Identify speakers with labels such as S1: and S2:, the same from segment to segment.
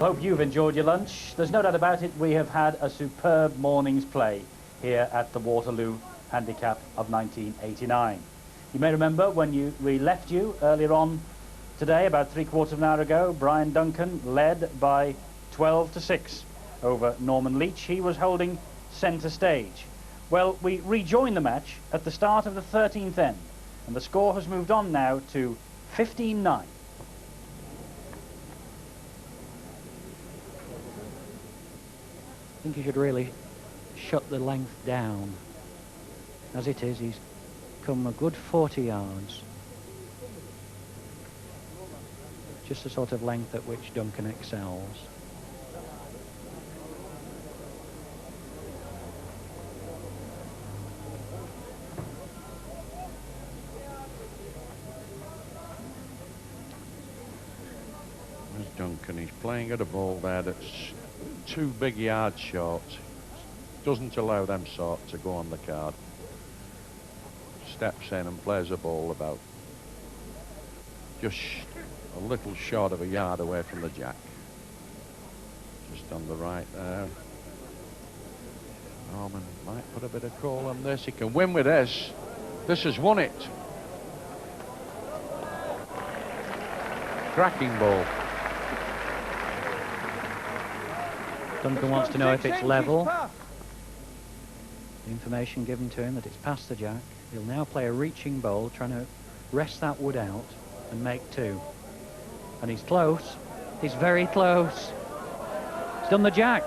S1: Hope you've enjoyed your lunch. There's no doubt about it, we have had a superb morning's play here at the Waterloo Handicap of 1989. You may remember when we left you earlier on today, about 3/4 of an hour ago, Brian Duncan led by 12-6 over Norman Leach. He was holding centre stage. Well, we rejoined the match at the start of the 13th end, and the score has moved on now to 15-9.
S2: I think he should really shut the length down. As it is, he's come a good 40 yards. Just the sort of length at which Duncan excels.
S3: There's Duncan. He's playing at a ball there that's 2 big yards short. Doesn't allow them sort to go on the card. Steps in and plays a ball about just a little short of a yard away from the jack. Just on the right there. Norman might put a bit of call on this. He can win with this. This has won it. Cracking ball.
S2: Duncan wants to know if it's level. The information given to him that it's past the jack. He'll now play a reaching bowl, trying to rest that wood out and make 2. And he's close. He's very close. He's done the jack.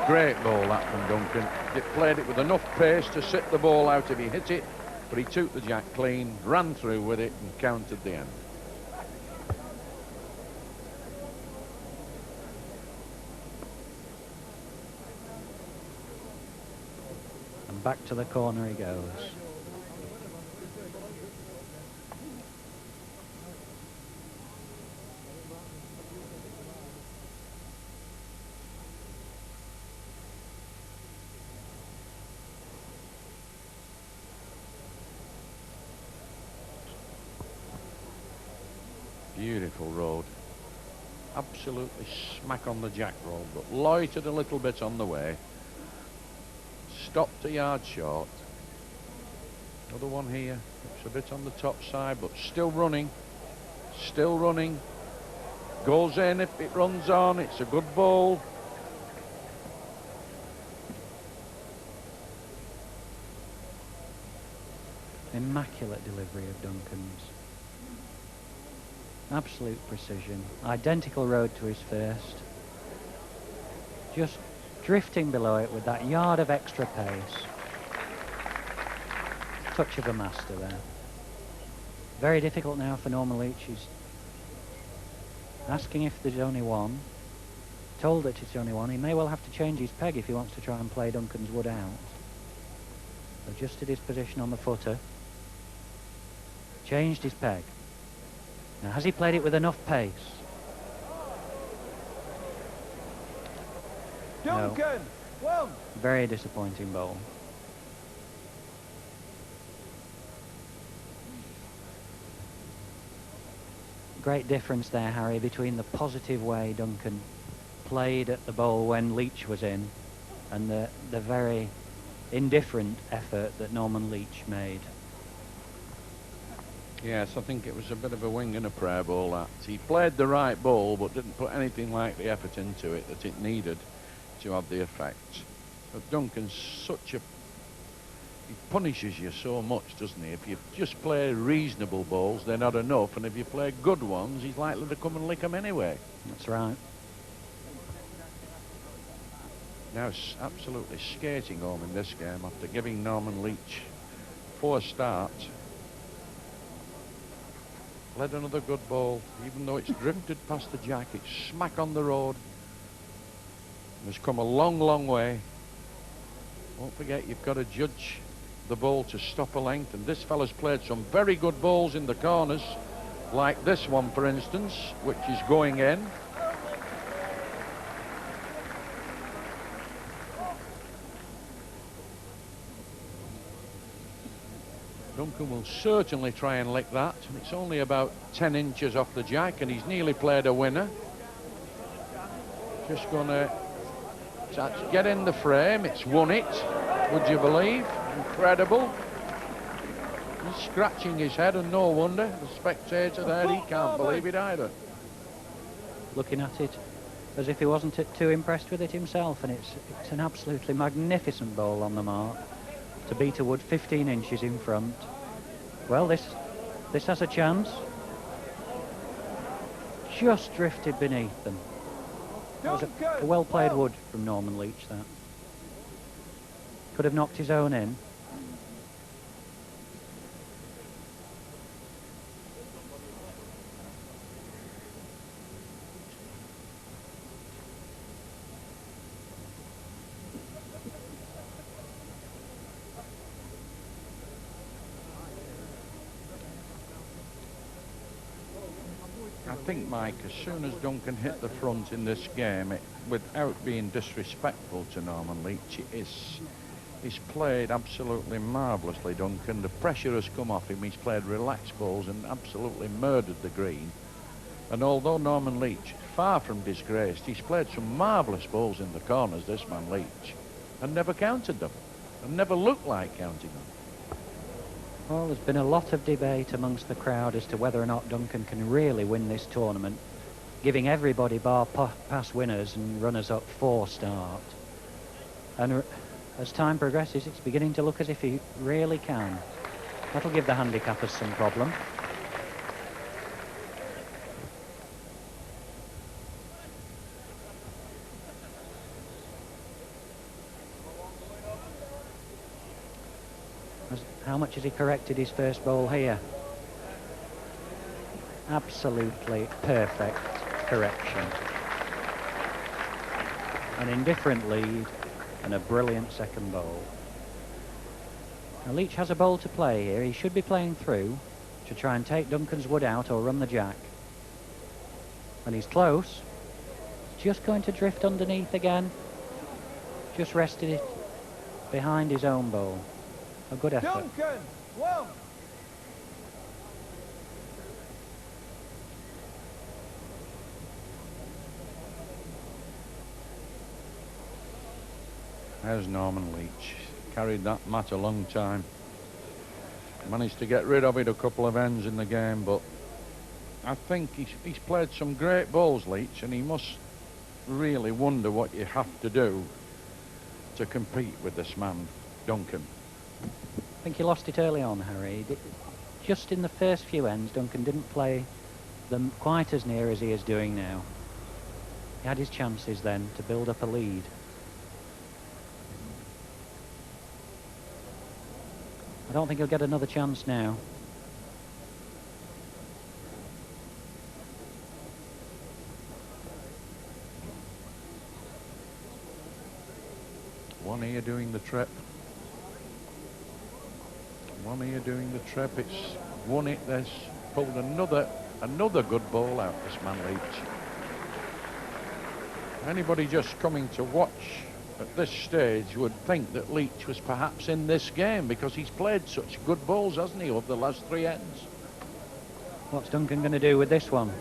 S3: Great ball that from Duncan. He played it with enough pace to sit the ball out if he hit it, but he took the jack clean, ran through with it and counted the end.
S2: Back to the corner he goes.
S3: Beautiful road. Absolutely smack on the jack roll, but loitered a little bit on the way. Stopped a yard short. Another one here. It's a bit on the top side, but still running. Still running. Goes in if it runs on. It's a good ball.
S2: Immaculate delivery of Duncan's. Absolute precision. Identical road to his first. Just drifting below it with that yard of extra pace. Touch of a master there. Very difficult now for Norman Leach. He's asking if there's only one. Told that it's only one. He may well have to change his peg if he wants to try and play Duncan's wood out. Adjusted his position on the footer. Changed his peg. Now, has he played it with enough pace?
S4: Duncan, well.
S2: Very disappointing bowl. Great difference there, Harry, between the positive way Duncan played at the bowl when Leach was in and the very indifferent effort that Norman Leach made.
S3: Yes, I think it was a bit of a wing and a prayer ball that. He played the right ball but didn't put anything like the effort into it that it needed to have the effect. But Duncan's such a... he punishes you so much, doesn't he? If you just play reasonable balls, they're not enough, and if you play good ones, he's likely to come and lick them anyway.
S2: That's right.
S3: Now it's absolutely skating home in this game after giving Norman Leach 4 starts. Led another good ball, even though it's drifted past the jack, it's smack on the road. Has come a long, long way. Don't forget, you've got to judge the ball to stop a length, and this fella's played some very good balls in the corners, like this one, for instance, which is going in. Duncan will certainly try and lick that. It's only about 10 inches off the jack, and he's nearly played a winner. Just gonna get in the frame. It's won it, would you believe? Incredible. He's scratching his head, and no wonder. The spectator there, he can't believe it either.
S2: Looking at it as if he wasn't too impressed with it himself, and it's an absolutely magnificent bowl on the mark to beat a wood 15 inches in front. Well, this has a chance. Just drifted beneath them. That was a well-played wood from Norman Leach, that. Could have knocked his own in.
S3: I think, Mike, as soon as Duncan hit the front in this game, without being disrespectful to Norman Leach, he's played absolutely marvellously, Duncan. The pressure has come off him. He's played relaxed balls and absolutely murdered the green. And although Norman Leach is far from disgraced, he's played some marvellous balls in the corners, this man Leach, and never counted them, and never looked like counting them.
S2: Well, there's been a lot of debate amongst the crowd as to whether or not Duncan can really win this tournament, giving everybody bar past winners and runners-up 4 start. And as time progresses, it's beginning to look as if he really can. That'll give the handicappers some problem. How much has he corrected his first bowl here? Absolutely perfect correction. An indifferent lead and a brilliant second bowl. Now Leach has a bowl to play here. He should be playing through to try and take Duncan's wood out or run the jack. And he's close. Just going to drift underneath again. Just rested it behind his own bowl. A good effort.
S4: Duncan, one.
S3: There's Norman Leach. Carried that mat a long time. Managed to get rid of it a couple of ends in the game, but I think he's played some great balls, Leach, and he must really wonder what you have to do to compete with this man, Duncan.
S2: I think he lost it early on, Harry. Just in the first few ends, Duncan didn't play them quite as near as he is doing now. He had his chances then to build up a lead. I don't think he'll get another chance now.
S3: One here doing the trip. One here doing the trip. It's won it. There's pulled another good ball out, this man Leach. Anybody just coming to watch at this stage would think that Leach was perhaps in this game because he's played such good balls, hasn't he, over the last 3 ends.
S2: What's Duncan going to do with this one?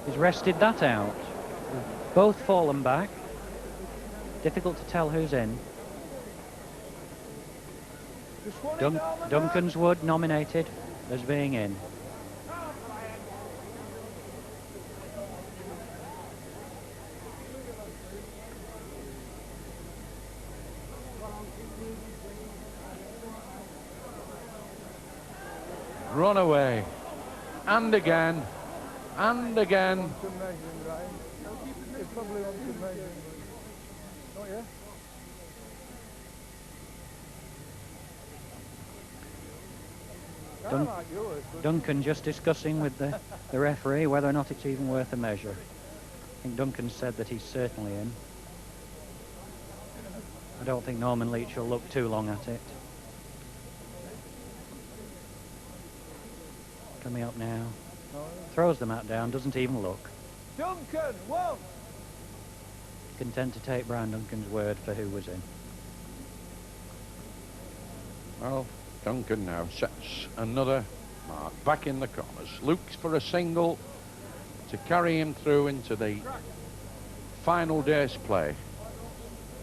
S2: He's rested that out. Both fallen back. Difficult to tell who's in. Duncan's wood nominated as being in.
S3: Run away. And again. And again.
S2: Duncan just discussing with the referee whether or not it's even worth a measure. I think Duncan said that he's certainly in. I don't think Norman Leach will look too long at it. Coming up now. Throws the mat down, doesn't even look.
S4: Duncan, one.
S2: Content to take Brian Duncan's word for who was in.
S3: Well, Duncan now sets another mark back in the corners. Looks for a single to carry him through into the final day's play.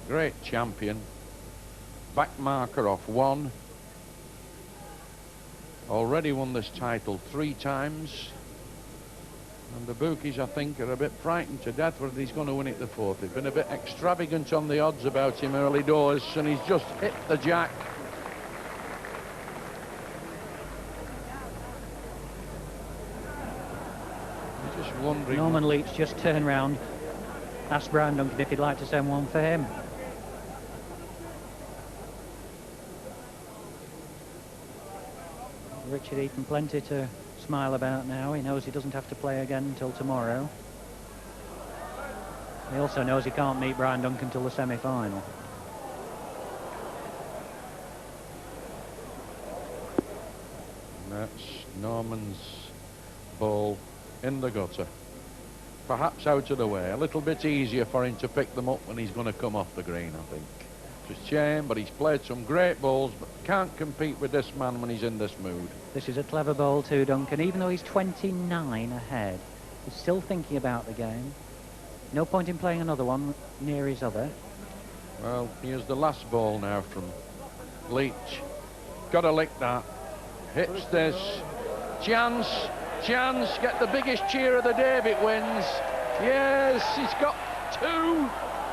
S3: Great champion. Back marker off 1. Already won this title 3 times. And the bookies, I think, are a bit frightened to death whether he's going to win it the 4th. They've been a bit extravagant on the odds about him early doors, and he's just hit the jack. I'm just wondering...
S2: Norman Leach just turned round, asked Brian Duncan if he'd like to send one for him. Richard Eaton plenty to smile about now. He knows he doesn't have to play again until tomorrow. He also knows he can't meet Brian Duncan till the semi-final.
S3: That's Norman's ball in the gutter. Perhaps out of the way. A little bit easier for him to pick them up when he's going to come off the green, I think. It's a shame, but he's played some great balls, but can't compete with this man when he's in this mood.
S2: This is a clever ball too, Duncan. Even though he's 29 ahead, he's still thinking about the game. No point in playing another one near his other.
S3: Well, here's the last ball now from Leach. Got to lick that. Hits this. Chance. Chance. Get the biggest cheer of the day if it wins. Yes, he's got 2.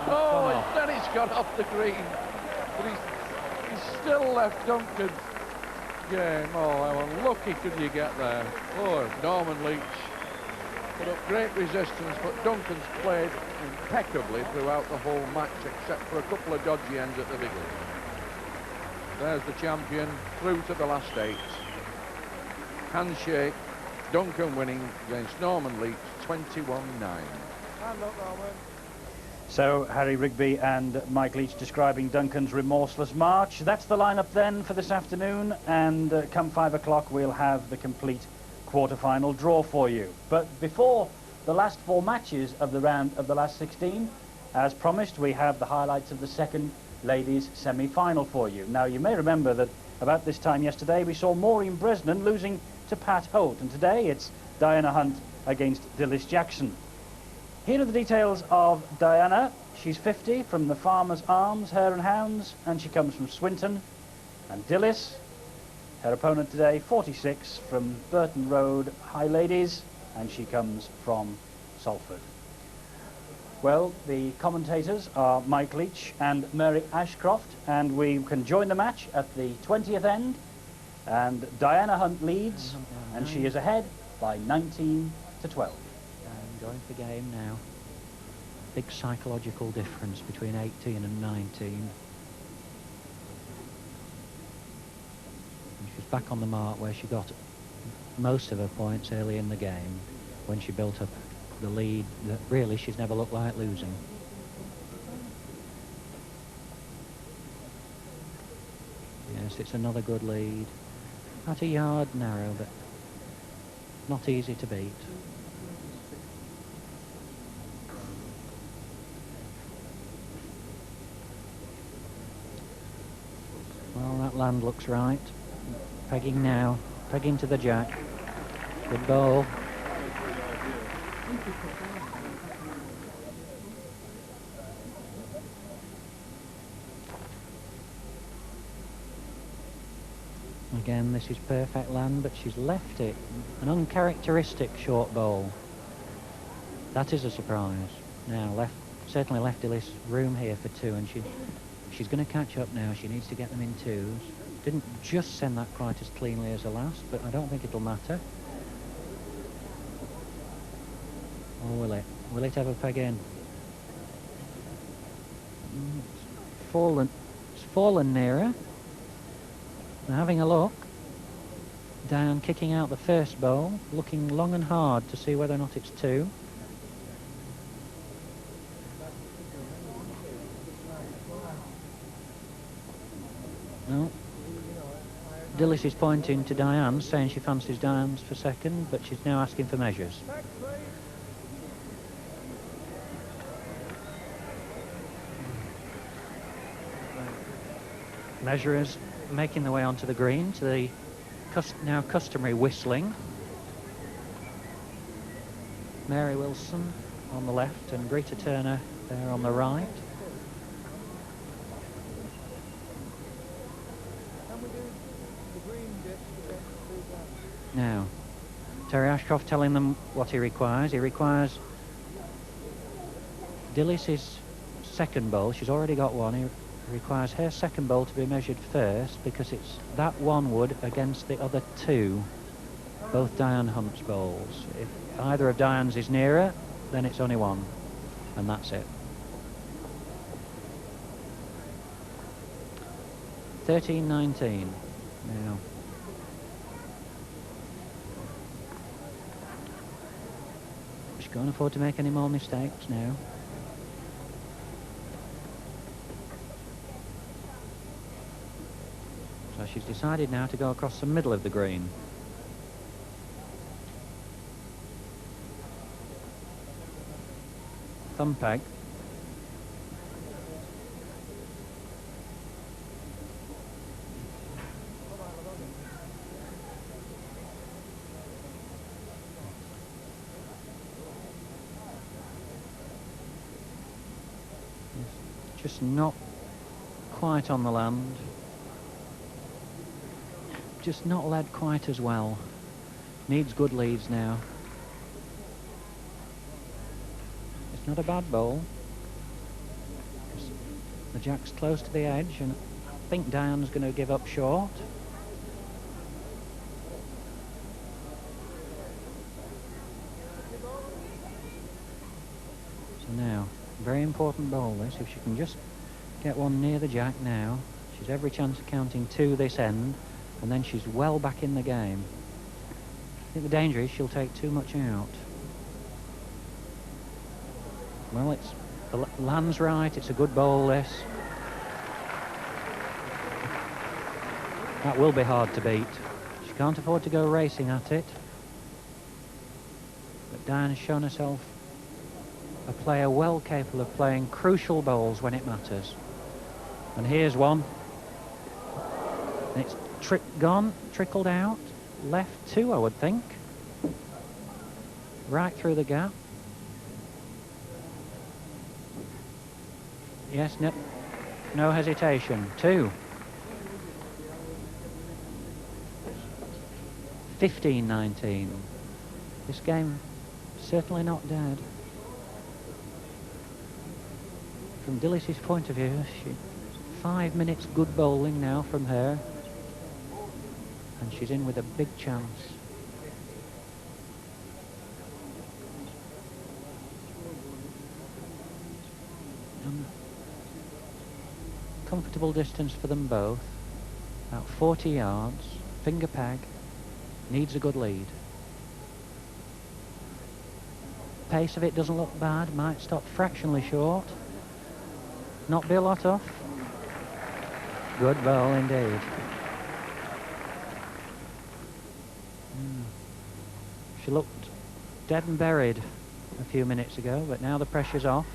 S3: Oh, and then it's got off the green. But he's still left Duncan's game. Oh, how unlucky could you get there? Oh, Norman Leach put up great resistance, but Duncan's played impeccably throughout the whole match, except for a couple of dodgy ends at the beginning. There's the champion through to the last 8. Handshake. Duncan winning against Norman Leach, 21-9.
S4: Hand up, Norman.
S1: So, Harry Rigby and Mike Leach describing Duncan's remorseless march. That's the lineup then for this afternoon, and come 5 o'clock we'll have the complete quarter-final draw for you. But before the last 4 matches of the round of the last 16, as promised, we have the highlights of the second ladies' semi-final for you. Now, you may remember that about this time yesterday we saw Maureen Bresnan losing to Pat Holt, and today it's Diana Hunt against Dilys Jackson. Here are the details of Diana. She's 50 from the Farmer's Arms Hare and Hounds, and she comes from Swinton. And Dilys, her opponent today, 46 from Burton Road High Ladies, and she comes from Salford. Well, the commentators are Mike Leach and Mary Ashcroft, and we can join the match at the 20th end. And Diana Hunt leads, and she is ahead by 19 to 12.
S2: Going for game now. Big psychological difference between 18 and 19. And she's back on the mark where she got most of her points early in the game, when she built up the lead that really she's never looked like losing. Yes, it's another good lead. At a yard narrow, but not easy to beat. Well, that land looks right. Pegging now. Pegging to the jack. Good ball. Again, this is perfect land, but she's left it. An uncharacteristic short bowl. That is a surprise. Now, certainly left Dilys room here for 2, and she's going to catch up now. She needs to get them in 2s. Didn't just send that quite as cleanly as the last, but I don't think it'll matter. Or will it? Will it ever peg in? It's fallen nearer. Now, having a look. Diane kicking out the first bowl, looking long and hard to see whether or not it's 2. No. Dilys is pointing to Diane, saying she fancies Diane's for second, but she's now asking for measures. Measurers making their way onto the green to the now customary whistling. Mary Wilson on the left and Greta Turner there on the right. Now, Terry Ashcroft telling them what he requires. He requires Dillis's second bowl. She's already got one. He requires her second bowl to be measured first because it's that one wood against the other two, both Diane Hunt's bowls. If either of Diane's is nearer, then it's only one, and that's it. 13-19 now. She can't afford to make any more mistakes now. So she's decided now to go across the middle of the green. Thumb peg. Just not quite on the land. Just not led quite as well. Needs good leads now. It's not a bad bowl. The jack's close to the edge, and I think Diane's going to give up short. So now, very important bowl this. If she can just get one near the jack now, she's every chance of counting two this end, and then she's well back in the game. I think the danger is she'll take too much out. Well, it's the land's right. It's a good bowl, this. That will be hard to beat. She can't afford to go racing at it. But Diane has shown herself a player well capable of playing crucial bowls when it matters. And here's one. And it's trickled out. Left two, I would think. Right through the gap. Yes, no hesitation. Two. 15-19. This game certainly not dead. From Dillis's point of view, 5 minutes good bowling now from her, and she's in with a big chance. Comfortable distance for them both, about 40 yards, finger peg, needs a good lead. Pace of it doesn't look bad, might stop fractionally short. Not be a lot off. Good bowl indeed. She looked dead and buried a few minutes ago, but now the pressure's off.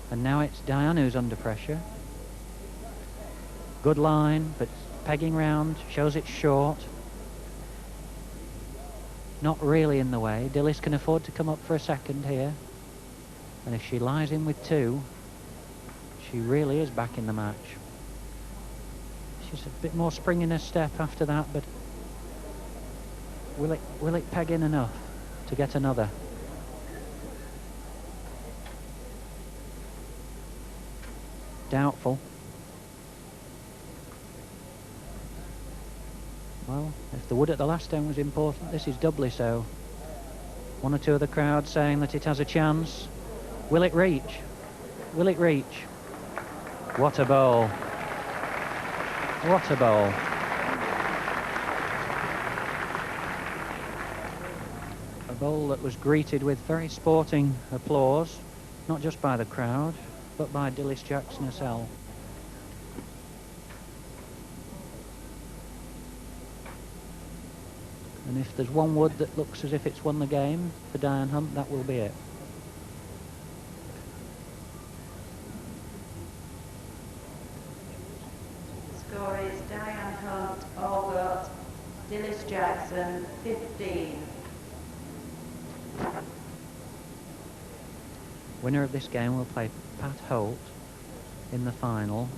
S2: And now it's Diane who's under pressure. Good line, but pegging round, shows it's short. Not really in the way. Dillis can afford to come up for a second here. And if she lies in with two, she really is back in the match. She's a bit more spring in her step after that, but will it peg in enough to get another? Doubtful. Well, if the wood at the last end was important, this is doubly so. One or two of the crowd saying that it has a chance. Will it reach? Will it reach? What a bowl. What a bowl. A bowl that was greeted with very sporting applause, not just by the crowd, but by Dillis Jackson herself. And if there's one wood that looks as if it's won the game for Diane Hunt, that will be it.
S5: Hunt, Olga, Dillis Jackson, 15.
S2: Winner of this game will play Pat Holt in the final.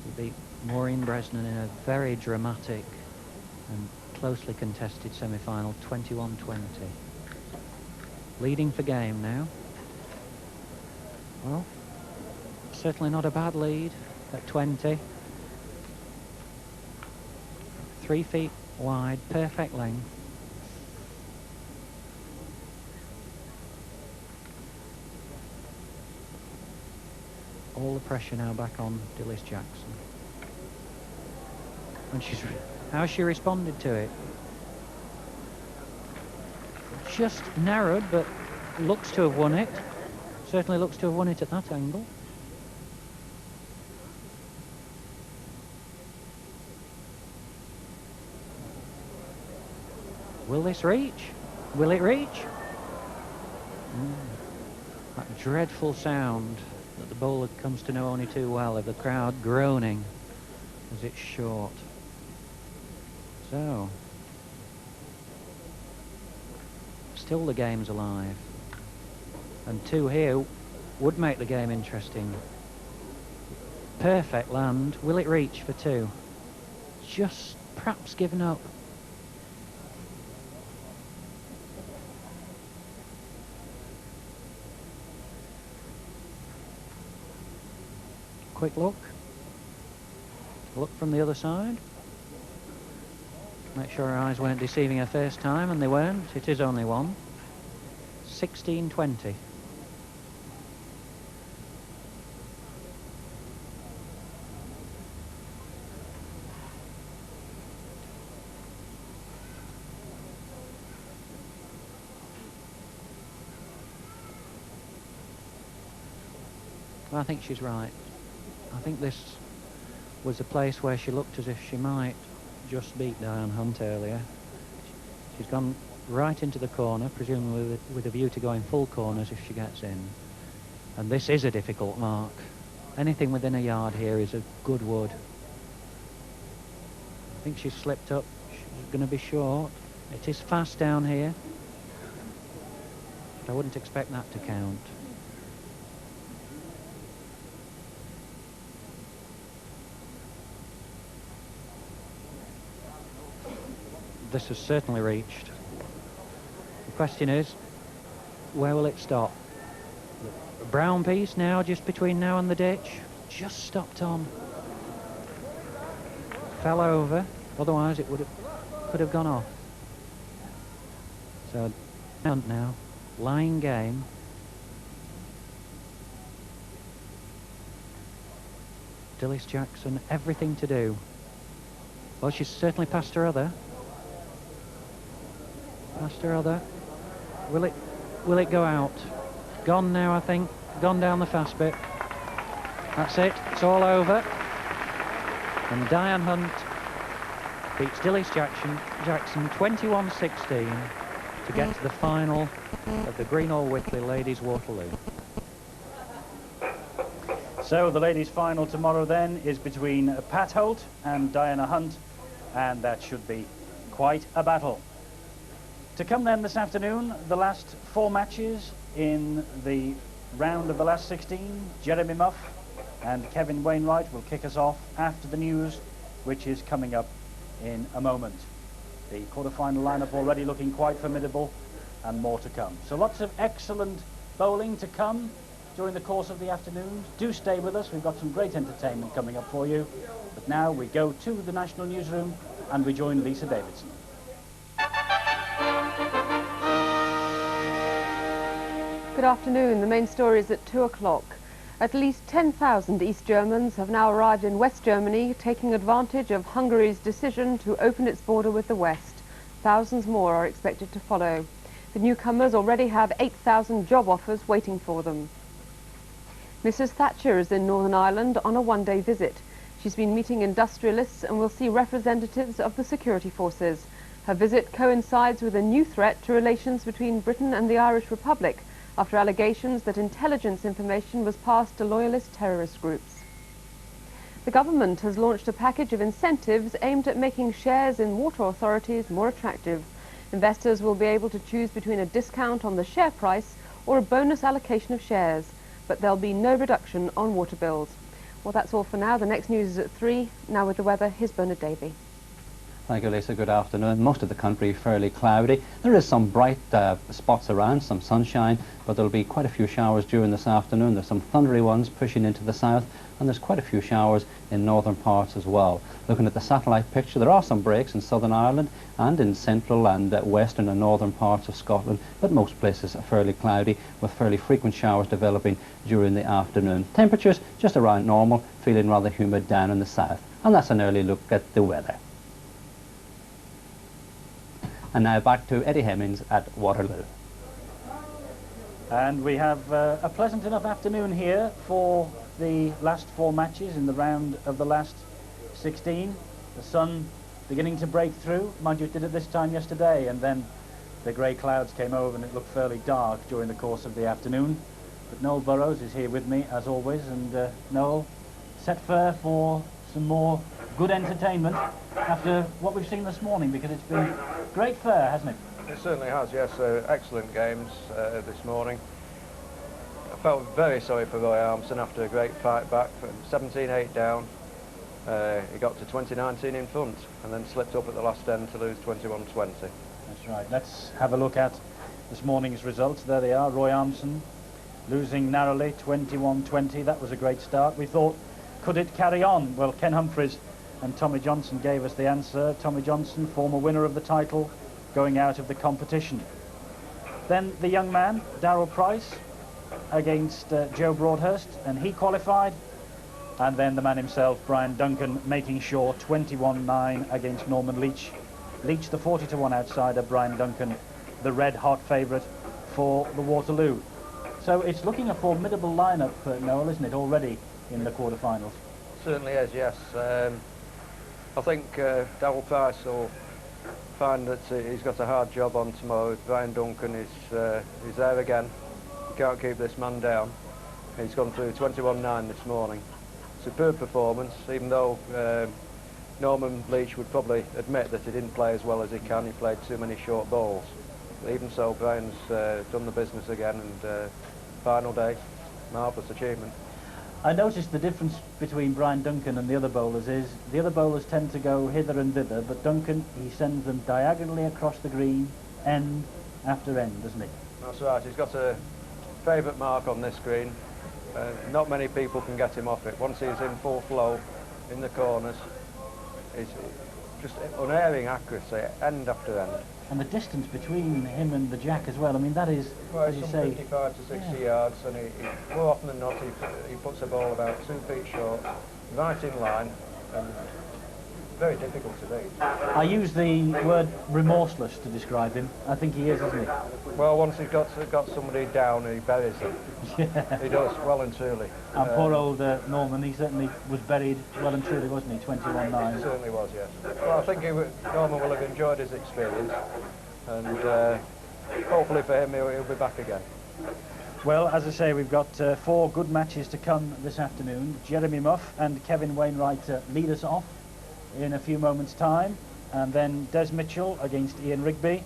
S2: Will beat Maureen Bresnan in a very dramatic and closely contested semi-final, 21-20. Leading for game now. Well, certainly not a bad lead at 20. 3 feet wide, perfect length. All the pressure now back on Dillis Jackson. And how she responded to it. Just narrowed, but looks to have won it. Certainly looks to have won it at that angle. Will this reach? Will it reach? That dreadful sound that the bowler comes to know only too well, of the crowd groaning as it's short. So, still the game's alive. And 2 here would make the game interesting. Perfect land. Will it reach for 2? Just perhaps given up. Quick look. Look from the other side. Make sure her eyes weren't deceiving her first time, and they weren't. It is only one. 16-20. Well, I think she's right. I think this was a place where she looked as if she might just beat Diane Hunt earlier. She's gone right into the corner, presumably with a view to going full corners if she gets in. And this is a difficult mark. Anything within a yard here is a good wood. I think she's slipped up. She's going to be short. It is fast down here, but I wouldn't expect that to count. This has certainly reached. The question is, where will it stop? The brown piece now, just between now and the ditch, just stopped on. Fell over, otherwise it could have gone off. So, now, line game. Dillis Jackson, everything to do. Well, she's certainly passed her other. Past her other. Will it go out? Gone now, I think. Gone down the fast bit. That's it. It's all over. And Diane Hunt beats Dillis Jackson 21-16 to get to the final of the Greenall-Whitley Ladies Waterloo.
S1: So the ladies' final tomorrow then is between Pat Holt and Diana Hunt, and that should be quite a battle. To come then this afternoon, the last 4 matches in the round of the last 16. Jeremy Muff and Kevin Wainwright will kick us off after the news, which is coming up in a moment. The quarter-final lineup already looking quite formidable, and more to come. So lots of excellent bowling to come during the course of the afternoon. Do stay with us. We've got some great entertainment coming up for you. But now we go to the National Newsroom and we join Lisa Davidson.
S6: Good afternoon. The main story is at 2 o'clock. At least 10,000 East Germans have now arrived in West Germany, taking advantage of Hungary's decision to open its border with the West. Thousands more are expected to follow. The newcomers already have 8,000 job offers waiting for them. Mrs. Thatcher is in Northern Ireland on a one-day visit. She's been meeting industrialists and will see representatives of the security forces. Her visit coincides with a new threat to relations between Britain and the Irish Republic, after allegations that intelligence information was passed to loyalist terrorist groups. The government has launched a package of incentives aimed at making shares in water authorities more attractive. Investors will be able to choose between a discount on the share price or a bonus allocation of shares, but there'll be no reduction on water bills. Well, that's all for now. The next news is at 3. Now with the weather, here's Bernard Davey.
S7: Thank you, Lisa. Good afternoon. Most of the country fairly cloudy. There is some bright spots around, some sunshine, but there'll be quite a few showers during this afternoon. There's some thundery ones pushing into the south, and there's quite a few showers in northern parts as well. Looking at the satellite picture, there are some breaks in Southern Ireland and in central and western and northern parts of Scotland, but most places are fairly cloudy with fairly frequent showers developing during the afternoon. Temperatures just around normal, feeling rather humid down in the south. And that's an early look at the weather. And now back to Eddie Hemmings at Waterloo.
S1: And we have a pleasant enough afternoon here for the last 4 matches in the round of the last 16. The sun beginning to break through. Mind you, it did it this time yesterday, and then the grey clouds came over and it looked fairly dark during the course of the afternoon. But Noel Burrows is here with me, as always, and Noel, set fair for some more good entertainment after what we've seen this morning, because it's been great fare, hasn't it?
S8: It certainly has, yes. Excellent games this morning. I felt very sorry for Roy Armstrong after a great fight back from 17-8 down. He got to 20-19 in front and then slipped up at the last end to lose 21-20.
S1: That's right. Let's have a look at this morning's results. There they are. Roy Armstrong losing narrowly, 21-20. That was a great start. We thought, could it carry on? Well, Ken Humphries and Tommy Johnson gave us the answer. Tommy Johnson, former winner of the title, going out of the competition. Then the young man, Darrell Price, against Joe Broadhurst, and he qualified. And then the man himself, Brian Duncan, making sure 21-9 against Norman Leach. Leach, the 40-1 outsider, Brian Duncan, the red-hot favourite for the Waterloo. So it's looking a formidable lineup, Noel, isn't it, already in the quarterfinals?
S8: Certainly is, yes. I think Darrell Price will find that he's got a hard job on tomorrow. Brian Duncan is there again. You can't keep this man down. He's gone through 21-9 this morning. Superb performance, even though Norman Leach would probably admit that he didn't play as well as he can. He played too many short balls. But even so, Brian's done the business again, and final day, marvellous achievement.
S1: I noticed the difference between Brian Duncan and the other bowlers is the other bowlers tend to go hither and thither, but Duncan, he sends them diagonally across the green, end after end, doesn't he?
S8: That's right. He's got a favourite mark on this green. Not many people can get him off it. Once he's in full flow in the corners, it's just unerring accuracy, end after end.
S1: And the distance between him and the jack as well, I mean, that is,
S8: well,
S1: as you say,
S8: 55 to 60 yards, and he, more often than not, he puts a ball about 2 feet short, right in line, and very difficult to beat.
S1: I use the word remorseless to describe him. I think he is, isn't he?
S8: Well, once he's got somebody down, he buries them.
S1: Yeah.
S8: He does, well and truly.
S1: And poor old Norman, he certainly was buried well and truly, wasn't he, 21-9?
S8: He certainly was, yes. Well, I think Norman will have enjoyed his experience, and hopefully for him he'll be back again.
S1: Well, as I say, we've got 4 good matches to come this afternoon. Jeremy Muff and Kevin Wainwright lead us off in a few moments' time, and then Des Mitchell against Ian Rigby.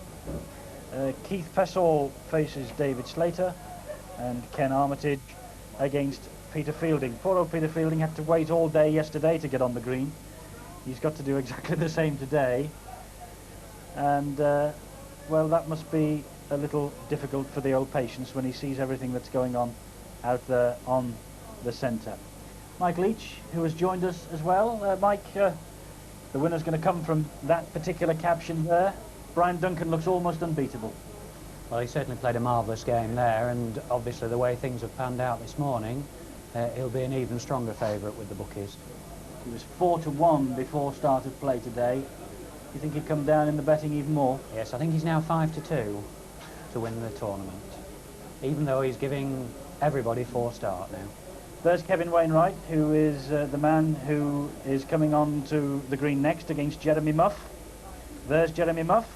S1: Keith Pessall faces David Slater, and Ken Armitage against Peter Fielding. Poor old Peter Fielding had to wait all day yesterday to get on the green. He's got to do exactly the same today, and well, that must be a little difficult for the old Patience when he sees everything that's going on out there on the centre. Mike Leach, who has joined us as well. Mike, the winner's going to come from that particular caption there. Brian Duncan looks almost unbeatable.
S2: Well, he certainly played a marvellous game there, and obviously the way things have panned out this morning, he'll be an even stronger favourite with the bookies.
S1: He was 4-1 before start of play today. You think he'd come down in the betting even more?
S2: Yes, I think he's now 5-2 to win the tournament, even though he's giving everybody 4 start now.
S1: There's Kevin Wainwright, who is the man who is coming on to the green next against Jeremy Muff. There's Jeremy Muff.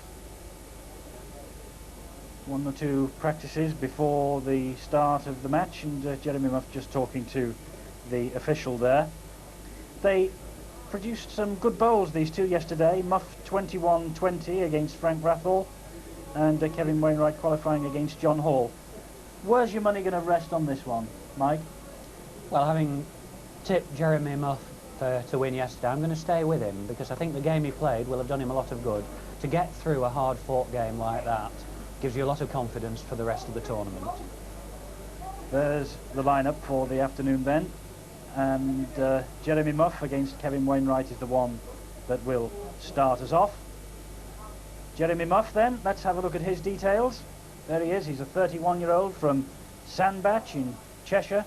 S1: 1 or 2 practices before the start of the match, and Jeremy Muff just talking to the official there. They produced some good bowls, these two, yesterday. Muff 21-20 against Frank Rathall, and Kevin Wainwright qualifying against John Hall. Where's your money going to rest on this one, Mike?
S7: Well, having tipped Jeremy Muff to win yesterday, I'm going to stay with him, because I think the game he played will have done him a lot of good. To get through a hard-fought game like that gives you a lot of confidence for the rest of the tournament.
S1: There's the lineup for the afternoon then, and Jeremy Muff against Kevin Wainwright is the one that will start us off. Jeremy Muff then, let's have a look at his details. There he is, he's a 31-year-old from Sandbach in Cheshire,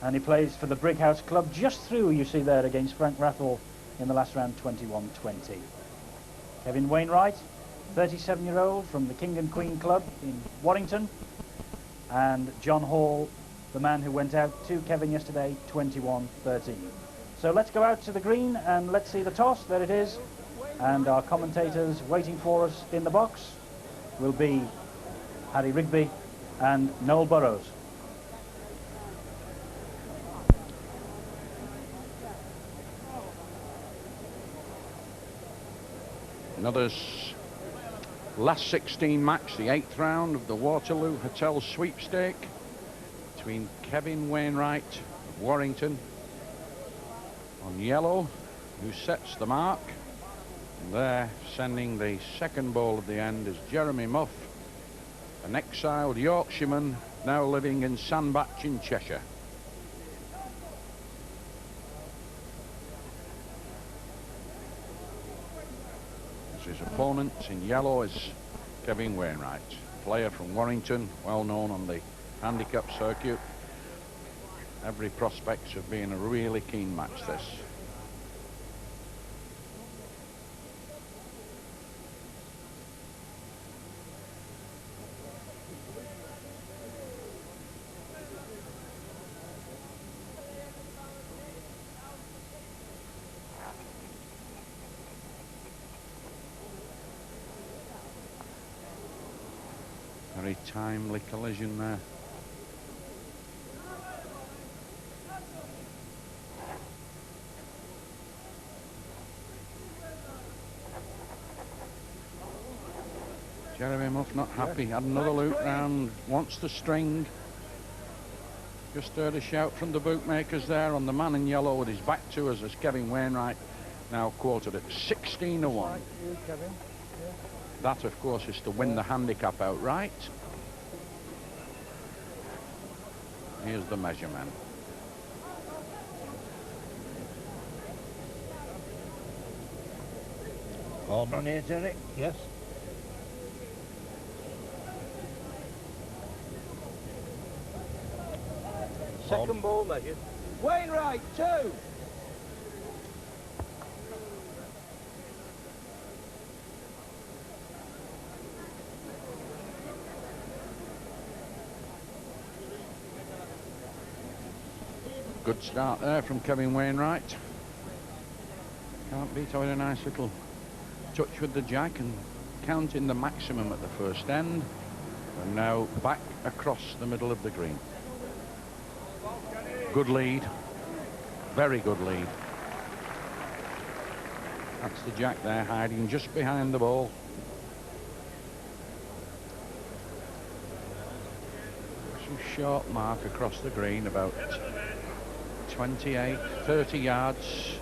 S1: and he plays for the Brighouse Club, just through, you see there, against Frank Rathall in the last round, 21-20. Kevin Wainwright, 37-year-old from the King and Queen Club in Warrington, and John Hall, the man who went out to Kevin yesterday, 21-13. So let's go out to the green and let's see the toss. There it is, and our commentators waiting for us in the box will be I Rigby and Noel Burrows.
S3: Another last 16 match, the 8th round of the Waterloo Hotel sweepstake between Kevin Wainwright of Warrington on yellow, who sets the mark. And there, sending the second ball of the end, is Jeremy Muff, an exiled Yorkshireman now living in Sandbach in Cheshire. His opponent in yellow is Kevin Wainwright, player from Warrington, well known on the handicap circuit. Every prospect of being a really keen match, this. Very timely collision there. Jeremy Muff not happy, had another loop round, wants the string. Just heard a shout from the bookmakers there on the man in yellow with his back to us as Kevin Wainwright, now quoted at 16-1. That, of course, is to win the handicap outright. Here's the measurement.
S4: All on here, Derek? Yes. Second ball measured. Wainwright, 2.
S3: Good start there from Kevin Wainwright. Can't beat having a nice little touch with the jack and counting the maximum at the first end. And now back across the middle of the green. Good lead. Very good lead. That's the jack there, hiding just behind the ball. Some short mark across the green, about 28, 30 yards.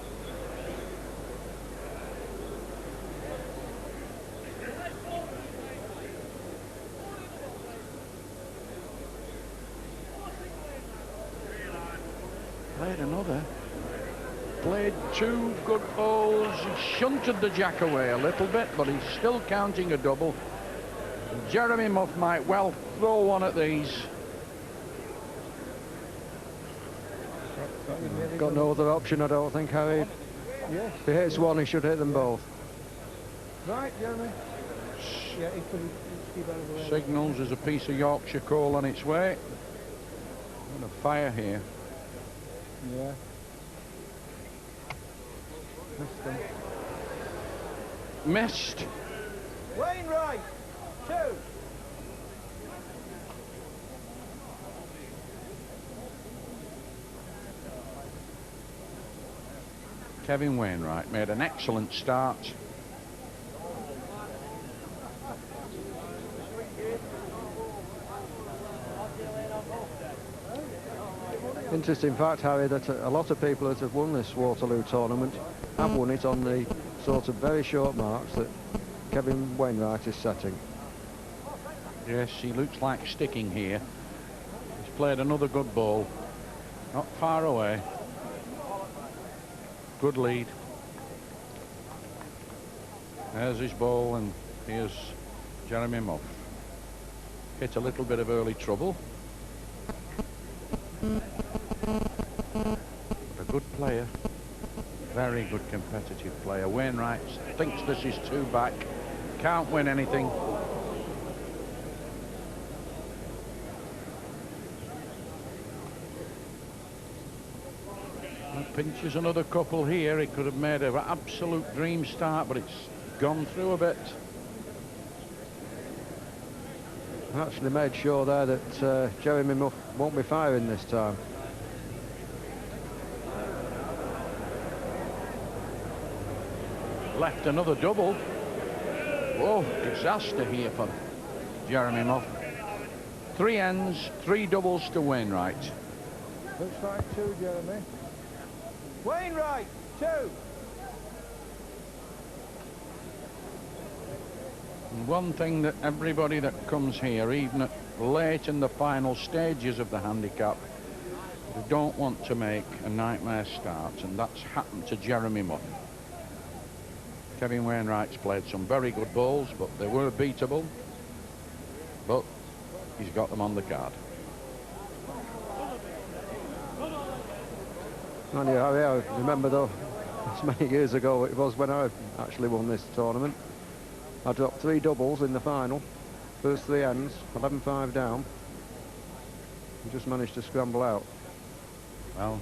S3: Played another. Played 2 good balls. He shunted the jack away a little bit, but he's still counting a double. Jeremy Muff might well throw one at these.
S8: Got no other option, I don't think, Harry.
S4: Yes.
S8: If he hits one, he should hit them both.
S4: Right, Jeremy. Yeah, he couldn't keep out of the way.
S3: Signals as a piece of Yorkshire coal on its way. And a fire here.
S4: Yeah. Missed him.
S3: Missed.
S4: Wainwright, 2.
S3: Kevin Wainwright made an excellent start.
S8: Interesting fact, Harry, that a lot of people that have won this Waterloo tournament have won it on the sort of very short marks that Kevin Wainwright is setting.
S3: Yes, he looks like sticking here. He's played another good ball. Not far away. Good lead. There's his ball, and here's Jeremy Muff. Hit a little bit of early trouble. But a good player. Very good competitive player. Wainwright thinks this is two back. Can't win anything. Pinches another couple here. He could have made an absolute dream start, but it's gone through a bit.
S8: Actually made sure there that Jeremy Muff won't be firing this time.
S3: Left another double. Oh, disaster here for Jeremy Muff. 3 ends, 3 doubles to Wainwright.
S4: Looks like 2, Jeremy. Wainwright, 2.
S3: And one thing that everybody that comes here, even at late in the final stages of the handicap, they don't want to make a nightmare start, and that's happened to Jeremy Muff. Kevin Wainwright's played some very good balls, but they were beatable, but he's got them on the card.
S8: And yeah, I remember though, as many years ago it was when I actually won this tournament. I dropped 3 doubles in the final, first 3 ends, 11-5 down, and just managed to scramble out.
S3: Well,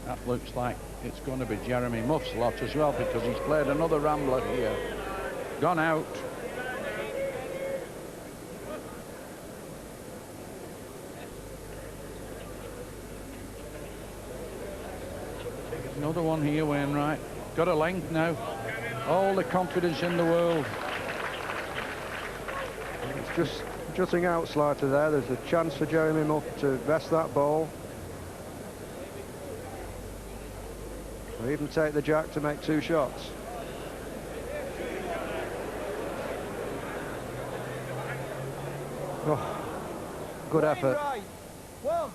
S3: that looks like it's going to be Jeremy Muff's lot as well, because he's played another rambler here. Gone out. Another one here, Wainwright. Got a length now. All the confidence in the world.
S8: It's just jutting out slightly there. There's a chance for Jeremy Muff to rest that ball. Or even take the jack to make 2 shots. Oh, good effort.
S4: Wainwright, 1.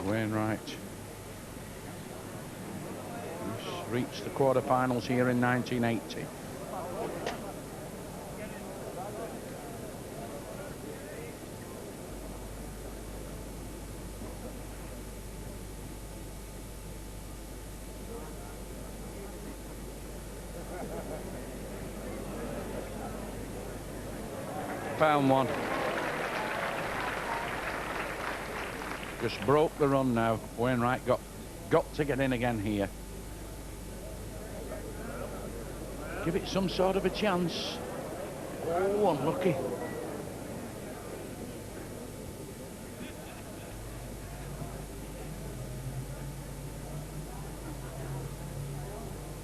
S3: Wainwright. He's reached the quarterfinals here in 1980. Found one. Just broke the run now. Wainwright got to get in again here. Give it some sort of a chance. Oh, unlucky.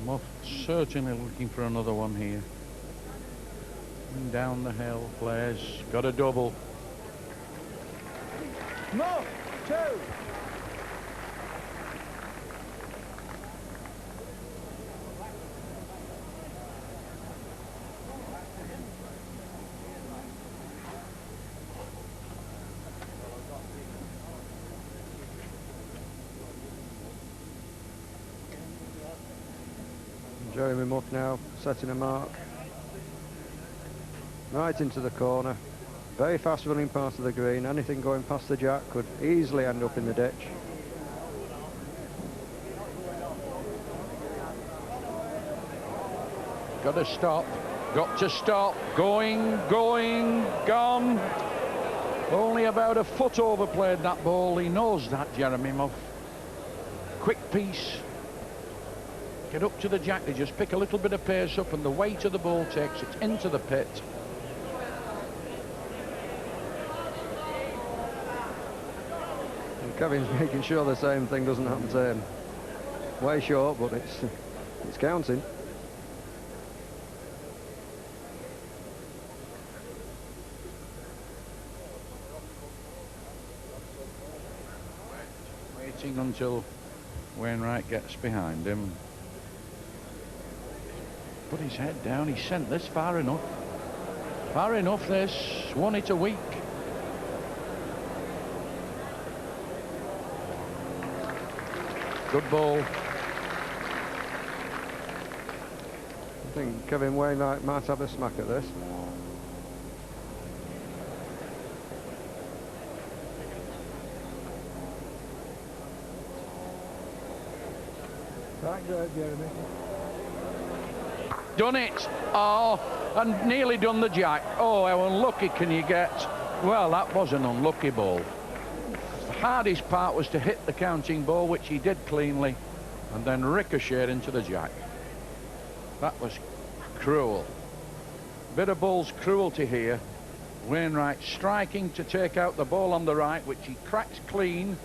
S3: Muff certainly looking for another one here. And down the hill, plays. Got a double.
S4: Muff, 2.
S8: Jeremy Muff now setting a mark. Right into the corner. Very fast running part of the green. Anything going past the jack could easily end up in the ditch.
S3: Got to stop. Got to stop. Going, gone. Only about a foot overplayed that ball. He knows that, Jeremy Muff. Quick piece. Get up to the jack. They just pick a little bit of pace up, and the weight of the ball takes it into the pit.
S8: And Kevin's making sure the same thing doesn't happen to him. Way short, but it's counting.
S3: Waiting until Wainwright gets behind him. Put his head down. He sent this far enough. Far enough, this. Won it a week. Good ball.
S8: I think Kevin Wainwright might have a smack at this.
S4: Right, good, Jeremy.
S3: Done it. Oh, and nearly done the jack. Oh, how unlucky can you get? Well, that was an unlucky ball. The hardest part was to hit the counting ball, which he did cleanly, and then ricochet into the jack. That was cruel. Bit of ball's cruelty here. Wainwright striking to take out the ball on the right, which he cracks clean.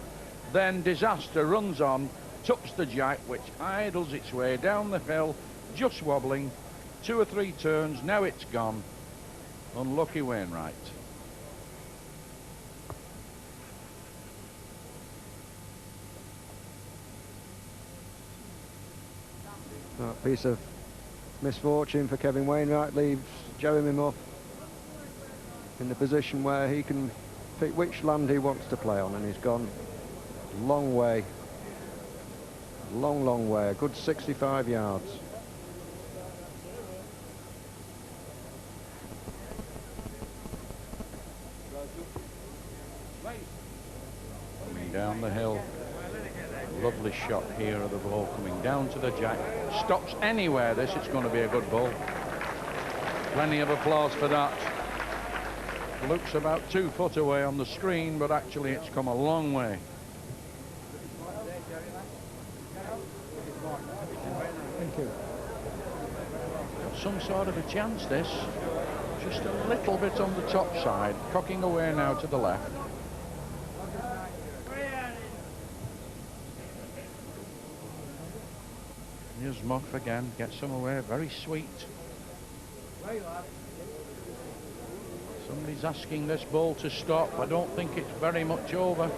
S3: Then disaster runs on, tucks the jack, which idles its way down the hill, just wobbling. 2 or 3 turns, now it's gone. Unlucky Wainwright.
S8: That piece of misfortune for Kevin Wainwright leaves Jeremy Muff in the position where he can pick which land he wants to play on, and he's gone a long way. Long way, a good 65 yards.
S3: Coming down the hill. Lovely shot here of the ball coming down to the jack. Stops anywhere this, it's going to be a good ball. Plenty of applause for that. Looks about 2 foot away on the screen, but actually it's come a long way.
S4: Thank you.
S3: Some sort of a chance this. Just a little bit on the top side. Cocking away now to the left. Here's Muff again. Gets some away. Very sweet. Somebody's asking this ball to stop. I don't think it's very much over.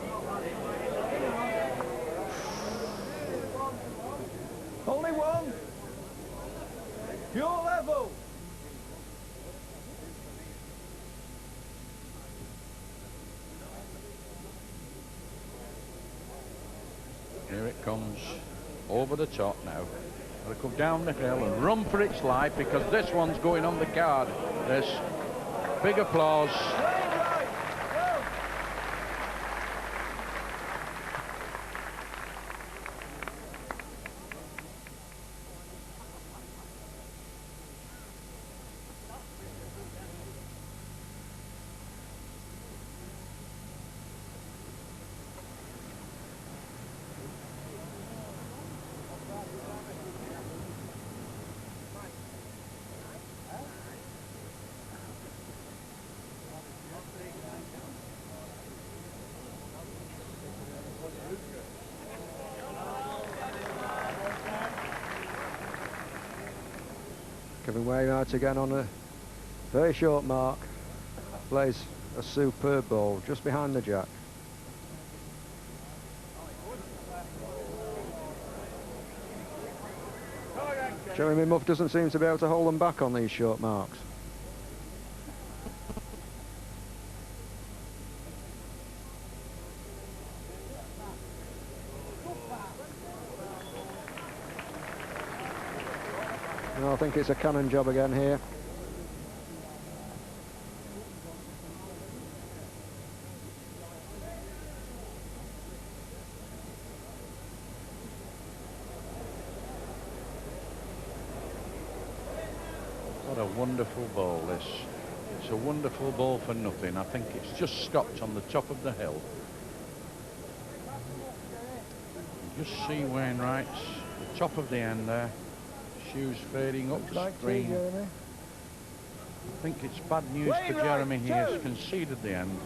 S4: Only one. Your level.
S3: Here it comes. Over the top now. It'll come down the hill and run for its life, because this one's going on the card. This. Big applause.
S8: Kevin Wainwright again on a very short mark. Plays a superb ball just behind the jack. Jeremy Muff doesn't seem to be able to hold them back on these short marks. No, I think it's a cannon job again here.
S3: What a wonderful ball this. It's a wonderful ball for nothing. I think it's just stopped on the top of the hill. You just see Wainwright's the top of the end there. Shoes fading up the screen. I think it's bad news for Jeremy. He has conceded the end.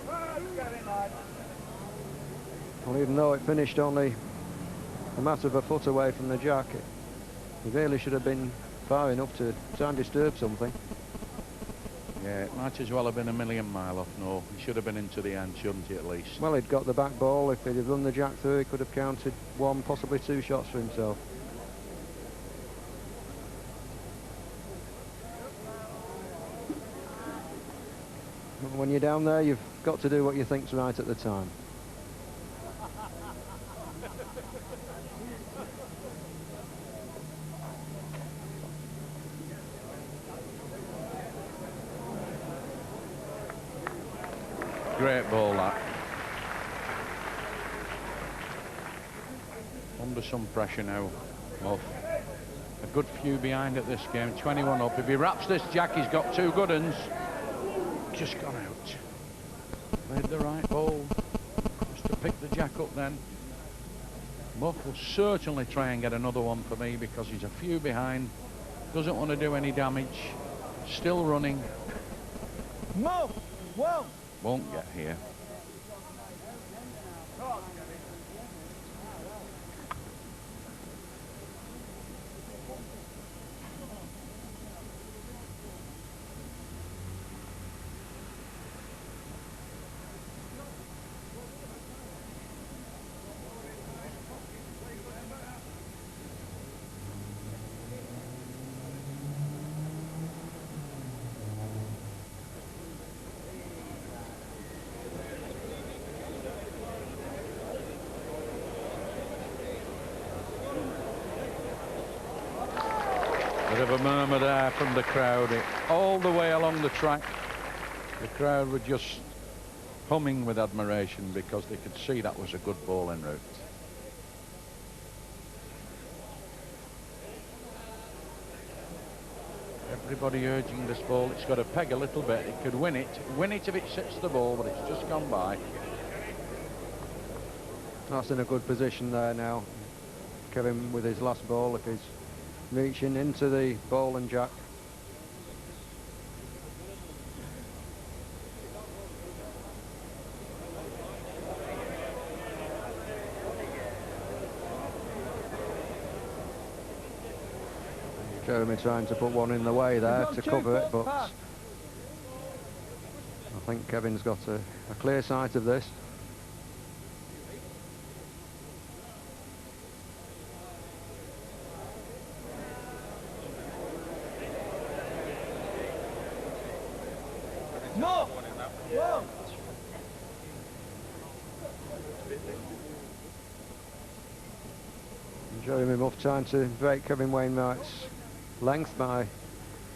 S8: Well, even though it finished only a matter of a foot away from the jack, he really should have been far enough to try and disturb something.
S3: Yeah, it might as well have been a million mile off. No, he should have been into the end, shouldn't he, at least?
S8: Well, he'd got the back ball. If he'd have run the jack through, he could have counted 1, possibly 2 shots for himself. When you're down there, you've got to do what you think's right at the time.
S3: Great ball, that. Under some pressure now, Muff. A good few behind at this game, 21 up. If he wraps this jack, he's got 2 good uns. Just gone out. Made the right ball. Just to pick the jack up then. Muff will certainly try and get another one for me because he's a few behind. Doesn't want to do any damage. Still running.
S4: Muff! Well!
S3: Won't get here. Bit of a murmur there from the crowd. All the way along the track, the crowd were just humming with admiration because they could see that was a good ball en route. Everybody urging this ball. It's got to peg a little bit. It could win it. Win it if it sits the ball, but it's just gone by.
S8: That's in a good position there now. Kevin with his last ball, if he's reaching into the ball and jack. Jeremy trying to put one in the way there to cover it, but I think Kevin's got a clear sight of this.
S4: No! Whoa!
S8: Jeremy Muff trying to break Kevin Wainwright's length by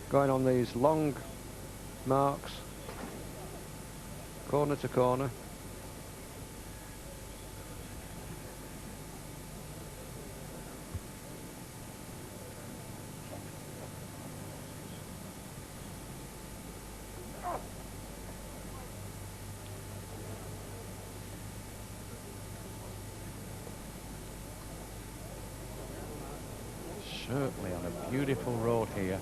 S8: going on these long marks, corner to corner.
S3: Certainly on a beautiful road here.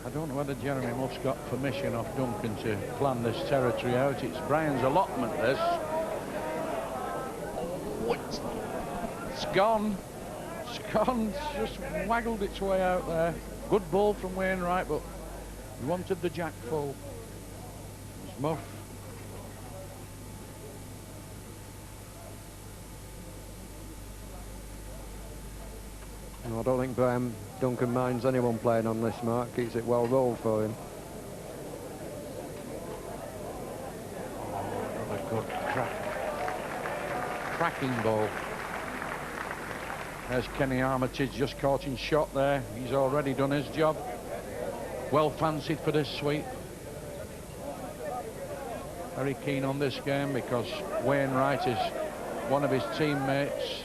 S3: I don't know whether Jeremy Muff's got permission off Duncan to plan this territory out. It's Brian's allotment, this. What? It's gone. It's gone. It's just waggled its way out there. Good ball from Wainwright, but he wanted the jack full. Muff.
S8: No, I don't think Brian Duncan minds anyone playing on this mark. Keeps it well rolled for him.
S3: Another good cracking ball. There's Kenny Armitage just caught in shot there. He's already done his job. Well fancied for this sweep. Very keen on this game because Wainwright is one of his teammates.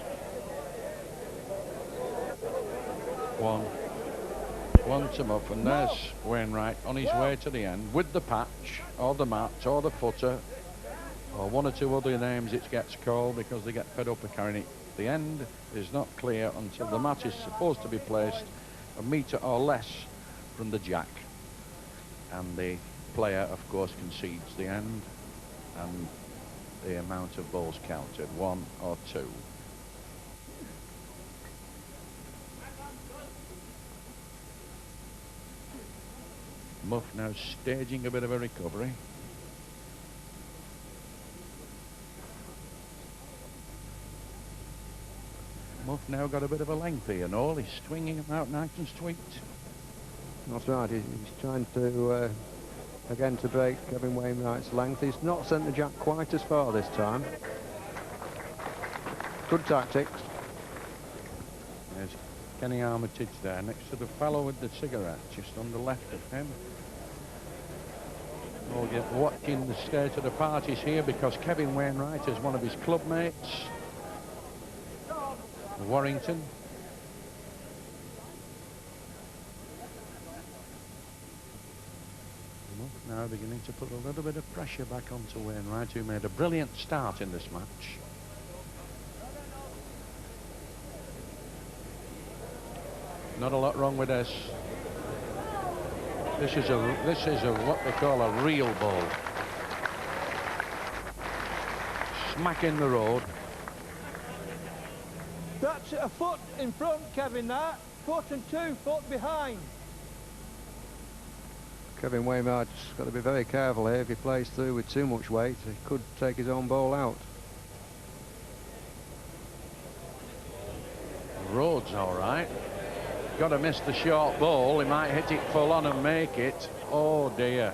S3: One to Muff, and there's Wainwright on his way to the end with the patch, or the mat, or the footer, or one or two other names it gets called because they get fed up with carrying it. The end is not clear until the mat is supposed to be placed a metre or less from the jack, and the player of course concedes the end and the amount of balls counted, 1 or 2. Muff now staging a bit of a recovery. Muff now got a bit of a length here, and all he's swinging him out nice and sweet.
S8: That's right, he's trying to, again, to break Kevin Wainwright's length. He's not sent the jack quite as far this time. Good tactics.
S3: There's Kenny Armitage there, next to the fellow with the cigarette, just on the left of him. We'll get watching the state of the parties here because Kevin Wainwright is one of his club mates, Warrington. Now beginning to put a little bit of pressure back onto Wainwright, who made a brilliant start in this match. Not a lot wrong with this. This is a what they call a real ball. Smack in the road.
S4: That's a foot in front, Kevin, that. Foot and 2 foot behind.
S8: Kevin Wainwright's got to be very careful here. If he plays through with too much weight, he could take his own ball out.
S3: Road's all right. Got to miss the short ball. He might hit it full on and make it. Oh dear.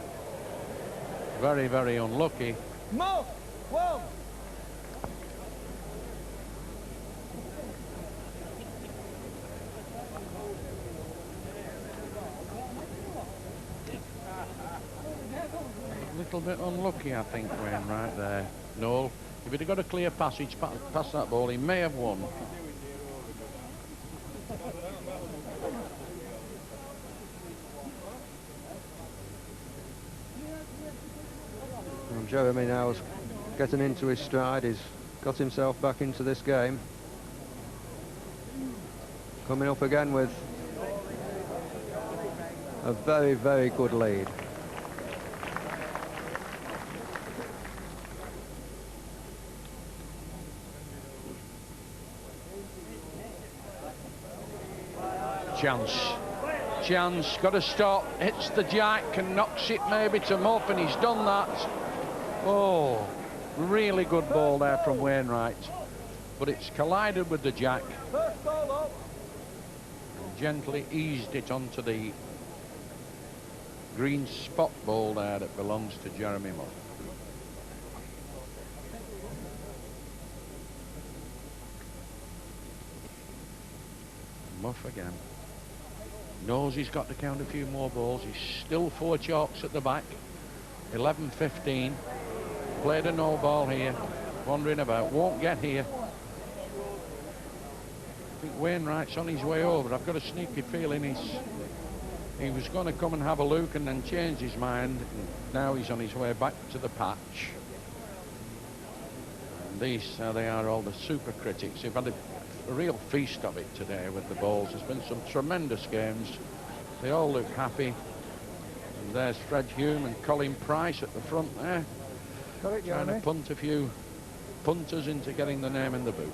S3: Very, very unlucky.
S4: Muff! 1.
S3: A little bit unlucky, I think, Wainwright there. No. If he'd have got a clear passage past that ball, he may have won.
S8: And Jeremy now's getting into his stride. He's got himself back into this game. Coming up again with a very, very good lead.
S3: Chance, got to stop, hits the jack and knocks it maybe to Muff, and he's done that. Oh, really good ball there from Wainwright, but it's collided with the jack.
S4: First ball up.
S3: And gently eased it onto the green spot ball there that belongs to Jeremy Muff. Muff again. Knows he's got to count a few more balls. He's still 4 chalks at the back. 11-15. Played a no ball here. Wandering about. Won't get here. I think Wainwright's on his way over. I've got a sneaky feeling he was going to come and have a look and then change his mind. And now he's on his way back to the patch. And these, they are all the super critics. They've had a real feast of it today with the balls. There's been some tremendous games. They all look happy. And there's Fred Hume and Colin Price at the front there.
S4: Got it,
S3: Trying to punt a few punters into getting the name in the book.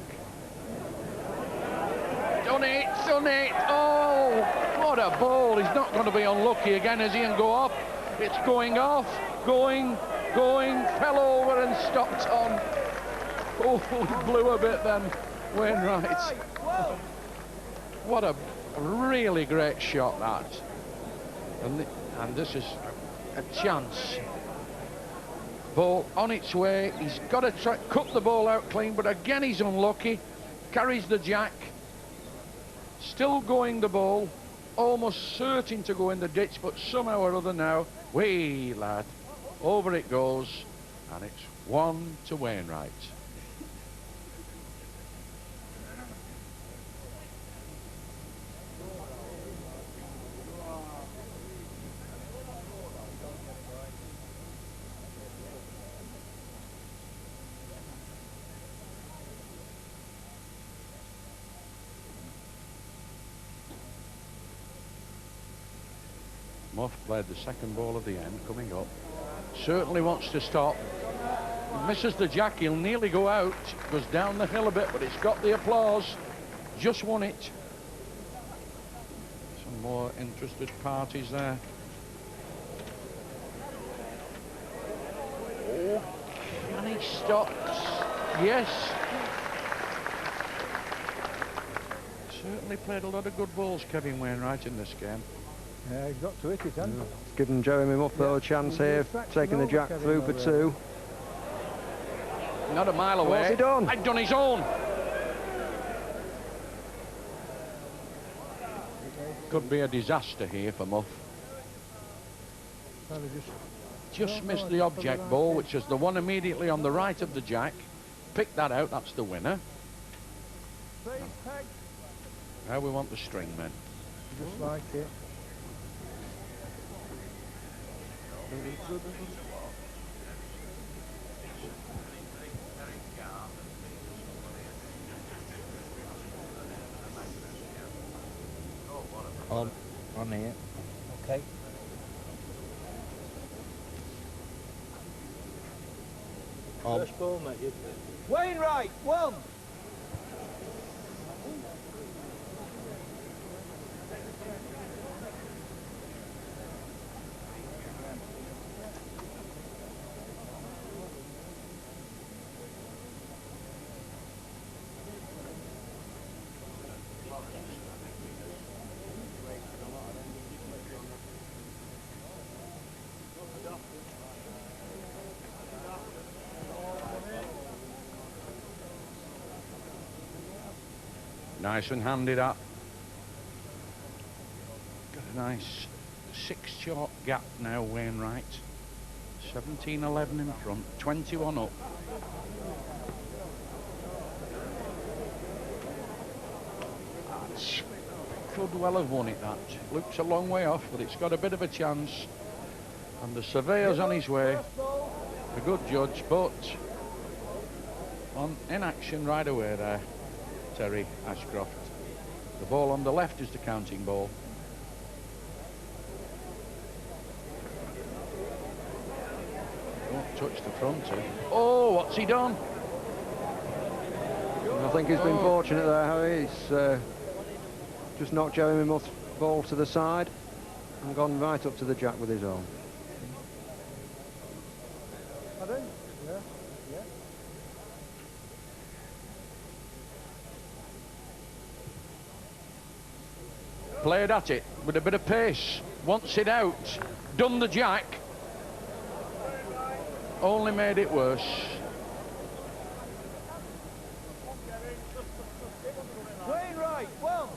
S3: Done it, done it. Oh, what a ball. He's not going to be unlucky again, is he, and go off. It's going off, going, fell over and stopped on. Oh, he blew a bit then. Wainwright. What a really great shot that. And this is a chance. Ball on its way. He's got to try cut the ball out clean, but again he's unlucky. Carries the jack. Still going the ball. Almost certain to go in the ditch, but somehow or other now, way lad, over it goes, and it's 1 to Wainwright. Muff played the second ball of the end, coming up. Certainly wants to stop. Misses the jack, he'll nearly go out. Goes down the hill a bit, but it's got the applause. Just won it. Some more interested parties there. Oh, and he stops. Yes. Certainly played a lot of good balls, Kevin Wainwright, in this game.
S4: Yeah, he's got to hit it, hasn't he?
S8: It's given Jeremy Muff though a chance here, taking the jack through for two.
S3: Not a mile away.
S8: What's he done?
S3: I'd done his own. Could be a disaster here for Muff. Just missed the object ball, which is the one immediately on the right of the jack. Pick that out, that's the winner. Now we want the string men.
S4: Just like it.
S9: On here. Okay.
S4: First ball, mate. Wainwright, one.
S3: Nice and handy that. Got a nice 6-shot gap now, Wainwright. 17-11 in front, 21 up. Could well have won it, that. Looks a long way off, but it's got a bit of a chance. And the surveyor's on his way. A good judge, but on inaction right away there. Terry Ashcroft. The ball on the left is the counting ball. Won't touch the front. Oh, what's he done?
S8: I think he's been fortunate there, Harry. He's just knocked Jeremy Muff's ball to the side and gone right up to the jack with his own.
S4: Pardon? Yeah, yeah.
S3: Played at it with a bit of pace. Wants it out. Done the jack. Only made it worse.
S4: Wainwright, one.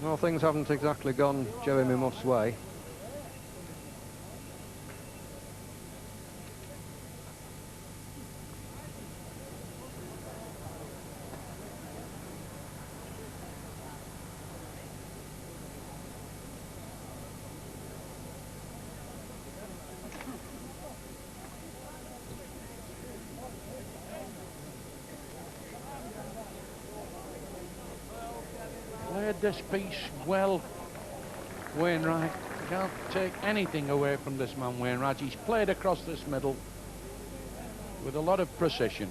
S8: Well, things haven't exactly gone Jeremy Muff's way.
S3: Played this piece well, Wainwright. Can't take anything away from this man, Wainwright. He's played across this middle with a lot of precision.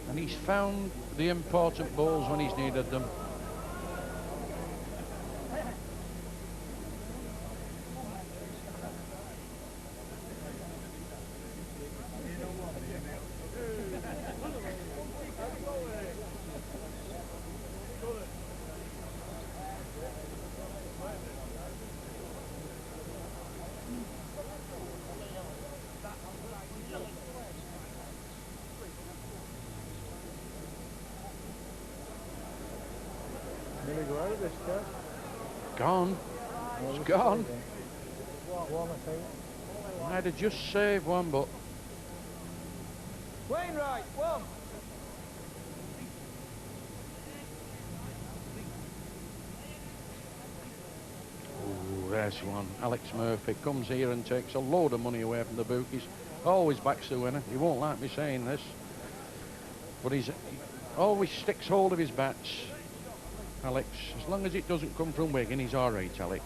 S3: And he's found the important balls when he's needed them.
S4: Nearly go out of this, Kev.
S3: Gone. It's gone.
S4: One, I think.
S3: I'd have just saved one, but
S4: Wainwright, one.
S3: ooh, there's one. Alex Murphy comes here and takes a load of money away from the bookies. Always backs the winner. He won't like me saying this, but he always sticks hold of his bats. Alex, as long as it doesn't come from Wigan, he's all right, Alex.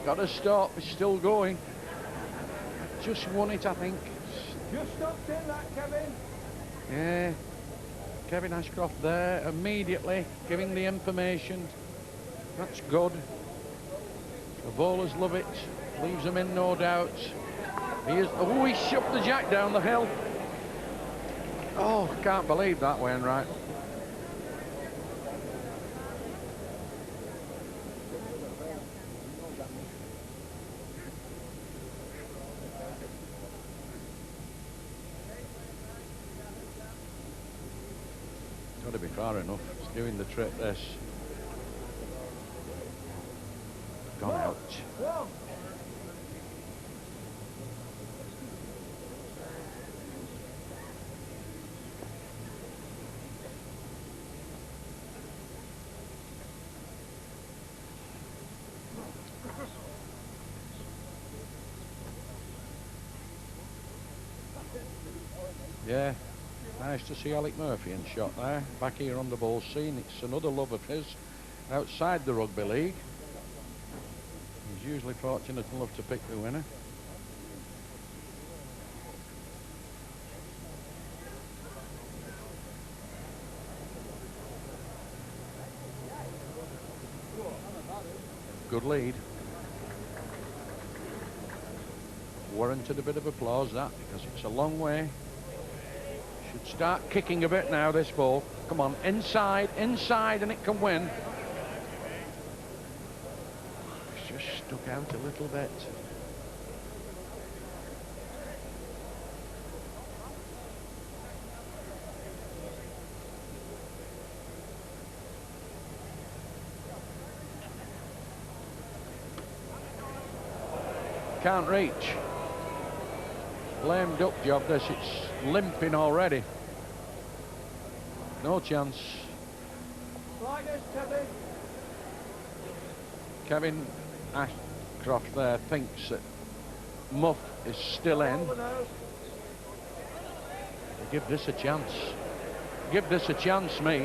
S3: Got to stop, it's still going. Just won it, I think.
S4: Just stopped in that, Kevin.
S3: Yeah. Kevin Ashcroft there, immediately giving the information. That's good. The bowlers love it. Leaves them in, no doubt. Oh, he shoved the jack down the hill. Oh, can't believe that, Wainwright. Got to be far enough. It's doing the trick, this. Gone out. Yeah. Nice to see Alec Murphy in shot there. Back here on the ball scene. It's another love of his outside the rugby league. He's usually fortunate enough to pick the winner. Good lead. Warranted a bit of applause, that, because it's a long way. Should start kicking a bit now, this ball. Come on, inside, and it can win. It's just stuck out a little bit. Can't reach. Lame duck job this, it's limping already. No chance.
S4: Like this, Kevin.
S3: Kevin Ashcroft there thinks that Muff is still in. Give this a chance. Give this a chance, me.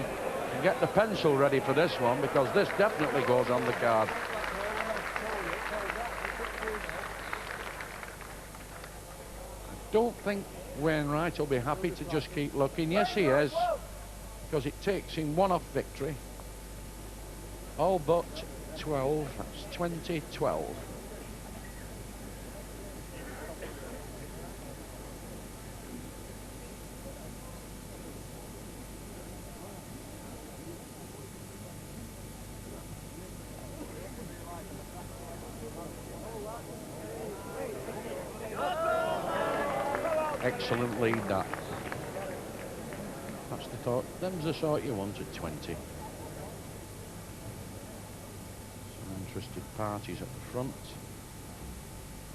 S3: And get the pencil ready for this one, because this definitely goes on the card. Don't think Wainwright will be happy to just keep looking. Yes, he is, because it takes him one off victory. All but 12. That's 20-12. Excellent lead, that. That's the thought. Them's the sort you want at 20. Some interested parties at the front,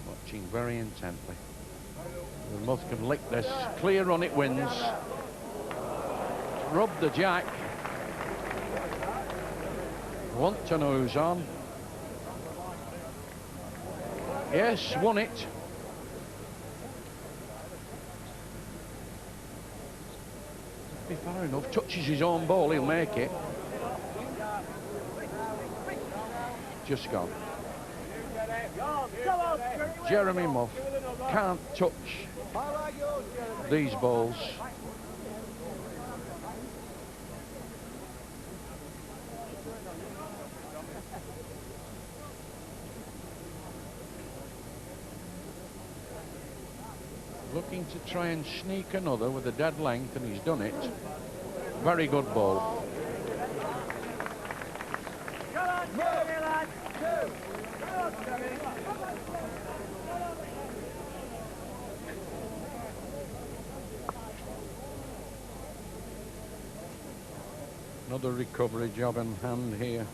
S3: watching very intently. The Muff can lick this. Clear run, it wins. Rub the jack. Want to know who's on. Yes, won it. Be far enough. Touches his own ball, he'll make it. Just gone. Jeremy Muff can't touch these balls. Looking to try and sneak another with a dead length, and he's done it. Very good ball. Another recovery job in hand here.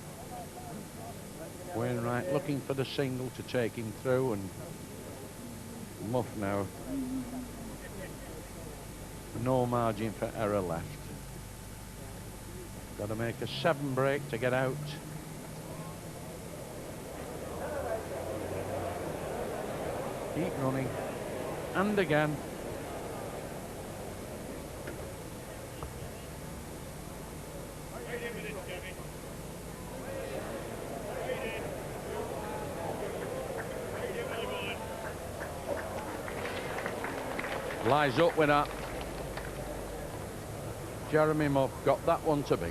S3: Wainwright looking for the single to take him through, and Muff now. No margin for error left. Got to make a 7 break to get out. Keep running. And again. Lies up with that. Jeremy Muff got that one to beat.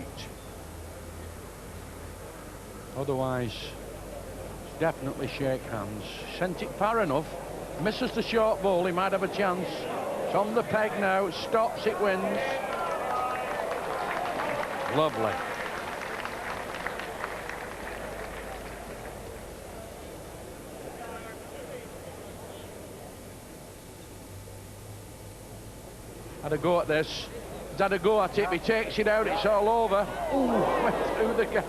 S3: Otherwise, definitely shake hands. Sent it far enough. Misses the short ball, he might have a chance. It's on the peg now, stops, it wins. Lovely. Had a go at this. He's had a go at it, he takes it out, it's all over. Ooh, went through the gap.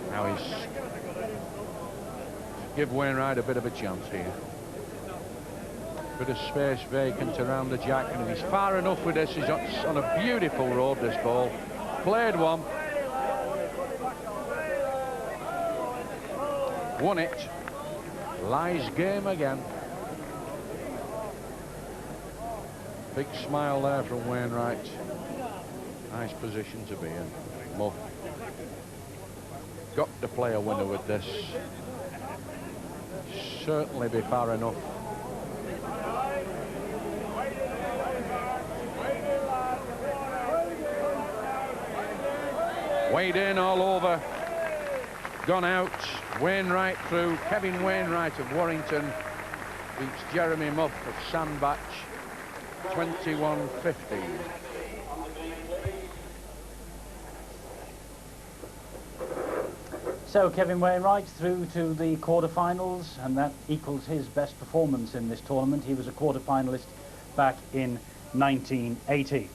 S3: Now he's give Wainwright a bit of a chance here. Bit of space vacant around the jack, and if he's far enough with this, he's on a beautiful road, this ball. Played one. Won it. Lies game again. Big smile there from Wainwright. Nice position to be in. Muff. Got to play a winner with this. Certainly be far enough. Weighed in all over. Gone out. Wainwright through. Kevin Wainwright of Warrington beats Jeremy Muff of Sandbach 21-15.
S1: So Kevin Wainwright through to the quarter-finals, and that equals his best performance in this tournament. He was a quarter-finalist back in 1980.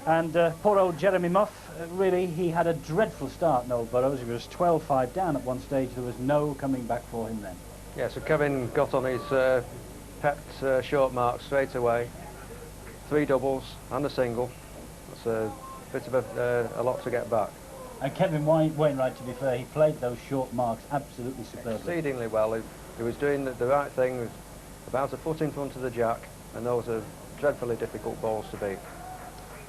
S1: And poor old Jeremy Muff, really, he had a dreadful start in Old Burrows. He was 12-5 down at one stage. There was no coming back for him then.
S8: Yeah, so Kevin got on his pet short mark straight away. 3 doubles and a single. That's a bit of a lot to get back.
S1: And Kevin Wainwright, to be fair, he played those short marks absolutely superbly.
S8: Exceedingly well. He was doing the right thing, with about a foot in front of the jack, and those are dreadfully difficult balls to beat.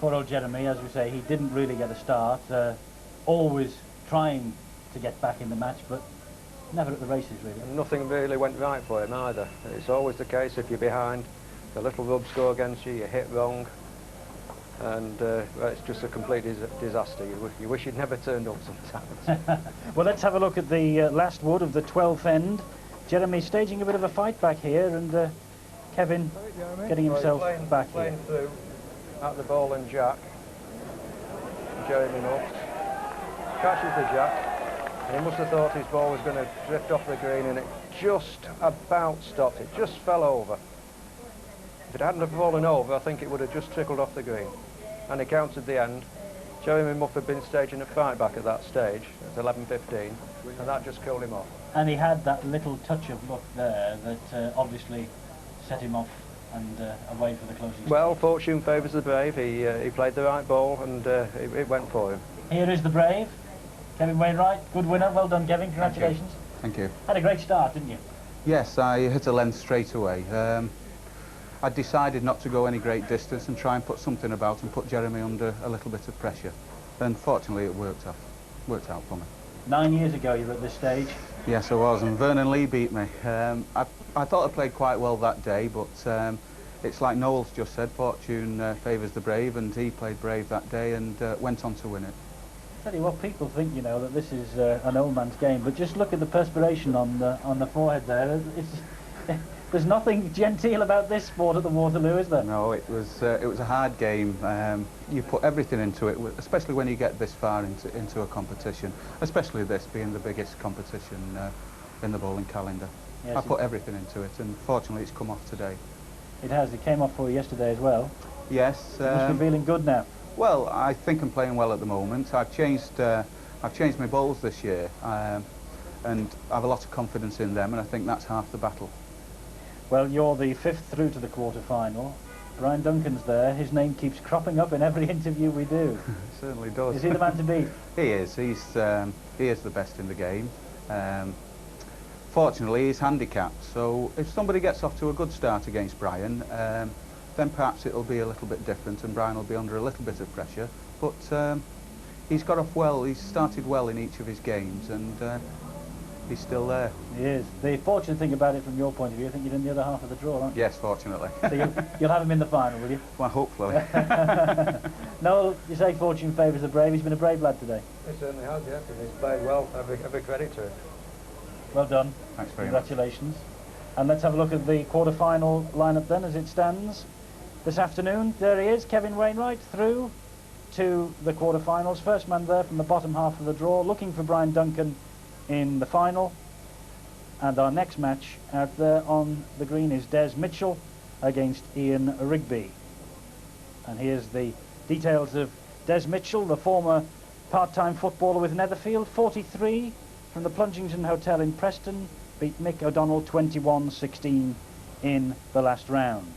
S1: Poor old Jeremy, as we say, he didn't really get a start, always trying to get back in the match, but never at the races, really.
S8: And nothing really went right for him either. It's always the case, if you're behind, the little rubs go against you, you hit wrong, and well, it's just a complete disaster. You wish you'd never turned up sometimes.
S1: Well, let's have a look at the last wood of the 12th end. Jeremy staging a bit of a fight back here, and Kevin getting himself back here.
S8: Through at the ball and jack. Jeremy Muff catches the jack, and he must have thought his ball was going to drift off the green, and it just about stopped. It just fell over. If it hadn't have fallen over, I think it would have just trickled off the green. And he counted the end. Jeremy Muff had been staging a fight back at that stage, at 11:15, and that just killed him off.
S1: And he had that little touch of luck there that obviously set him off and away for the closing.
S8: Well, fortune favours the brave. He played the right ball, and it went for him.
S1: Here is the brave, Kevin Wainwright. Good winner. Well done, Kevin. Congratulations.
S10: Thank you.
S1: Had a great start, didn't you?
S10: Yes, I hit a length straight away. I decided not to go any great distance and try and put something about and put Jeremy under a little bit of pressure. And fortunately it worked out for me.
S1: 9 years ago you were at this stage.
S10: Yes, I was, and Vernon Lee beat me. I thought I played quite well that day, but it's like Noel's just said, fortune favours the brave, and he played brave that day and went on to win it.
S1: Tell you what, people think, you know, that this is an old man's game, but just look at the perspiration on the forehead there. There's nothing genteel about this sport at the Waterloo, is there?
S10: No, it was a hard game. You put everything into it, especially when you get this far into a competition, especially this being the biggest competition in the bowling calendar.
S1: Yes,
S10: I put everything into it, and fortunately it's come off today.
S1: It has. It came off for you yesterday as well.
S10: Yes.
S1: You must be feeling good now.
S10: Well, I think I'm playing well at the moment. I've changed my bowls this year, and I have a lot of confidence in them, and I think that's half the battle.
S1: Well, you're the 5th through to the quarter-final. Brian Duncan's there. His name keeps cropping up in every interview we do.
S10: Certainly does.
S1: Is he the man to beat?
S10: He is. He is the best in the game. Fortunately, he's handicapped, so if somebody gets off to a good start against Brian, then perhaps it'll be a little bit different and Brian will be under a little bit of pressure. But he's got off well. He's started well in each of his games, and he's still there.
S1: He is. The fortunate thing about it from your point of view, I think you're in the other half of the draw, aren't you?
S10: Yes, fortunately.
S1: So you'll have him in the final, will you?
S10: Well, hopefully.
S1: Noel, you say fortune favours the brave. He's been a brave lad today.
S8: He certainly has, yes, and he's played well. Every credit to him.
S1: Well done.
S10: Thanks very much.
S1: Congratulations. And let's have a look at the quarter-final lineup then as it stands. This afternoon, there he is, Kevin Wainwright, through to the quarter-finals. First man there from the bottom half of the draw, looking for Brian Duncan in the final. And our next match out there on the green is Des Mitchell against Ian Rigby. And here's the details of Des Mitchell, the former part-time footballer with Netherfield, 43, from the Plungington Hotel in Preston, beat Mick O'Donnell 21-16 in the last round.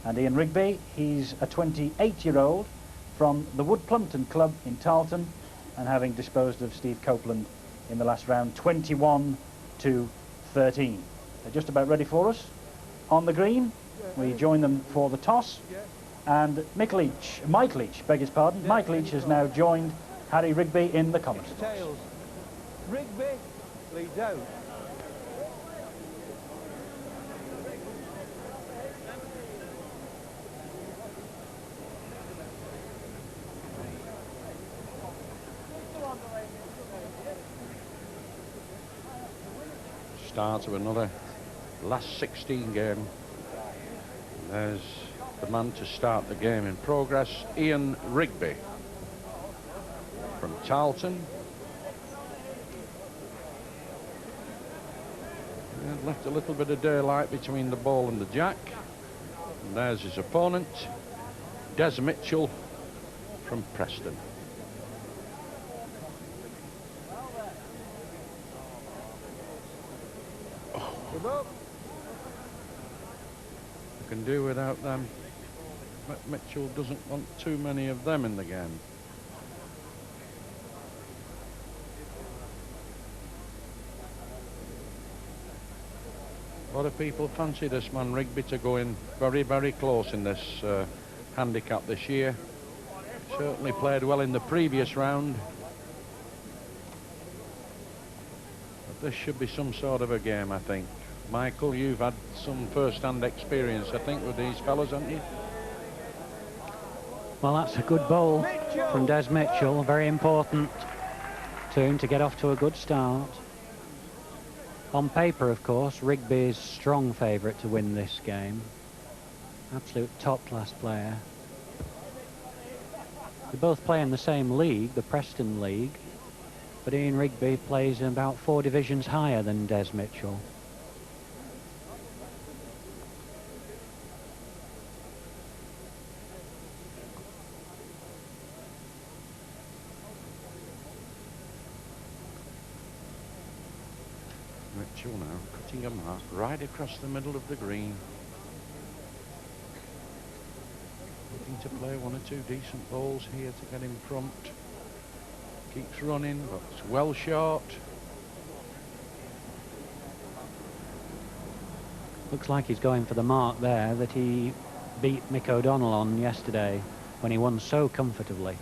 S1: And Ian Rigby, he's a 28-year-old from the Wood Plumpton Club in Tarleton, and having disposed of Steve Copeland in the last round 21-13. They're just about ready for us on the green. We join them for the toss, and Mike Leach, beg his pardon, Mike Leach has now joined Harry Rigby in the commentary box.
S4: Tails. Rigby leads out.
S3: Start of another last 16 game. There's the man to start the game in progress, Ian Rigby from Tarleton. And left a little bit of daylight between the ball and the jack. And there's his opponent, Des Mitchell from Preston. Can do without them. But Mitchell doesn't want too many of them in the game. A lot of people fancy this man Rigby to go in very, very close in this handicap this year. Certainly played well in the previous round. But this should be some sort of a game, I think. Michael, you've had some first-hand experience, I think, with these fellas, haven't you?
S2: Well, that's a good bowl from Des Mitchell. Very important to him to get off to a good start. On paper, of course, Rigby's strong favourite to win this game. Absolute top-class player. They both play in the same league, the Preston League, but Ian Rigby plays about 4 divisions higher than Des Mitchell.
S3: Mitchell now cutting a mark right across the middle of the green. Looking to play 1 or 2 decent balls here to get in front. Keeps running, but it's well short.
S2: Looks like he's going for the mark there that he beat Mick O'Donnell on yesterday when he won so comfortably.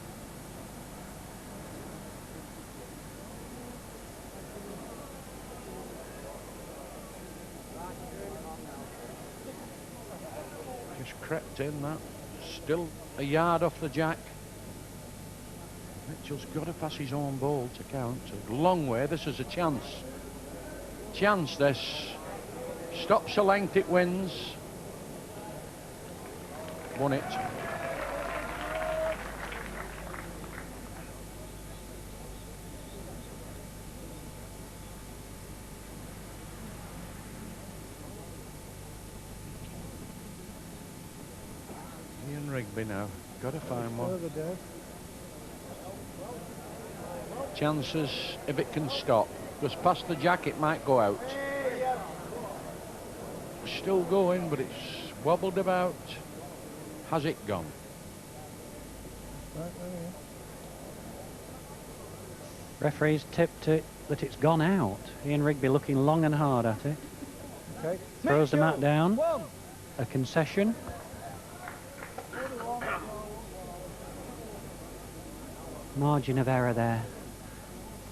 S3: Just crept in that. Still a yard off the jack. Mitchell's got to pass his own ball to count. A long way. This is a chance. Chance this. Stops a length, it wins. Won it. Ian Rigby now. Got to find one. Chances if it can stop. Just past the jack, it might go out. Still going, but it's wobbled about. Has it gone?
S2: Referee's tipped it that it's gone out. Ian Rigby looking long and hard at it.
S4: Okay.
S2: Throws the mat down. A concession. Margin of error there.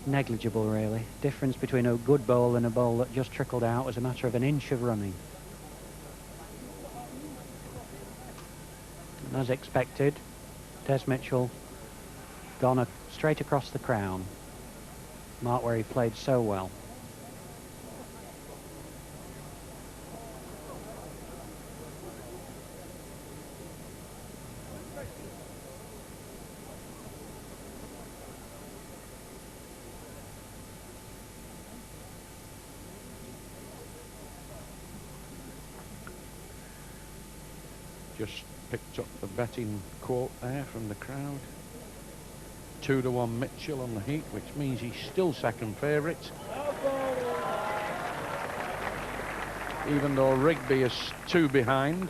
S2: Negligible, really. Difference between a good bowl and a bowl that just trickled out was a matter of an inch of running. And as expected, Des Mitchell gone straight across the crown. Mark where he played so well.
S3: Just picked up the betting quote there from the crowd. 2-1 Mitchell on the heat, which means he's still second favourite. Even though Rigby is 2 behind.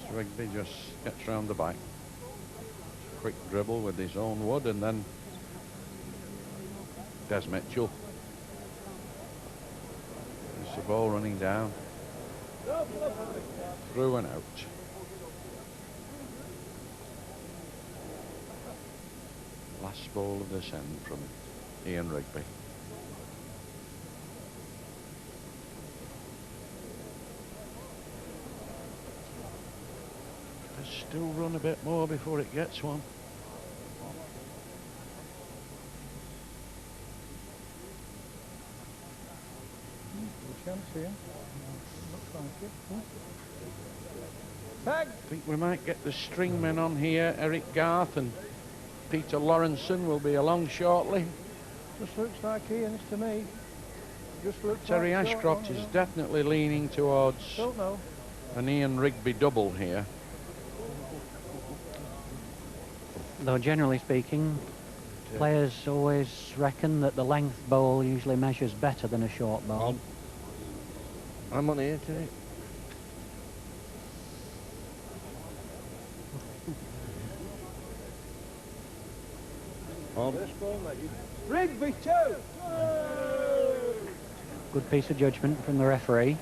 S3: So Rigby just gets round the back. Quick dribble with his own wood, and then Des Mitchell. The ball running down, through and out. Last ball of this end from Ian Rigby. Let's still run a bit more before it gets one.
S4: Chance here. Looks like it.
S3: I think we might get the stringmen on here. Eric Garth and Peter Lawrenson will be along shortly.
S4: Just looks like Ian's to me. Just looks
S3: Terry
S4: like
S3: Ashcroft is definitely leaning towards
S4: Don't know.
S3: an Ian Rigby double here.
S2: Though generally speaking, players always reckon that the length bowl usually measures better than a short bowl.
S9: I'm on here today. On.
S4: Rigby 2!
S2: Good piece of judgment from the referee.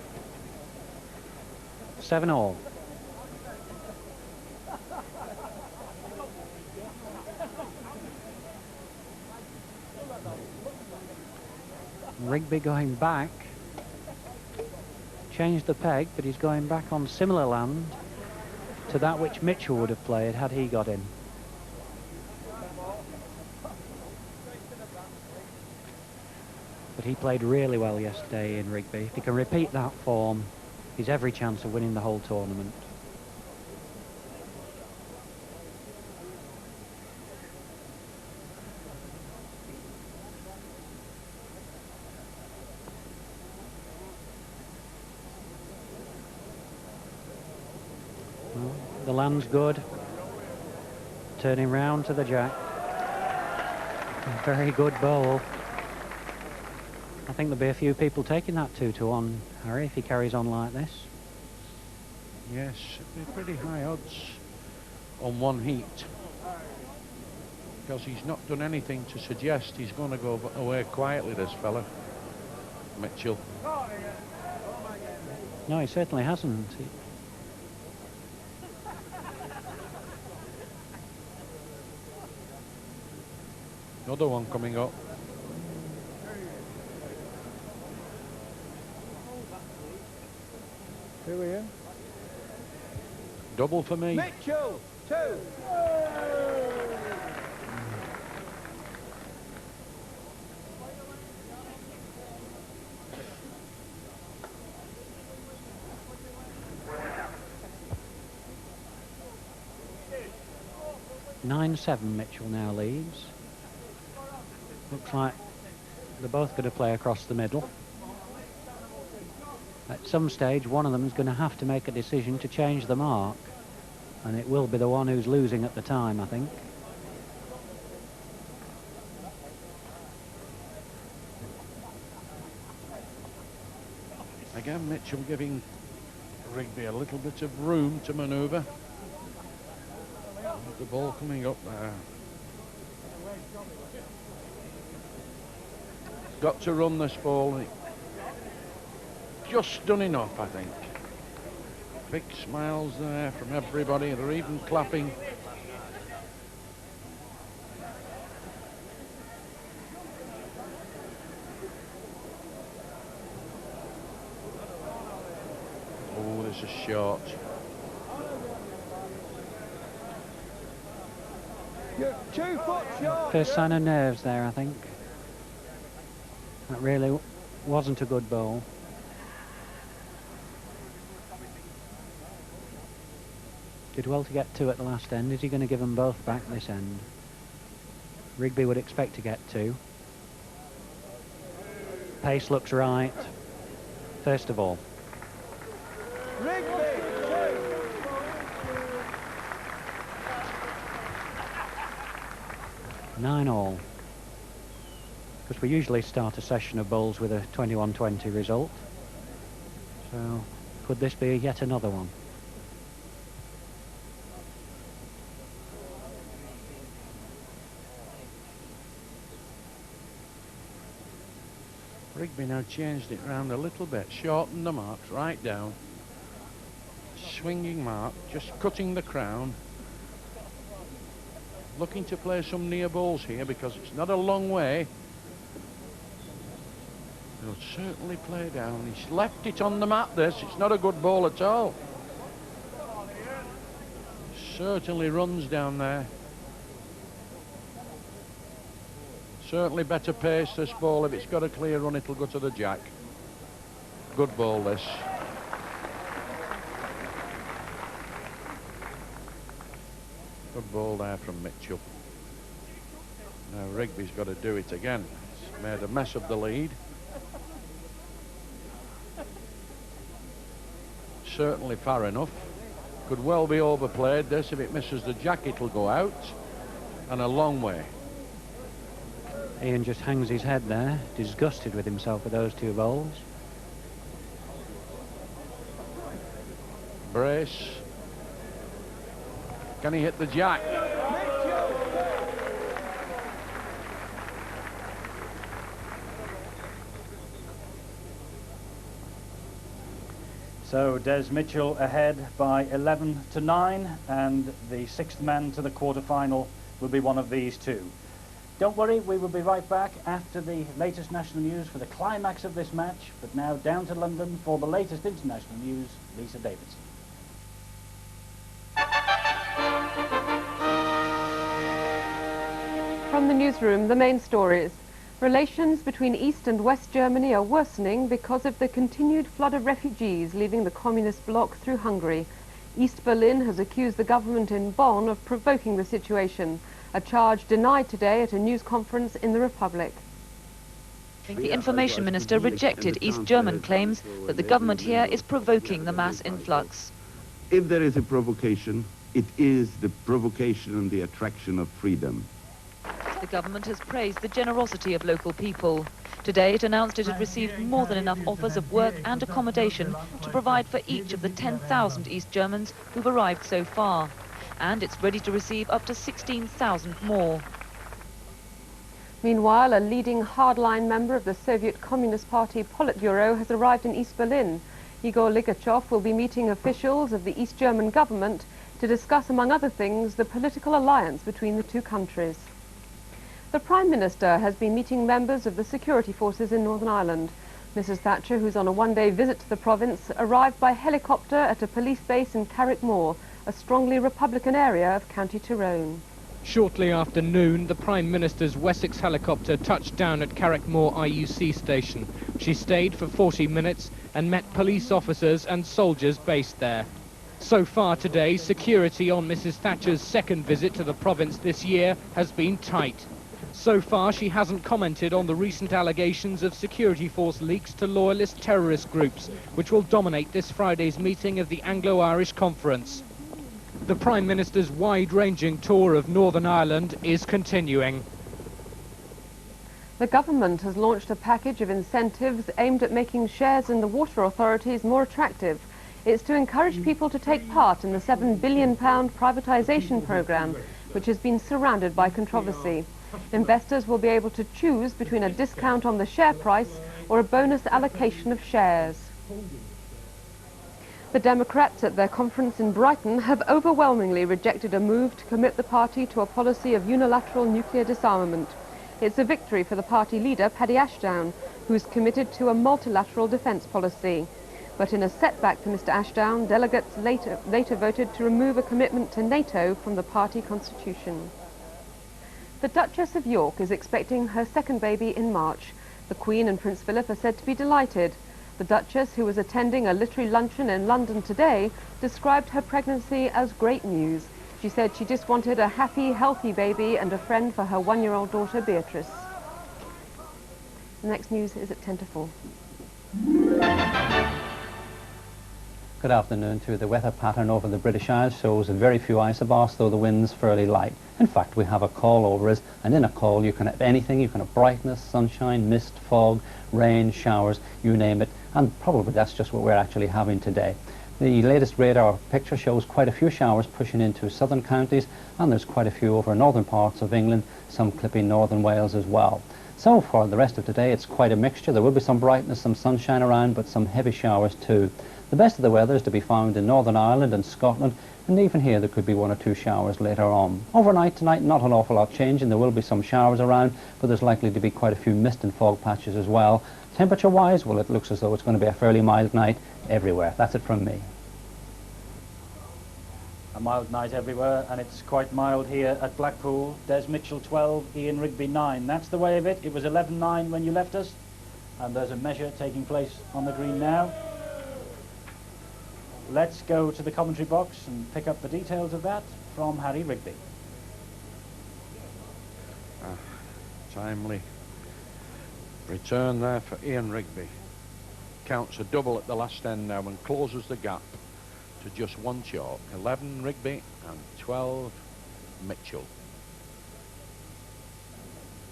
S2: 7-all. Rigby going back. Changed the peg, but he's going back on similar land to that which Mitchell would have played had he got in. But he played really well yesterday in Rigby. If he can repeat that form, he's every chance of winning the whole tournament. Well, the land's good. Turning round to the jack. A very good bowl. I think there'll be a few people taking that 2-1, Harry, if he carries on like this.
S3: Yes, it'd be pretty high odds on one heat, because he's not done anything to suggest he's going to go away quietly, this fella, Mitchell.
S2: No, he certainly hasn't.
S3: Another one coming up.
S4: Who are you?
S3: Double for me.
S4: Mitchell, 2.
S2: Nine-7 Mitchell now leads. Looks like they're both going to play across the middle. At some stage, one of them is going to have to make a decision to change the mark, and it will be the one who's losing at the time, I think.
S3: Again, Mitchell giving Rigby a little bit of room to manoeuvre. The ball coming up there. Got to run this ball. Just done enough, I think. Big smiles there from everybody. They're even clapping. Oh, this is short.
S4: You're 2 foot short.
S2: First sign of nerves there, I think. That really wasn't a good ball. Did well to get 2 at the last end. Is he going to give them both back this end? Rigby would expect to get 2. Pace looks right. First of all.
S4: Rigby, 2.
S2: 9-all. Because we usually start a session of bowls with a 21-20 result. So, could this be yet another one?
S3: Rigby now changed it round a little bit, shortened the marks right down. Swinging mark, just cutting the crown. Looking to play some near balls here because it's not a long way. He'll certainly play down. He's left it on the mat, this. It's not a good ball at all. Certainly runs down there. Certainly better pace, this ball. If it's got a clear run, it'll go to the jack. Good ball, this. Good ball there from Mitchell. Now Rigby's got to do it again. He's made a mess of the lead. Certainly far enough. Could well be overplayed, this. If it misses the jack, it'll go out. And a long way.
S2: Ian just hangs his head there, disgusted with himself with those 2 bowls.
S3: Brace. Can he hit the jack?
S1: So Des Mitchell ahead by 11-9, and the 6th man to the quarter-final will be one of these 2. Don't worry, we will be right back after the latest national news for the climax of this match, but now down to London for the latest international news, Lisa Davidson.
S6: From the newsroom, the main stories. Relations between East and West Germany are worsening because of the continued flood of refugees leaving the communist bloc through Hungary. East Berlin has accused the government in Bonn of provoking the situation, a charge denied today at a news conference in the Republic.
S11: The information minister rejected East German claims that the government here is provoking the mass influx.
S12: If there is a provocation, it is the provocation and the attraction of freedom.
S11: The government has praised the generosity of local people. Today it announced it had received more than enough offers of work and accommodation to provide for each of the 10,000 East Germans who've arrived so far. and it's ready to receive up to 16,000 more.
S6: Meanwhile, a leading hardline member of the Soviet Communist Party Politburo has arrived in East Berlin. Igor Ligachev will be meeting officials of the East German government to discuss, among other things, the political alliance between the two countries. The Prime Minister has been meeting members of the security forces in Northern Ireland. Mrs. Thatcher, who's on a one-day visit to the province, arrived by helicopter at a police base in Carrickmore, a strongly Republican area of County Tyrone.
S13: Shortly after noon, the Prime Minister's Wessex helicopter touched down at Carrickmore IUC station. She stayed for 40 minutes and met police officers and soldiers based there. So far today, security on Mrs. Thatcher's second visit to the province this year has been tight. So far, she hasn't commented on the recent allegations of security force leaks to loyalist terrorist groups, which will dominate this Friday's meeting of the Anglo-Irish Conference. The Prime Minister's wide-ranging tour of Northern Ireland is continuing.
S6: The government has launched a package of incentives aimed at making shares in the water authorities more attractive. It's to encourage people to take part in the £7 billion privatisation programme, which has been surrounded by controversy. Investors will be able to choose between a discount on the share price or a bonus allocation of shares. The Democrats at their conference in Brighton have overwhelmingly rejected a move to commit the party to a policy of unilateral nuclear disarmament. It's a victory for the party leader, Paddy Ashdown, who's committed to a multilateral defence policy. But in a setback for Mr. Ashdown, delegates later voted to remove a commitment to NATO from the party constitution. The Duchess of York is expecting her second baby in March. The Queen and Prince Philip are said to be delighted. The Duchess, who was attending a literary luncheon in London today, described her pregnancy as great news. She said she just wanted a happy, healthy baby and a friend for her one-year-old daughter, Beatrice. The next news is at 10 to 4.
S7: Good afternoon to you. The weather pattern over the British Isles shows very few isobarsts, though the wind's fairly light. In fact, we have a call over us, and in a call you can have anything. You can have brightness, sunshine, mist, fog, rain, showers, you name it, and probably that's just what we're actually having today. The latest radar picture shows quite a few showers pushing into southern counties, and there's quite a few over northern parts of England, some clipping northern Wales as well. So for the rest of today, it's quite a mixture. There will be some brightness, some sunshine around, but some heavy showers too. The best of the weather is to be found in Northern Ireland and Scotland, and even here there could be 1 or 2 showers later on. Overnight tonight, not an awful lot changing. There will be some showers around, but there's likely to be quite a few mist and fog patches as well. Temperature-wise, well, it looks as though it's going to be a fairly mild night everywhere. That's it from me.
S1: A mild night everywhere, and it's quite mild here at Blackpool. Des Mitchell 12, Ian Rigby 9. That's the way of it. It was 11-9 when you left us, and there's a measure taking place on the green now. Let's go to the commentary box and pick up the details of that from Harry Rigby.
S3: Timely return there for Ian Rigby. Counts a double at the last end now and closes the gap to just 1 short. 11 Rigby and 12 Mitchell.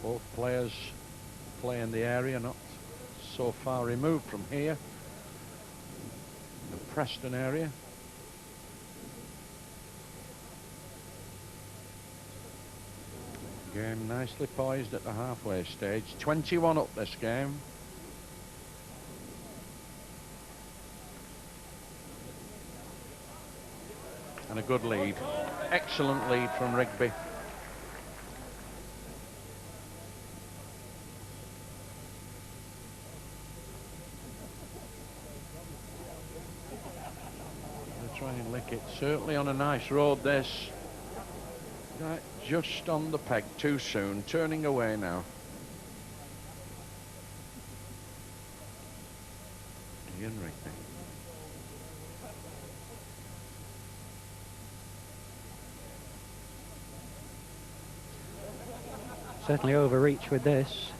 S3: Both players play in the area, not so far removed from here. The Preston area. Game nicely poised at the halfway stage. 21 up this game. And a good lead. Excellent lead from Rigby. Try and lick it. Certainly on a nice road, this. Right, just on the peg too soon. Turning away now. Ian Rigby.
S2: Certainly overreach with this.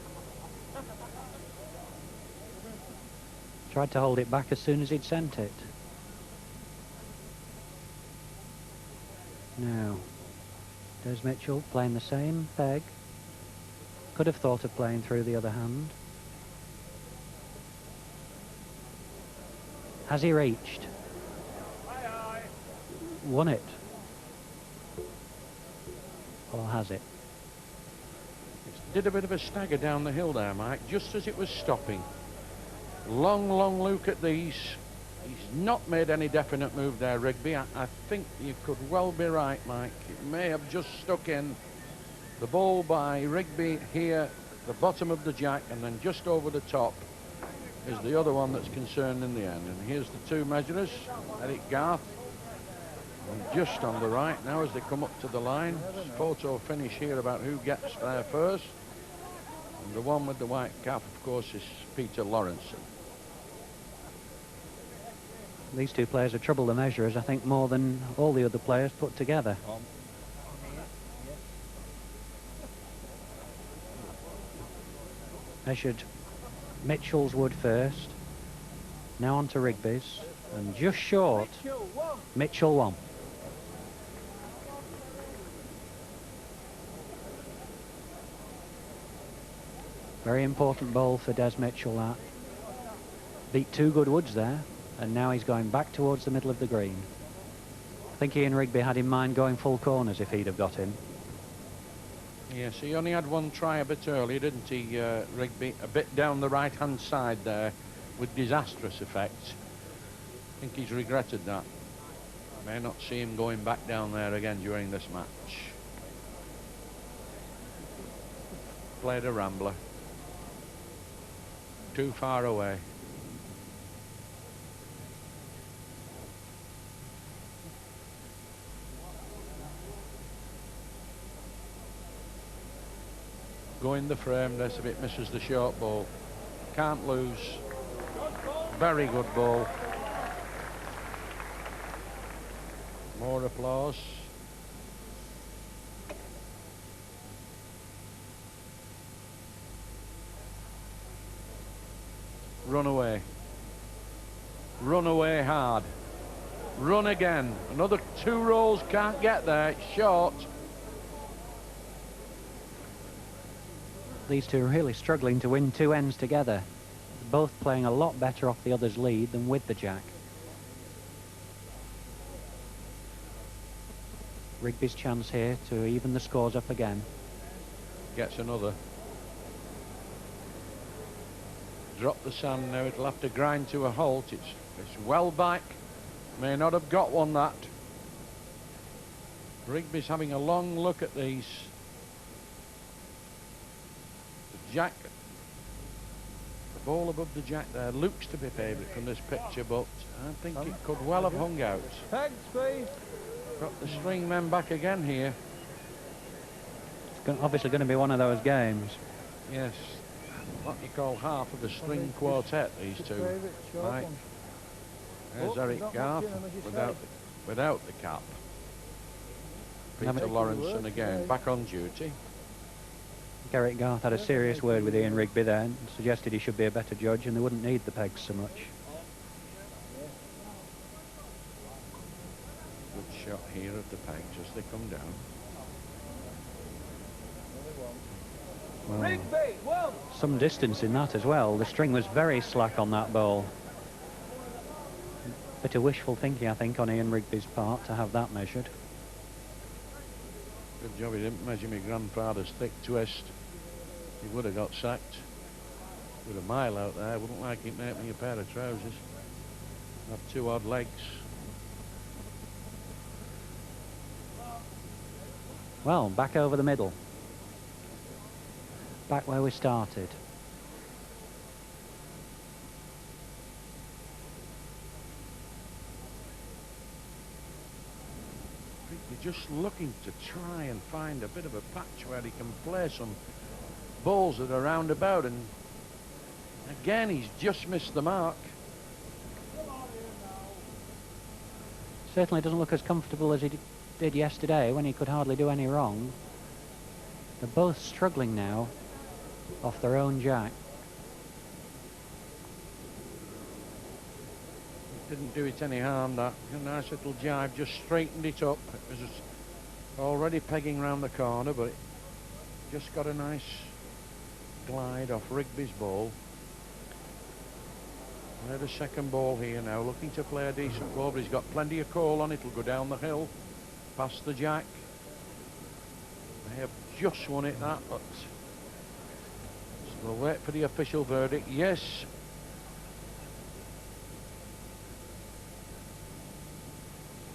S2: Tried to hold it back as soon as he'd sent it. Now, Des Mitchell playing the same peg. Could have thought of playing through the other hand. Has he reached? Won it. Or has it?
S3: It did a bit of a stagger down the hill there, Mike, just as it was stopping. Long, long look at these. He's not made any definite move there, Rigby. I think you could well be right, Mike. It may have just stuck in. The ball by Rigby here, the bottom of the jack, and then just over the top is the other one that's concerned in the end. And here's the two measurers, Eric Garth, and just on the right now as they come up to the line. Photo finish here about who gets there first. And the one with the white cap, of course, is Peter Lawrenson.
S2: These two players have troubled the measurers, I think, more than all the other players put together. Measured Mitchell's wood first, now on to Rigby's, and just short, Mitchell won. Very important bowl for Des Mitchell, that. Beat two good woods there, and now he's going back towards the middle of the green. I think Ian Rigby had in mind going full corners if he'd have got in.
S3: Yes, he only had one try a bit earlier, didn't he, Rigby? A bit down the right-hand side there with disastrous effects. I think he's regretted that. May not see him going back down there again during this match. Played a rambler. Too far away. Go in the frame, this if it misses the short ball. Can't lose. Very good ball. More applause. Run away. Run away hard. Run again. Another two rolls, can't get there, it's short.
S2: These two are really struggling to win two ends together. Both playing a lot better off the other's lead than with the jack. Rigby's chance here to even the scores up again.
S3: Gets another. Drop the sand now, it'll have to grind to a halt. It's well back. May not have got one, that. Rigby's having a long look at these. Jack, the ball above the jack there looks to be favourite from this picture, but I think it could well have hung out. Got the string men back again here.
S2: It's obviously going to be one of those games.
S3: Yes, what you call half of the string quartet, these two. Right. There's Eric Garth without the cap. Peter Lawrenson again, back on duty.
S2: Eric Garth had a serious word with Ian Rigby there and suggested he should be a better judge and they wouldn't need the pegs so much.
S3: Good shot here of the pegs as they come down.
S2: Well, some distance in that as well. The string was very slack on that bowl. Bit of wishful thinking, I think, on Ian Rigby's part to have that measured.
S3: Good job he didn't measure my grandfather's thick twist. He would have got sacked. With a mile out there, I wouldn't like it make me a pair of trousers. Have two odd legs.
S2: Well, back over the middle. Back where we started.
S3: You're just looking to try and find a bit of a patch where he can play some balls that are roundabout, and again he's just missed the mark.
S2: Certainly doesn't look as comfortable as he did yesterday when he could hardly do any wrong. They're both struggling now off their own jack.
S3: Didn't do it any harm, that. A nice little jive, just straightened it up. It was already pegging round the corner, but it just got a nice glide off Rigby's ball. There's a second ball here now, looking to play a decent ball, but he's got plenty of coal on it. It'll go down the hill, past the jack. just won it, that, but we'll wait for the official verdict. Yes.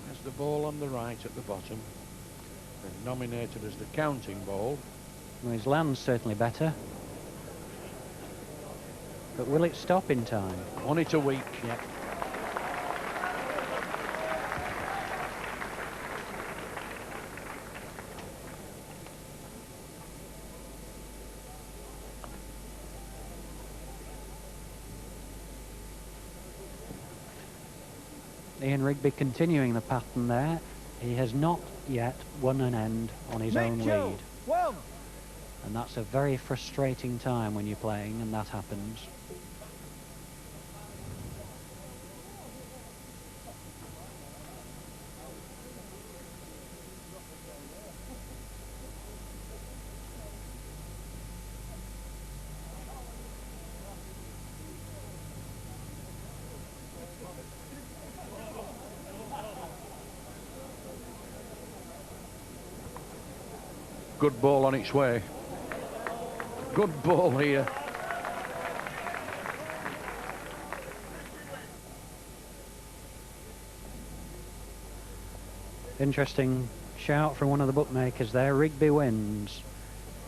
S3: There's the ball on the right at the bottom. Been nominated as the counting ball.
S2: Well, his land's certainly better. But will it stop in time?
S3: On it a week.
S2: Yep. Ian Rigby continuing the pattern there. He has not yet won an end on his own lead.
S4: One.
S2: And that's a very frustrating time when you're playing and that happens.
S3: Good ball on its way. Good ball here.
S2: Interesting shout from one of the bookmakers there. Rigby wins.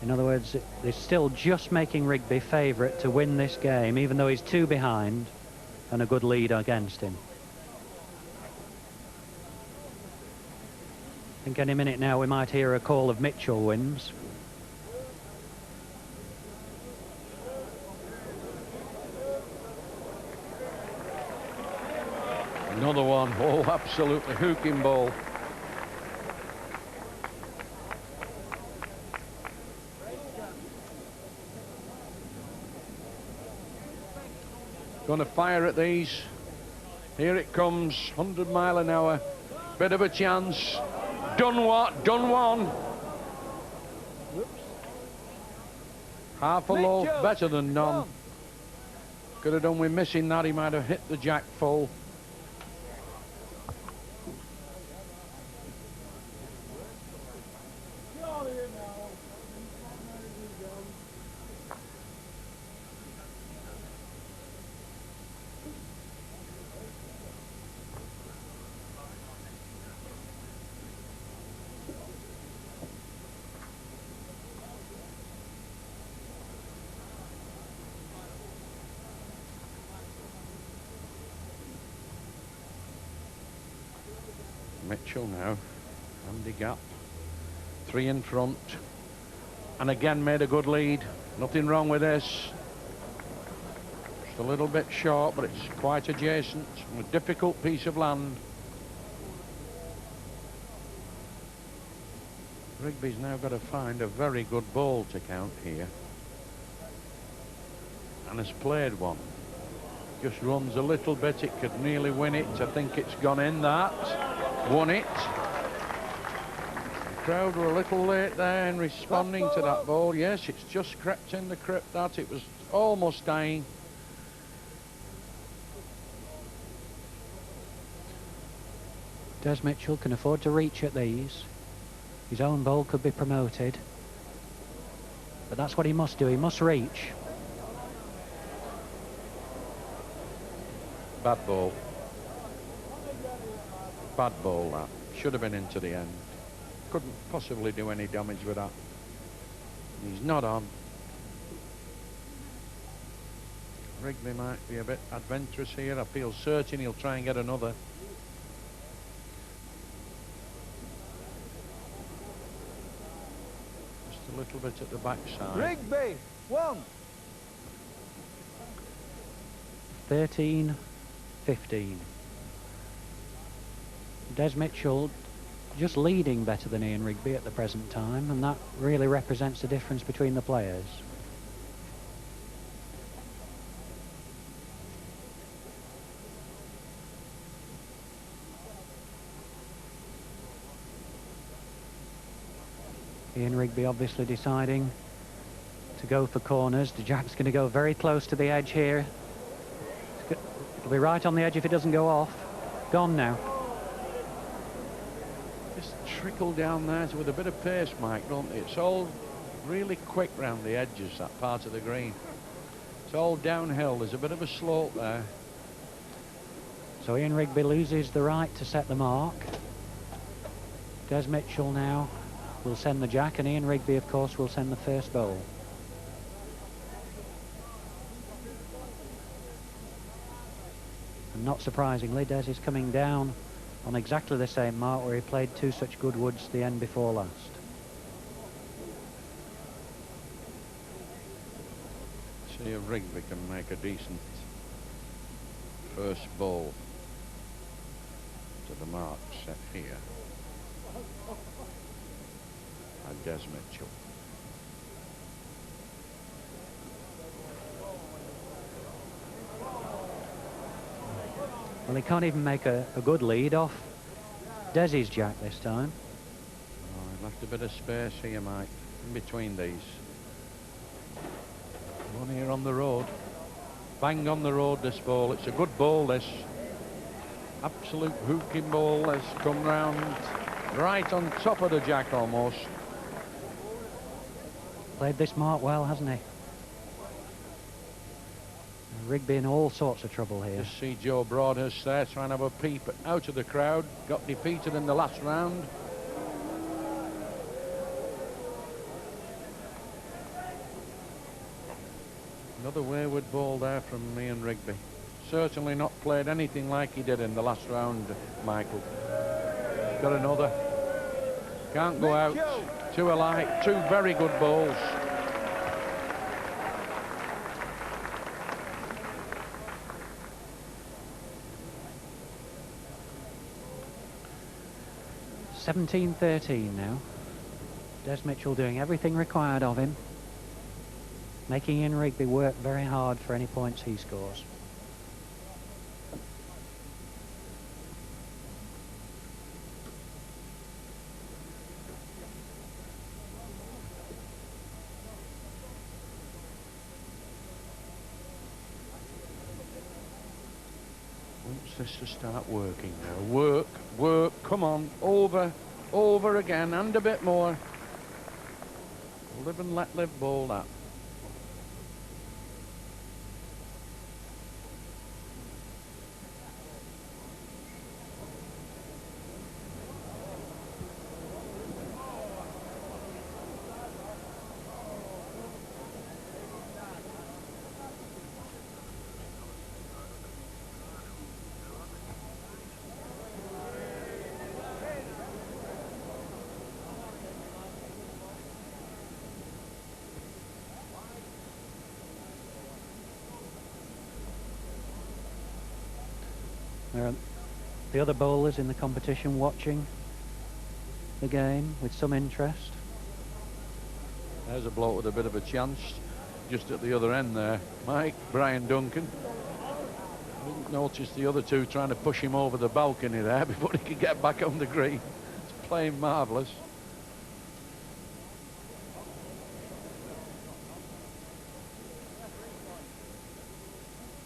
S2: In other words, they're still just making Rigby favourite to win this game, even though he's 2 behind and a good lead against him. I think any minute now we might hear a call of Mitchell wins.
S3: Another one. Oh, absolutely hooking ball. Going to fire at these. Here it comes, 100 mile an hour. Bit of a chance. Done what? Done one.
S4: Whoops.
S3: Half a loaf, better than none. Could have done with missing that. He might have hit the jack full. Mitchell now, handy gap, 3 in front, and again made a good lead. Nothing wrong with this. Just a little bit short, but it's quite adjacent. A difficult piece of land. Rigby's now got to find a very good ball to count here, and has played one. Just runs a little bit, it could nearly win it. I think it's gone in, that. Won it. The crowd were a little late there in responding to that ball. Yes, it's just crept in the crypt, that. It was almost dying.
S2: Des Mitchell can afford to reach at these. His own ball could be promoted. But that's what he must do. He must reach.
S3: Bad ball. Bad ball, that. Should have been into the end. Couldn't possibly do any damage with that. He's not on. Rigby might be a bit adventurous here. I feel certain he'll try and get another. Just a little bit at the backside.
S4: Rigby, 1.
S2: 13-15. Des Mitchell just leading better than Ian Rigby at the present time, and that really represents the difference between the players. Ian Rigby obviously deciding to go for corners. The jack's going to go very close to the edge here. It'll be right on the edge if it doesn't go off. Gone now.
S3: Just trickle down there with a bit of pace, Mike, don't it? It's all really quick round the edges, that part of the green. It's all downhill. There's a bit of a slope there.
S2: So Ian Rigby loses the right to set the mark. Des Mitchell now will send the jack, and Ian Rigby, of course, will send the first bowl. And not surprisingly, Des is coming down on exactly the same mark where he played two such good woods the end before last.
S3: See if Rigby can make a decent first ball to the mark set here by Des Mitchell.
S2: Well, he can't even make a good lead off Desi's jack this time.
S3: Oh, he left a bit of space here, Mike, in between these. One here on the road. Bang on the road, this ball. It's a good ball, this. Absolute hooking ball. Has come round right on top of the jack almost.
S2: Played this mark well, hasn't he? Rigby in all sorts of trouble here.
S3: Just see Joe Broadhurst there trying to have a peep out of the crowd. Got defeated in the last round. Another wayward ball there from Ian Rigby. Certainly not played anything like he did in the last round, Michael. Got another. Can't go out. Two alike. Two very good balls.
S2: (17-13) now. Des Mitchell doing everything required of him, making Ian Rigby work very hard for any points he scores.
S3: Wants this to start working now. Work, work, come on, over, over again, and a bit more. Live and let live ball that.
S2: There are the other bowlers in the competition watching the game with some interest.
S3: There's a bloke with a bit of a chance just at the other end there. Mike, Brian Duncan. Didn't notice the other two trying to push him over the balcony there before he could get back on the green. It's playing marvellous.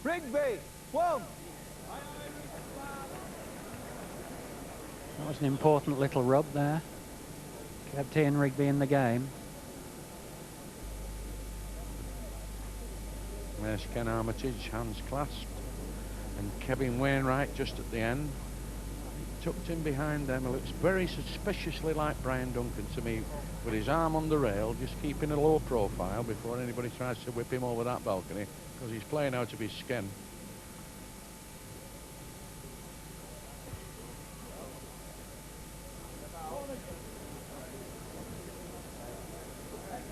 S4: Rigby, one.
S2: That was an important little rub there. Kept Ian Rigby in the game.
S3: There's Ken Armitage, hands clasped. And Kevin Wainwright just at the end. He tucked in behind them. It looks very suspiciously like Brian Duncan to me, with his arm on the rail, just keeping a low profile before anybody tries to whip him over that balcony, because he's playing out of his skin.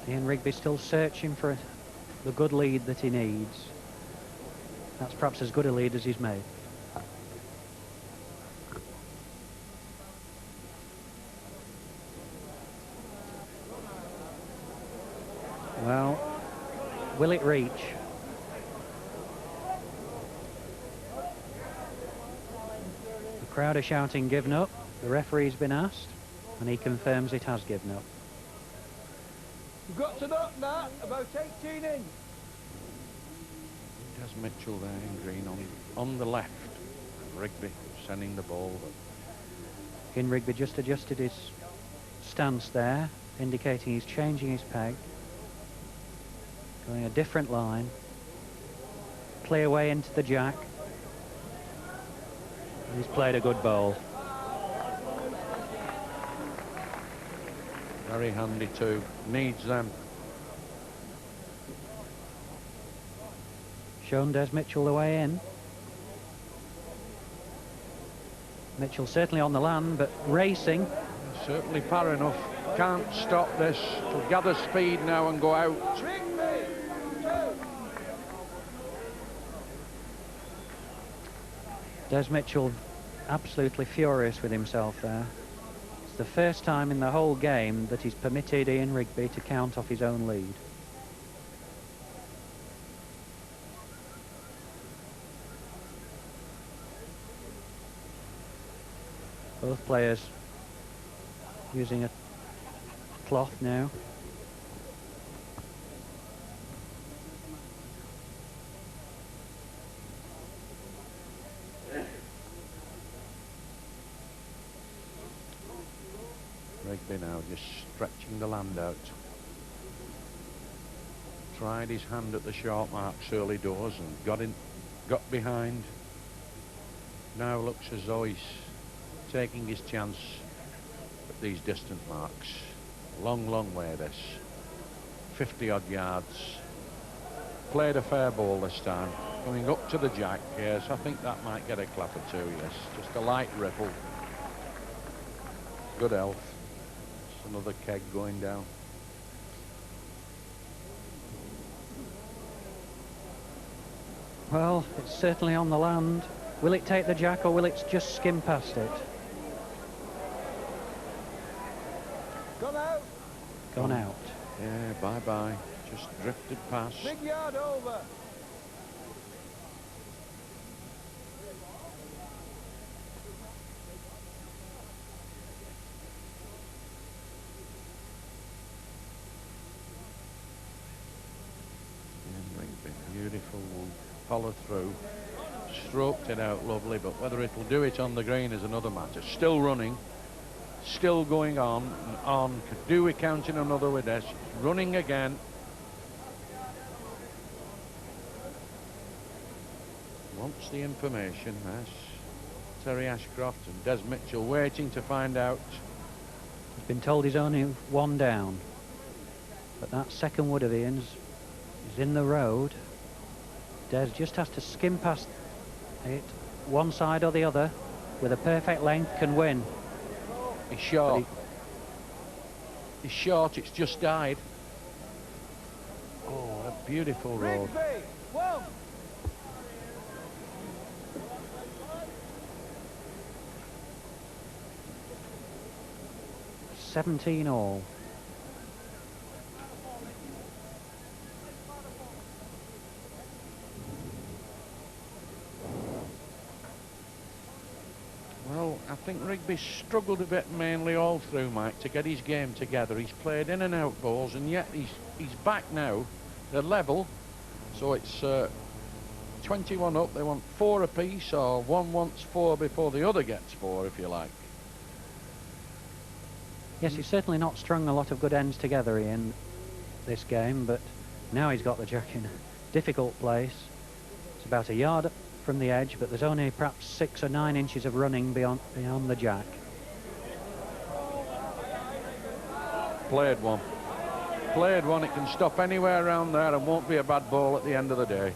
S2: Ian Rigby still searching for the good lead that he needs. That's perhaps as good a lead as he's made. Well, will it reach? The crowd are shouting given up. The referee's been asked, and he confirms it has given up.
S4: You've got to knock that, about 18 in.
S3: There's Mitchell there in green on the left. And Rigby sending the ball.
S2: Ian Rigby just adjusted his stance there, indicating he's changing his peg. Going a different line. Clear way into the jack. He's played a good bowl.
S3: Very handy too. Needs them.
S2: Shown Des Mitchell the way in. Mitchell certainly on the land, but racing.
S3: Certainly par enough. Can't stop this. He'll gather speed now and go out.
S2: Des Mitchell absolutely furious with himself there. It's the first time in the whole game that he's permitted Ian Rigby to count off his own lead. Both players using a cloth now.
S3: Rigby now just stretching the land out. Tried his hand at the sharp marks early doors and got behind. Now looks as though he's taking his chance at these distant marks. Long, long way this. 50-odd yards. Played a fair ball this time. Coming up to the jack, yes, I think that might get a clap or two, yes. Just a light ripple. Good health. It's another keg going down.
S2: Well, it's certainly on the land. Will it take the jack or will it just skim past it?
S4: Gone out.
S2: Gone out.
S3: Yeah, bye-bye. Just drifted past.
S4: Big yard over.
S3: Beautiful follow through. Stroked it out lovely, but whether it'll do it on the green is another matter. Still running. Still going on and on. Could do we counting another with this. Running again. Wants the information, yes. Terry Ashcroft and Des Mitchell waiting to find out.
S2: He's been told he's only one down. But that second wood of Ian's is in the road. Des just has to skim past it, one side or the other, with a perfect length can win.
S3: He's short. He's short, it's just died. Oh, what a beautiful road.
S4: Rigby, whoa.
S2: 17 all.
S3: Well, I think Rigby struggled a bit mainly all through, Mike, to get his game together. He's played in and out balls, and yet he's back now. They're level, so it's 21 up. They want 4 apiece, or one wants 4 before the other gets 4, if you like.
S2: Yes, he's certainly not strung a lot of good ends together in this game, but now he's got the jack in a difficult place. It's about a yard from the edge, but there's only perhaps 6 or 9 inches of running beyond the jack.
S3: Played one. Played one. It can stop anywhere around there and won't be a bad ball at the end of the day.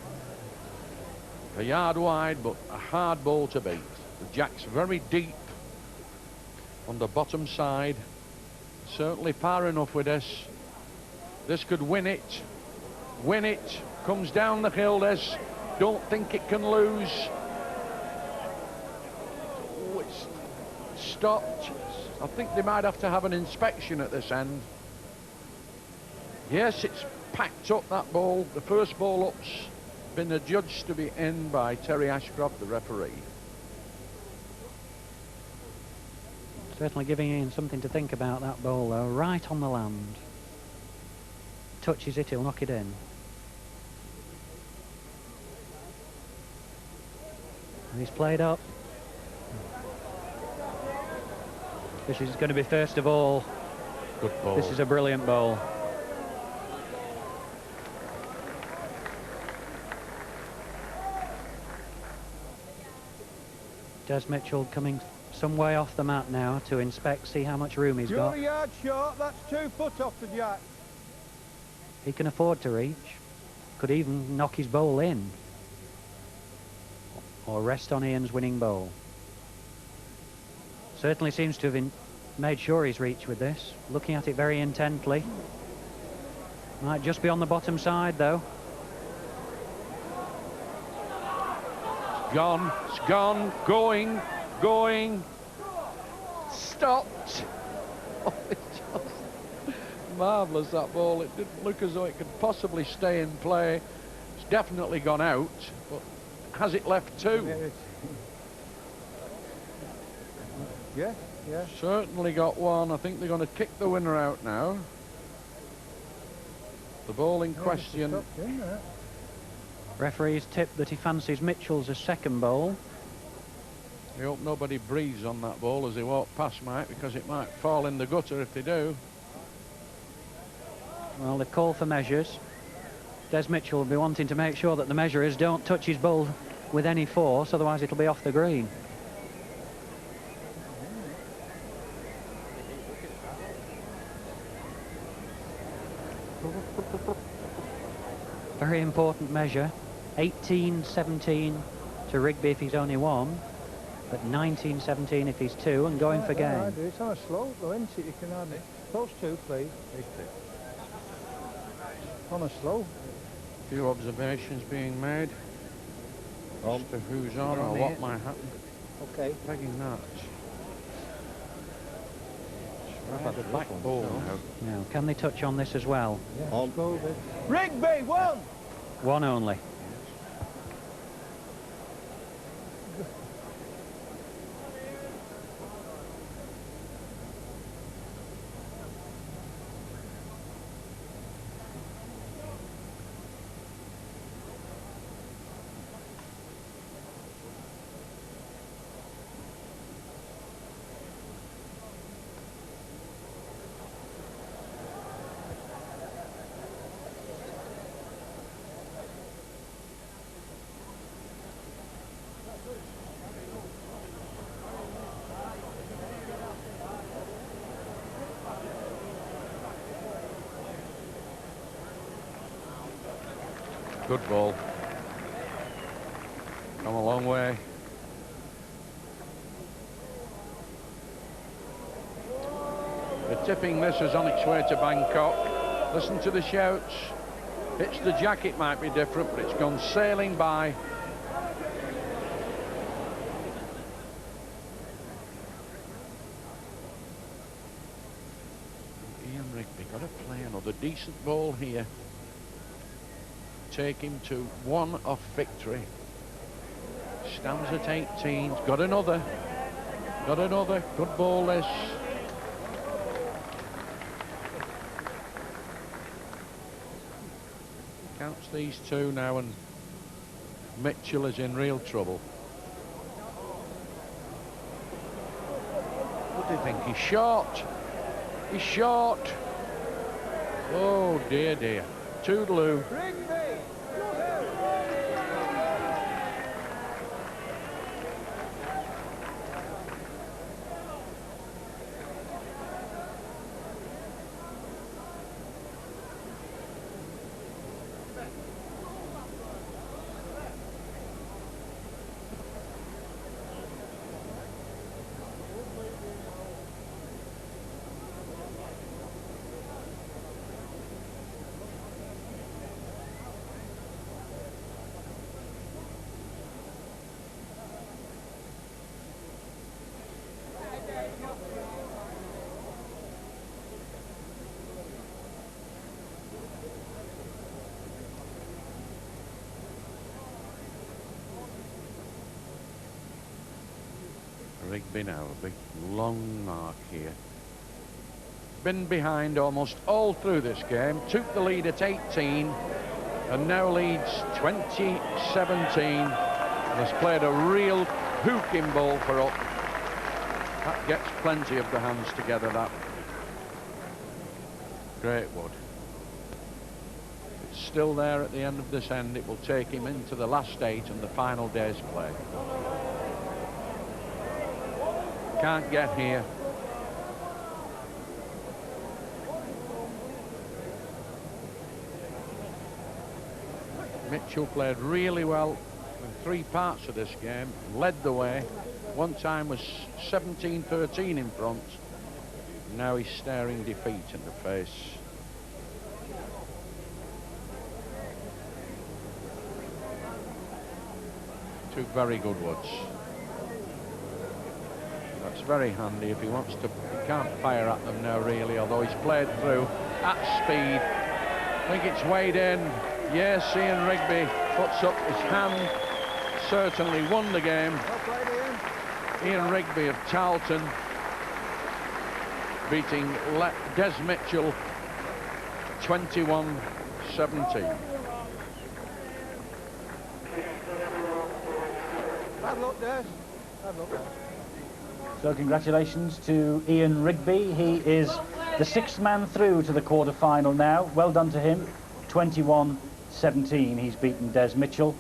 S3: A yard wide, but a hard ball to beat. The jack's very deep on the bottom side. Certainly par enough with this. This could win it. Win it. Comes down the hill, this. Don't think it can lose. Oh, it's stopped. I think they might have to have an inspection at this end. Yes, it's packed up, that ball. The first ball up's been adjudged to be in by Terry Ashcroft, the referee.
S2: Certainly giving Ian something to think about, that ball though, right on the land. Touches it, he'll knock it in. And he's played up. This is going to be first of all.
S3: Good ball.
S2: This is a brilliant ball. Des Mitchell coming some way off the mat now to inspect, see how much room he's
S4: You're
S2: got.
S4: a yard short, that's 2 foot off the jack.
S2: He can afford to reach. Could even knock his bowl in. Or rest on Ian's winning bowl. Certainly seems to have made sure he's reached with this. Looking at it very intently. Might just be on the bottom side though.
S3: It's gone, going, stopped. Oh, it's just marvellous, that ball. It didn't look as though it could possibly stay in play. It's definitely gone out, but has it left 2?
S4: Yeah.
S3: Certainly got 1. I think they're going to kick the winner out now. The ball in question.
S2: Referee's tip that he fancies Mitchell's a second bowl.
S3: I hope nobody breathes on that ball as they walk past, Mike, because it might fall in the gutter if they do.
S2: Well, they've called for measures. Des Mitchell will be wanting to make sure that the measurers don't touch his bowl with any force, otherwise it'll be off the green. Very important measure. 18-17 to Rigby if he's only 1, but 19-17 if he's 2, and going for game.
S4: It's on a slope though, isn't it? You can have it. Those 2, please. On a slope.
S3: A few observations being made as to who's on or what might happen.
S4: Okay.
S3: Pegging that. Right, the back ball now.
S2: Now, can they touch on this as well?
S4: Yeah, Rigby, 1!
S2: 1 only.
S3: Good ball. Come a long way. The tipping this is on its way to Bangkok. Listen to the shouts. Hits the jack, it might be different, but it's gone sailing by. Ian Rigby got to play another decent ball here. Take him to 1 off victory. Stands at 18. Got another. Good ball this. Counts these 2 now, and Mitchell is in real trouble. What do you think? He's short. He's short. Oh dear, dear. Toodaloo. Rigby now, a big long mark here. Been behind almost all through this game, took the lead at 18 and now leads 20-17 and has played a real hooking ball for up. That gets plenty of the hands together, that. Great wood. It's still there at the end of this end. It will take him into the last 8 and the final day's play. Can't get here. Mitchell played really well in 3 parts of this game, led the way. One time was 17-13 in front. Now he's staring defeat in the face. Two very good woods. That's very handy if he wants to. He can't fire at them now really, although he's played through at speed. I think it's weighed in. Yes, Ian Rigby puts up his hand. Certainly won the game. Ian Rigby of Charlton beating Des Mitchell 21-17.
S4: Bad luck, Des. Bad luck.
S1: So congratulations to Ian Rigby. He is the 6th man through to the quarter-final now. Well done to him. 21-17. He's beaten Des Mitchell.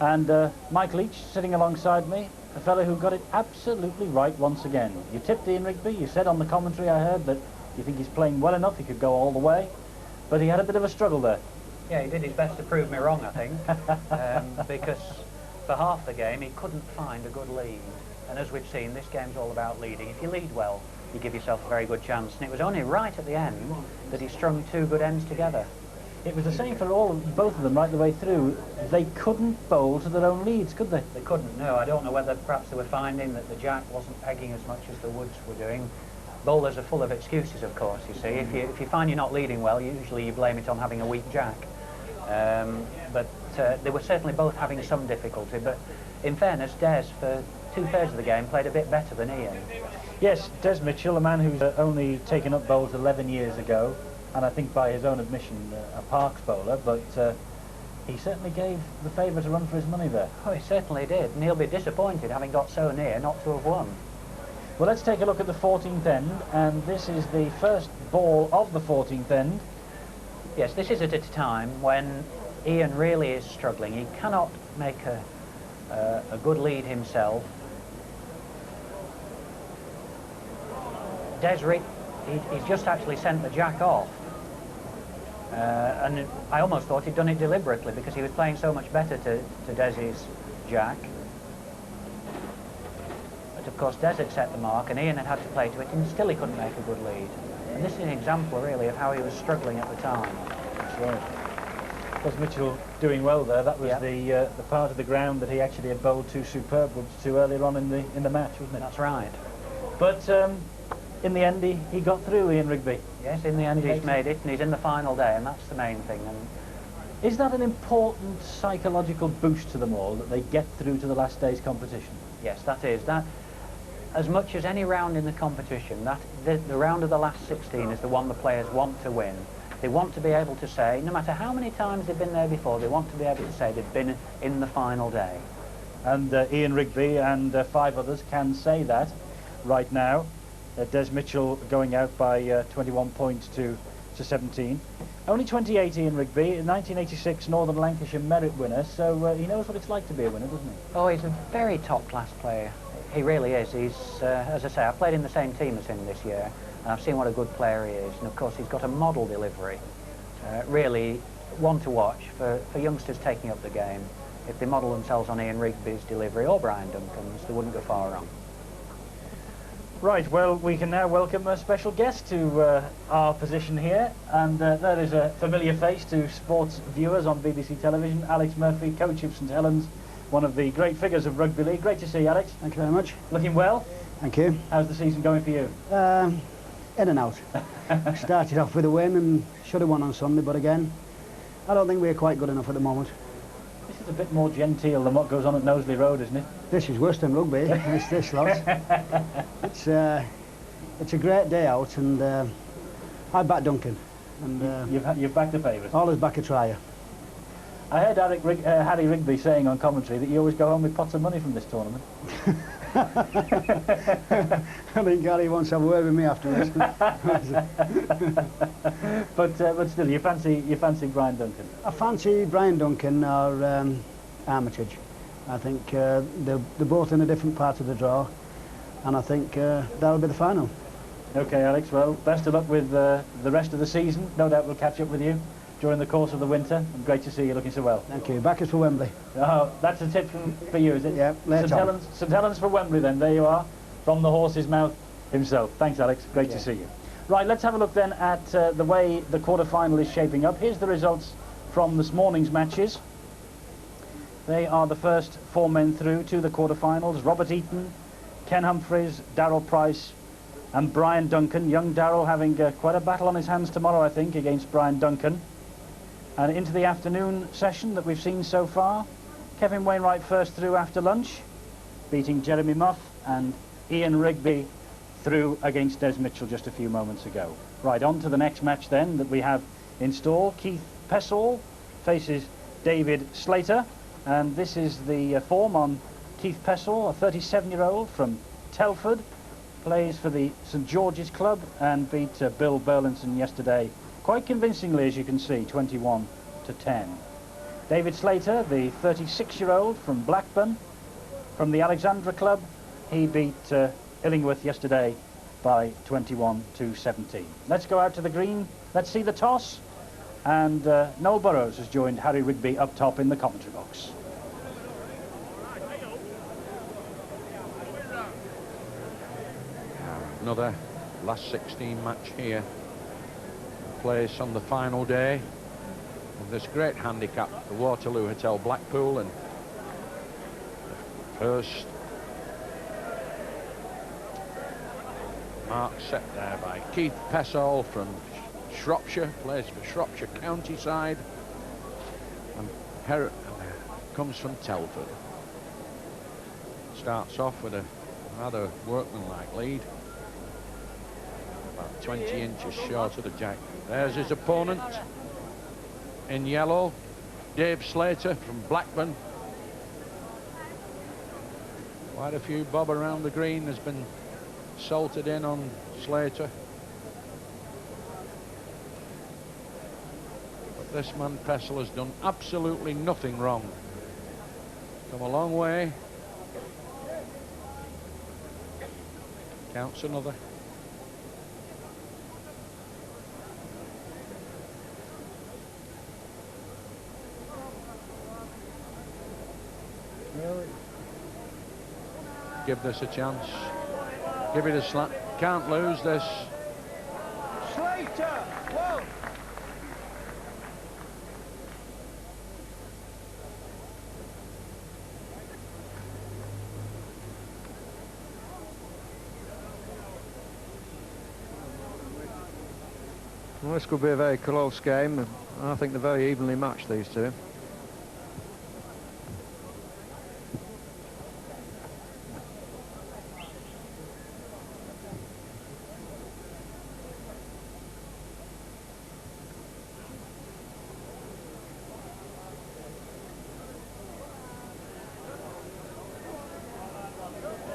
S1: And Mike Leach sitting alongside me, a fellow who got it absolutely right once again. You tipped Ian Rigby. You said on the commentary, I heard, that you think he's playing well enough, he could go all the way. But he had a bit of a struggle there.
S2: Yeah, he did his best to prove me wrong, I think. Because for half the game, he couldn't find a good lead. And as we've seen, this game's all about leading. If you lead well, you give yourself a very good chance. And it was only right at the end that he strung 2 good ends together.
S1: It was the same for both of them right the way through. They couldn't bowl to their own leads, could they?
S2: They couldn't, no. I don't know whether perhaps they were finding that the jack wasn't pegging as much as the woods were doing. Bowlers are full of excuses, of course, you see. If you find you're not leading well, usually you blame it on having a weak jack. But they were certainly both having some difficulty. But in fairness, Des, for 2/3 of the game, played a bit better than Ian.
S1: Yes, Des Mitchell, a man who's only taken up bowls 11 years ago, and I think by his own admission a Parks bowler, but he certainly gave the favourite a run for his money there.
S2: Oh, he certainly did, and he'll be disappointed, having got so near, not to have won.
S1: Well, let's take a look at the 14th end, and this is the first ball of the 14th end.
S2: Yes, this is at a time when Ian really is struggling. He cannot make a good lead himself. Desrick, he's just actually sent the jack off. And I almost thought he'd done it deliberately because he was playing so much better to Des's jack. But of course Des had set the mark and Ian had had to play to it, and still he couldn't make a good lead. And this is an example really of how he was struggling at the time.
S1: That's right. Was Mitchell doing well there? That was the part of the ground that he actually had bowled 2 superb woods to earlier on in the match, wasn't it?
S2: That's right.
S1: But in the end, he got through, Ian Rigby.
S2: Yes, in the end he's made it, and he's in the final day, and that's the main thing. And
S1: is that an important psychological boost to them all, that they get through to the last day's competition?
S2: Yes, that is. That, as much as any round in the competition, the round of the last 16 is the one the players want to win. They want to be able to say, no matter how many times they've been there before, they want to be able to say they've been in the final day.
S1: And Ian Rigby and 5 others can say that right now. Des Mitchell going out by 21 points to 17. Only 28, Ian Rigby, 1986 Northern Lancashire Merit winner, so he knows what it's like to be a winner, doesn't he?
S2: Oh, he's a very top-class player. He really is. He's, as I say, I've played in the same team as him this year, and I've seen what a good player he is. And of course, he's got a model delivery. Really one to watch for youngsters taking up the game. If they model themselves on Ian Rigby's delivery or Brian Duncan's, they wouldn't go far wrong.
S1: Right, well, we can now welcome a special guest to our position here, and that is a familiar face to sports viewers on BBC television, Alex Murphy, coach of St Helens, one of the great figures of rugby league. Great to see you, Alex.
S14: Thank you very much.
S1: Looking well?
S14: Thank you.
S1: How's the season going for you?
S14: In and out. Started off with a win and should have won on Sunday, but again, I don't think we're quite good enough at the moment.
S1: This is a bit more genteel than what goes on at Knowsley Road, isn't it?
S14: This is worse than rugby. It's this lot. It's a great day out, and I back Duncan. And
S1: you've backed the favourite.
S14: Always back a trier.
S1: I heard Harry Rigby saying on commentary that you always go home with pots of money from this tournament.
S14: I think Gary wants to have a word with me afterwards.
S1: but still, you fancy Brian Duncan?
S14: I fancy Brian Duncan or Armitage. I think they're both in a different part of the draw. and I think that'll be the final.
S1: Okay, Alex, well, best of luck with the rest of the season. No doubt we'll catch up with you during the course of the winter. And great to see you looking so well.
S14: Thank you. Back us for Wembley.
S1: Oh, that's a tip for you, is it?
S14: Yeah, later on.
S1: St Helens for Wembley then. There you are, from the horse's mouth himself. Thanks, Alex. Great to see you. Right, let's have a look then at the way the quarter-final is shaping up. Here's the results from this morning's matches. They are the first 4 men through to the quarter-finals. Robert Eaton, Ken Humphries, Darrell Price and Brian Duncan. Young Darrell having quite a battle on his hands tomorrow, I think, against Brian Duncan. And into the afternoon session that we've seen so far, Kevin Wainwright first through after lunch, beating Jeremy Muff, and Ian Rigby through against Des Mitchell just a few moments ago. Right, on to the next match then that we have in store. Keith Pessall faces David Slater, and this is the form on Keith Pessall, a 37-year-old from Telford, plays for the St George's Club and beat Bill Burlinson yesterday quite convincingly, as you can see, 21-10. David Slater, the 36-year-old from Blackburn, from the Alexandra Club, he beat Illingworth yesterday by 21-17. Let's go out to the green, let's see the toss, and Noel Burrows has joined Harry Rigby up top in the commentary box.
S3: Another last 16 match here, place on the final day of this great handicap, the Waterloo Hotel Blackpool, and first mark set there by Keith Pessall from Shropshire, plays for Shropshire County-side, and comes from Telford. Starts off with a rather workmanlike lead, about 20 inches short of the jack. There's his opponent in yellow, Dave Slater from Blackburn. Quite a few bob around the green has been salted in on Slater. But this man Pessall has done absolutely nothing wrong. Come a long way. Counts another. Give this a chance. Give it a slap. Can't lose this.
S4: Slater! Whoa!
S8: Well, this could be a very close game. I think they're very evenly matched, these two.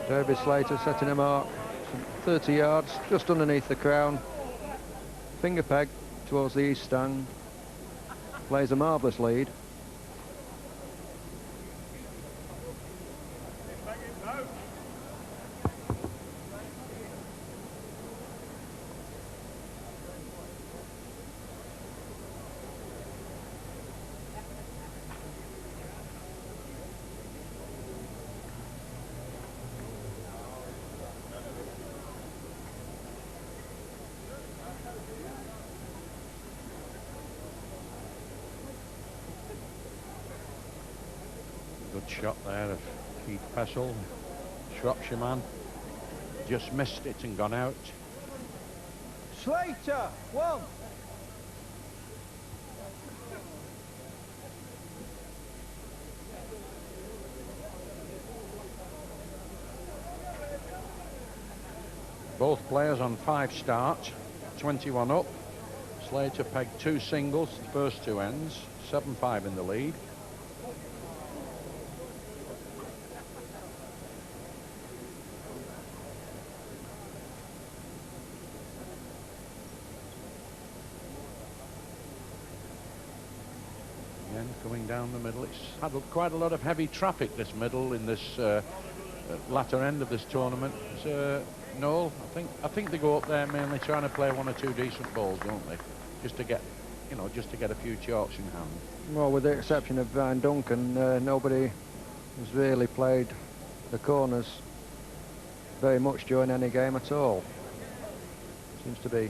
S8: David Slater setting a mark, 30 yards, just underneath the crown. Finger peg towards the east stand. Plays a marvellous lead.
S3: Good shot there of Keith Pessall, Shropshire man. Just missed it and gone out.
S4: Slater! One!
S3: Both players on 5 starts, 21 up. Slater pegged 2 singles, the first 2 ends, 7-5 in the lead. Again, coming down the middle, it's had quite a lot of heavy traffic, this middle, in this latter end of this tournament. Noel, I think they go up there mainly trying to play one or two decent balls, don't they? Just to get, you know, just to get a few chalks in hand.
S8: Well, with the exception of Brian Duncan, nobody has really played the corners very much during any game at all. Seems to be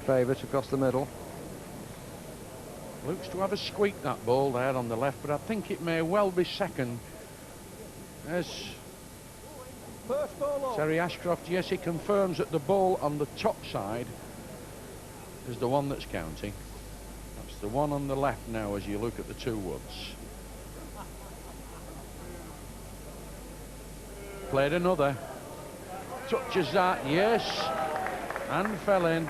S8: favourite across the middle.
S3: Looks to have a squeak, that ball there on the left, but I think it may well be second. As Terry Ashcroft, yes, he confirms that the ball on the top side is the one that's counting. That's the one on the left now as you look at the two woods. Played another. Touches that, yes, and fell in.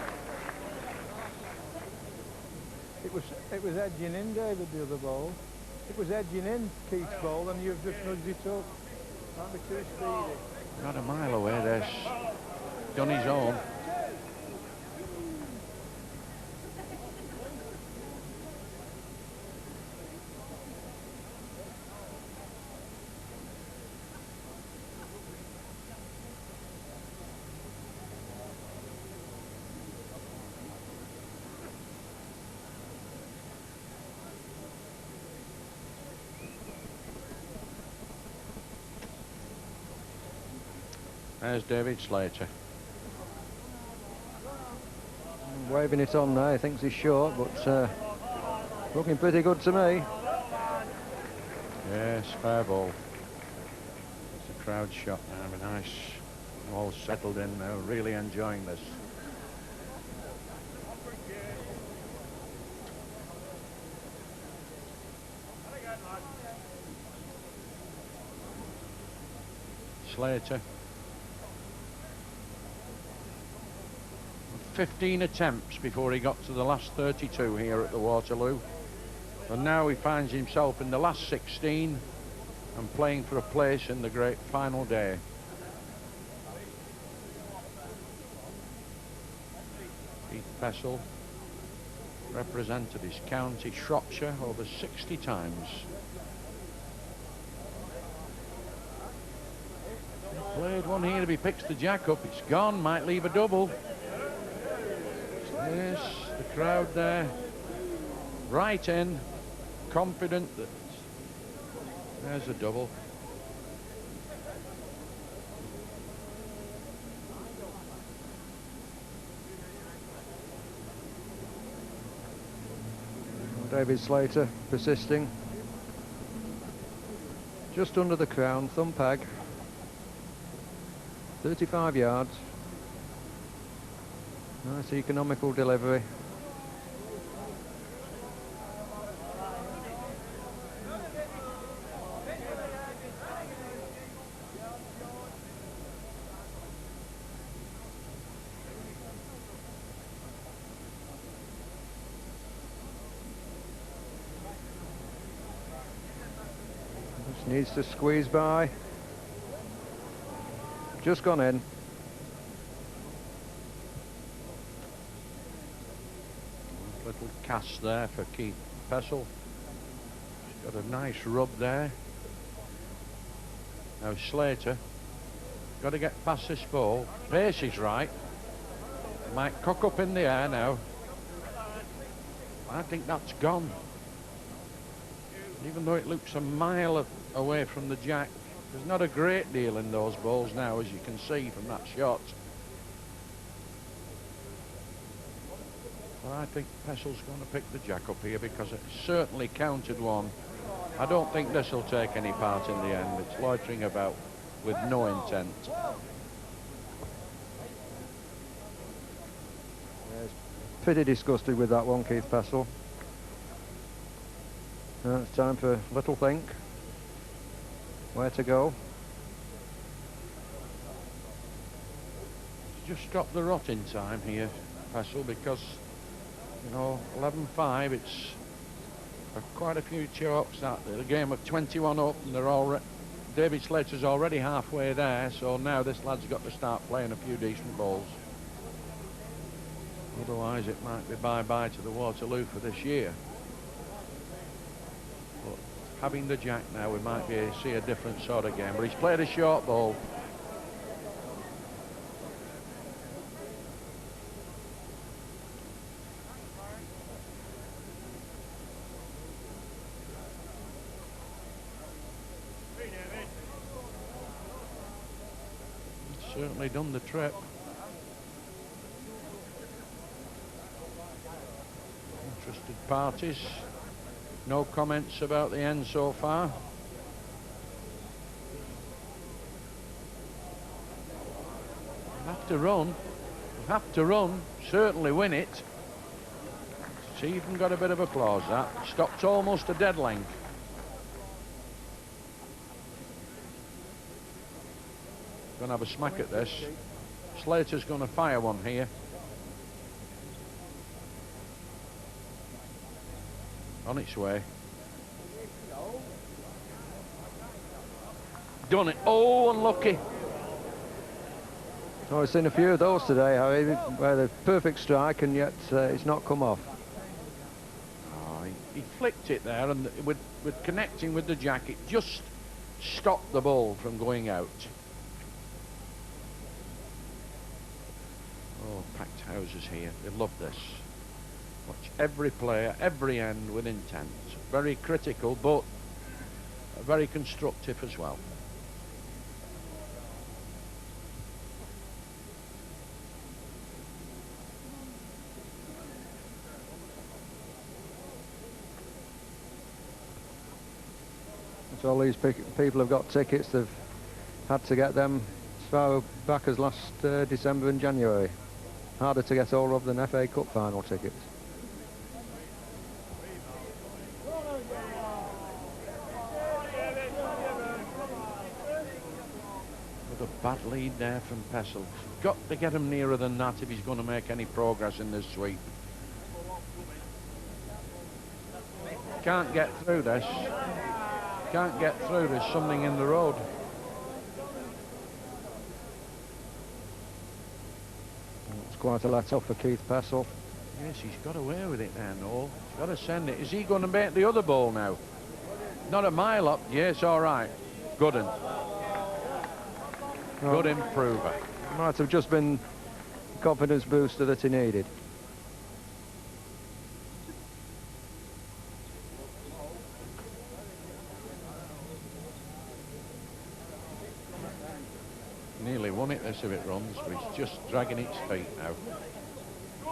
S4: It was edging in, David, the other ball. It was edging in, Keith's ball, and you've just nudged it up. Might be too speedy.
S3: Not a mile away, there's done his own. There's David Slater.
S8: Waving it on there, he thinks he's short, but looking pretty good to me.
S3: Yes, fair ball. It's a crowd shot now, be nice. All settled in now, really enjoying this. Slater. 15 attempts before he got to the last 32 here at the Waterloo, and now he finds himself in the last 16 and playing for a place in the great final day. Keith Pessall represented his county, Shropshire, over 60 times. Played one here. If he picks the jack up, it's gone. Might leave a double. Yes, the crowd there, right in, confident that there's a double.
S8: David Slater persisting. Just under the crown, thumb peg. 35 yards. Nice economical delivery. Just needs to squeeze by. Just gone in.
S3: Little cast there for Keith Pessall. He's got a nice rub there. Now Slater, got to get past this ball. Pace is right. Might cock up in the air now. I think that's gone. Even though it looks a mile away from the jack, there's not a great deal in those balls now, as you can see from that shot. I think Pessall's going to pick the jack up here because it certainly counted one. I don't think this will take any part in the end. It's loitering about with no intent.
S8: Yes, pretty disgusted with that one, Keith Pessall. Now it's time for a little think. Where to go?
S3: Just stop the rot in time here, Pessall, because you know, 11-5, it's quite a few chalks that. A game of 21 up, and they're all David Slater's already halfway there, so now this lad's got to start playing a few decent balls. Otherwise, it might be bye-bye to the Waterloo for this year. But having the jack now, we might see a different sort of game. But he's played a short ball. He's certainly done the trip. Interested parties. No comments about the end so far. We'll have to run. We'll have to run. Certainly win it. It's even got a bit of applause, that. Stopped almost a dead length. Going to have a smack at this. Slater's going to fire one here. On its way. Done it. Oh, unlucky.
S8: Oh, I've seen a few of those today, Harry, where the perfect strike and yet it's not come off.
S3: Oh, he flicked it there, and with connecting with the jack, it just stopped the ball from going out. Oh, packed houses here. They love this. Watch every player, every end with intent. Very critical, but very constructive as well.
S8: So all these people have got tickets. They've had to get them as far back as last December and January. Harder to get all of than FA Cup final tickets.
S3: Bad lead there from Pessall. Got to get him nearer than that if he's going to make any progress in this sweep. Can't get through this. Can't get through. There's something in the road.
S8: It's quite a let off for Keith Pessall.
S3: Yes, he's got away with it there, Noel. He's got to send it. Is he going to make the other ball now? Not a mile up. Yes, all right. Good one. Good improver.
S8: Might have just been the confidence booster that he needed.
S3: Nearly won it this if it runs, but he's just dragging its feet now.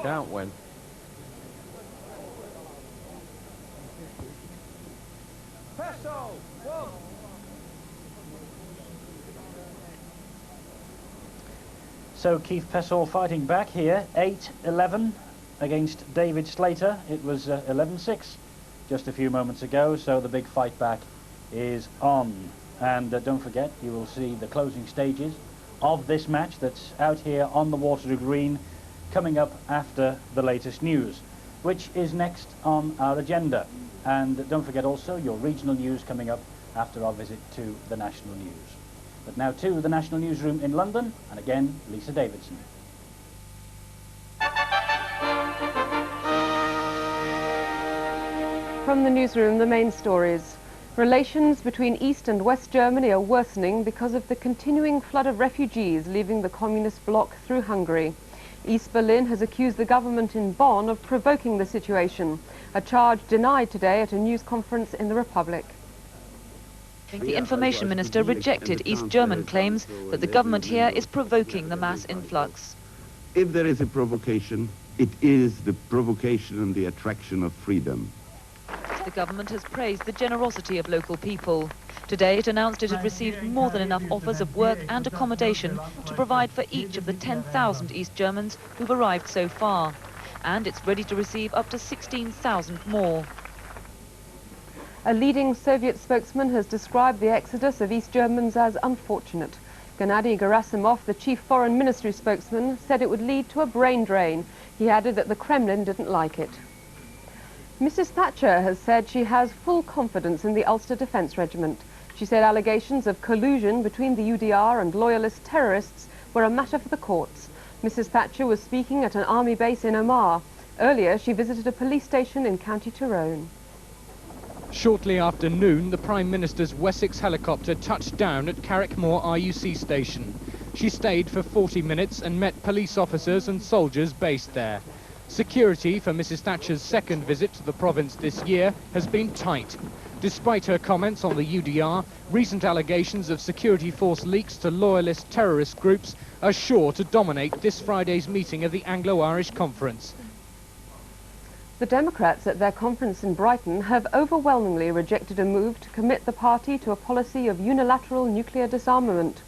S3: Can't win.
S4: Pessall, one.
S1: So Keith Pessall fighting back here, 8-11 against David Slater. It was 11-6 just a few moments ago, so the big fight back is on. And don't forget, you will see the closing stages of this match that's out here on the Waterloo Green coming up after the latest news, which is next on our agenda. And don't forget also your regional news coming up after our visit to the national news. But now to the National Newsroom in London, and again, Lisa Davidson.
S6: From the newsroom, the main stories. Relations between East and West Germany are worsening because of the continuing flood of refugees leaving the communist bloc through Hungary. East Berlin has accused the government in Bonn of provoking the situation, a charge denied today at a news conference in the Republic.
S11: The information minister rejected East German claims that the government here is provoking the mass influx.
S12: If there is a provocation, it is the provocation and the attraction of freedom.
S11: The government has praised the generosity of local people. Today it announced it had received more than enough offers of work and accommodation to provide for each of the 10,000 East Germans who've arrived so far. And it's ready to receive up to 16,000 more.
S6: A leading Soviet spokesman has described the exodus of East Germans as unfortunate. Gennady Gerasimov, the chief foreign ministry spokesman, said it would lead to a brain drain. He added that the Kremlin didn't like it. Mrs. Thatcher has said she has full confidence in the Ulster Defence Regiment. She said allegations of collusion between the UDR and loyalist terrorists were a matter for the courts. Mrs. Thatcher was speaking at an army base in Omagh. Earlier, she visited a police station in County Tyrone.
S13: Shortly after noon, the Prime Minister's Wessex helicopter touched down at Carrickmore RUC station. She stayed for 40 minutes and met police officers and soldiers based there. Security for Mrs Thatcher's second visit to the province this year has been tight. Despite her comments on the UDR, recent allegations of security force leaks to loyalist terrorist groups are sure to dominate this Friday's meeting of the Anglo-Irish Conference.
S6: The Democrats at their conference in Brighton have overwhelmingly rejected a move to commit the party to a policy of unilateral nuclear disarmament.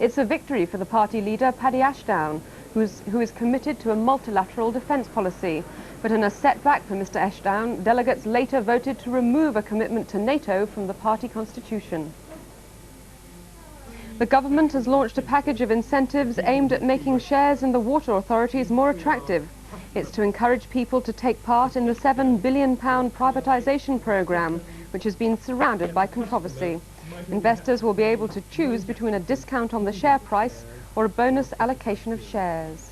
S6: It's a victory for the party leader, Paddy Ashdown, who is committed to a multilateral defence policy. But in a setback for Mr Ashdown, delegates later voted to remove a commitment to NATO from the party constitution. The government has launched a package of incentives aimed at making shares in the water authorities more attractive. It's to encourage people to take part in the £7 billion privatisation programme, which has been surrounded by controversy. Investors will be able to choose between a discount on the share price or a bonus allocation of shares.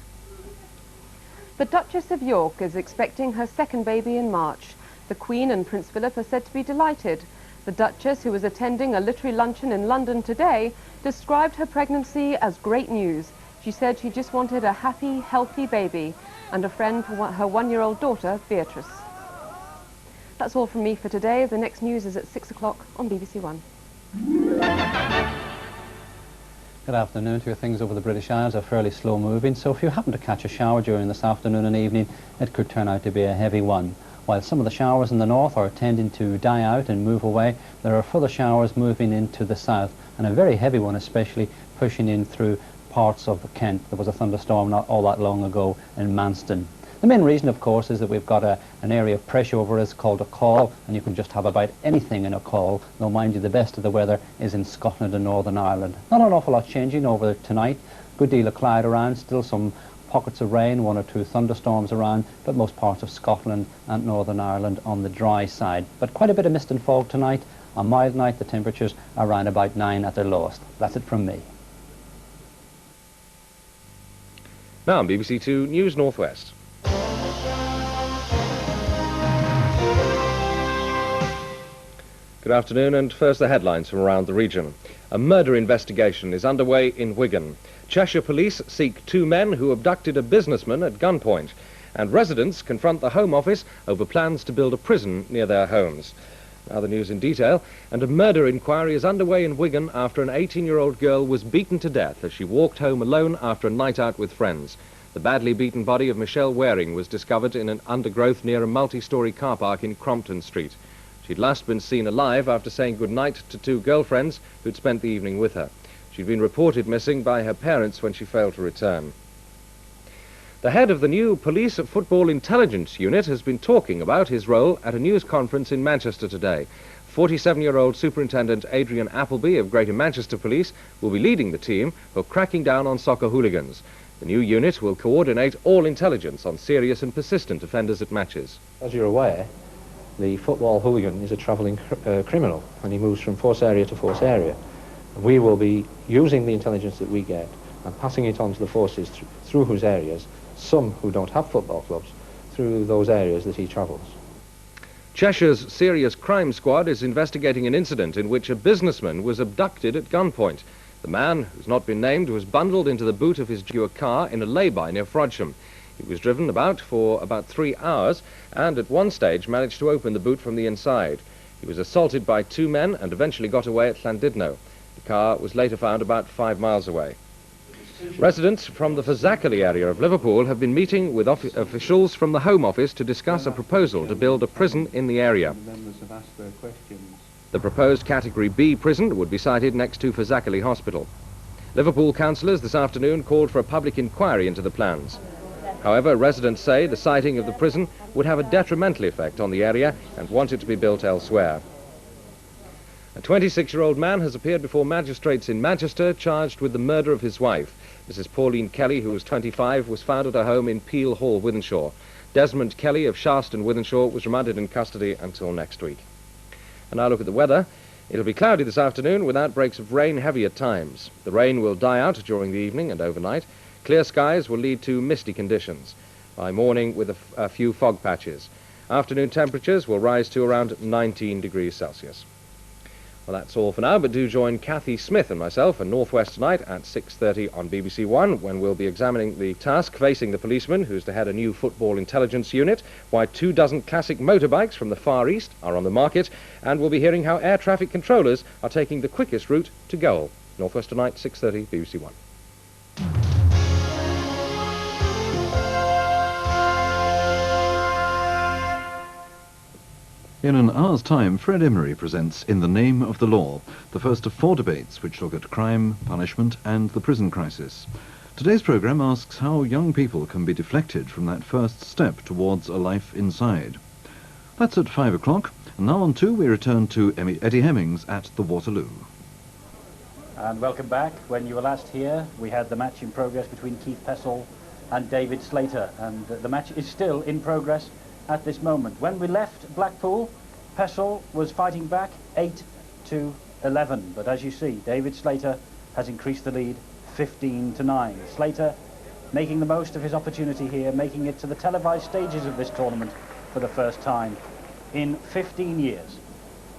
S6: The Duchess of York is expecting her second baby in March. The Queen and Prince Philip are said to be delighted. The Duchess, who was attending a literary luncheon in London today, described her pregnancy as great news. She said she just wanted a happy, healthy baby and a friend for her one-year-old daughter, Beatrice. That's all from me for today. The next news is at 6 o'clock on BBC One.
S7: Good afternoon to you. Things over the British Isles are fairly slow moving, so if you happen to catch a shower during this afternoon and evening, it could turn out to be a heavy one. While some of the showers in the north are tending to die out and move away, there are further showers moving into the south, and a very heavy one especially pushing in through parts of Kent. There was a thunderstorm not all that long ago in Manston. The main reason, of course, is that we've got an area of pressure over us called a call, and you can just have about anything in a call. Though, mind you, the best of the weather is in Scotland and Northern Ireland. Not an awful lot changing over tonight. Good deal of cloud around, still some pockets of rain, 1 or 2 thunderstorms around, but most parts of Scotland and Northern Ireland on the dry side. But quite a bit of mist and fog tonight. A mild night, the temperatures are around about 9 at their lowest. That's it from me.
S15: Now on BBC Two News Northwest. Good afternoon, and first the headlines from around the region. A murder investigation is underway in Wigan. Cheshire police seek 2 men who abducted a businessman at gunpoint, and residents confront the Home Office over plans to build a prison near their homes. Now the news in detail, and a murder inquiry is underway in Wigan after an 18-year-old girl was beaten to death as she walked home alone after a night out with friends. The badly beaten body of Michelle Waring was discovered in an undergrowth near a multi-storey car park in Crompton Street. She'd last been seen alive after saying goodnight to 2 girlfriends who'd spent the evening with her. She'd been reported missing by her parents when she failed to return. The head of the new Police Football Intelligence Unit has been talking about his role at a news conference in Manchester today. 47-year-old Superintendent Adrian Appleby of Greater Manchester Police will be leading the team for cracking down on soccer hooligans. The new unit will coordinate all intelligence on serious and persistent offenders at matches.
S16: As you're aware, the football hooligan is a travelling criminal, and he moves from force area to force area. We will be using the intelligence that we get and passing it on to the forces through whose areas, some who don't have football clubs, through those areas that he travels.
S15: Cheshire's Serious Crime Squad is investigating an incident in which a businessman was abducted at gunpoint. The man, who's not been named, was bundled into the boot of his Jaguar car in a lay-by near Frodsham. He was driven for about 3 hours and at one stage managed to open the boot from the inside. He was assaulted by 2 men and eventually got away at Llandudno. The car was later found about 5 miles away. Residents from the Fazakerley area of Liverpool have been meeting with officials from the Home Office to discuss a proposal to build a prison in the area. The proposed Category B prison would be sited next to Fazakerley Hospital. Liverpool councillors this afternoon called for a public inquiry into the plans. However, residents say the siting of the prison would have a detrimental effect on the area and want it to be built elsewhere. A 26-year-old man has appeared before magistrates in Manchester charged with the murder of his wife. Mrs. Pauline Kelly, who was 25, was found at her home in Peel Hall, Wythenshawe. Desmond Kelly of Sharston, Wythenshawe, was remanded in custody until next week. And now look at the weather. It'll be cloudy this afternoon with outbreaks of rain, heavy at times. The rain will die out during the evening and overnight. Clear skies will lead to misty conditions. By morning with a few fog patches. Afternoon temperatures will rise to around 19 degrees Celsius. Well, that's all for now, but do join Kathy Smith and myself at North West tonight at 6:30 on BBC One, when we'll be examining the task facing the policeman who's to head a new football intelligence unit, why 24 classic motorbikes from the Far East are on the market, and we'll be hearing how air traffic controllers are taking the quickest route to goal. North West tonight, 6:30, BBC One.
S17: In an hour's time, Fred Emery presents In the Name of the Law, the first of 4 debates which look at crime, punishment and the prison crisis. Today's programme asks how young people can be deflected from that first step towards a life inside. That's at 5 o'clock, and now on 2 we return to Eddie Hemmings at the Waterloo.
S1: And welcome back. When you were last here, we had the match in progress between Keith Pessall and David Slater, and the match is still in progress at this moment. When we left Blackpool, Pessall was fighting back 8-11, but as you see, David Slater has increased the lead 15-9. Slater making the most of his opportunity here, making it to the televised stages of this tournament for the first time in 15 years.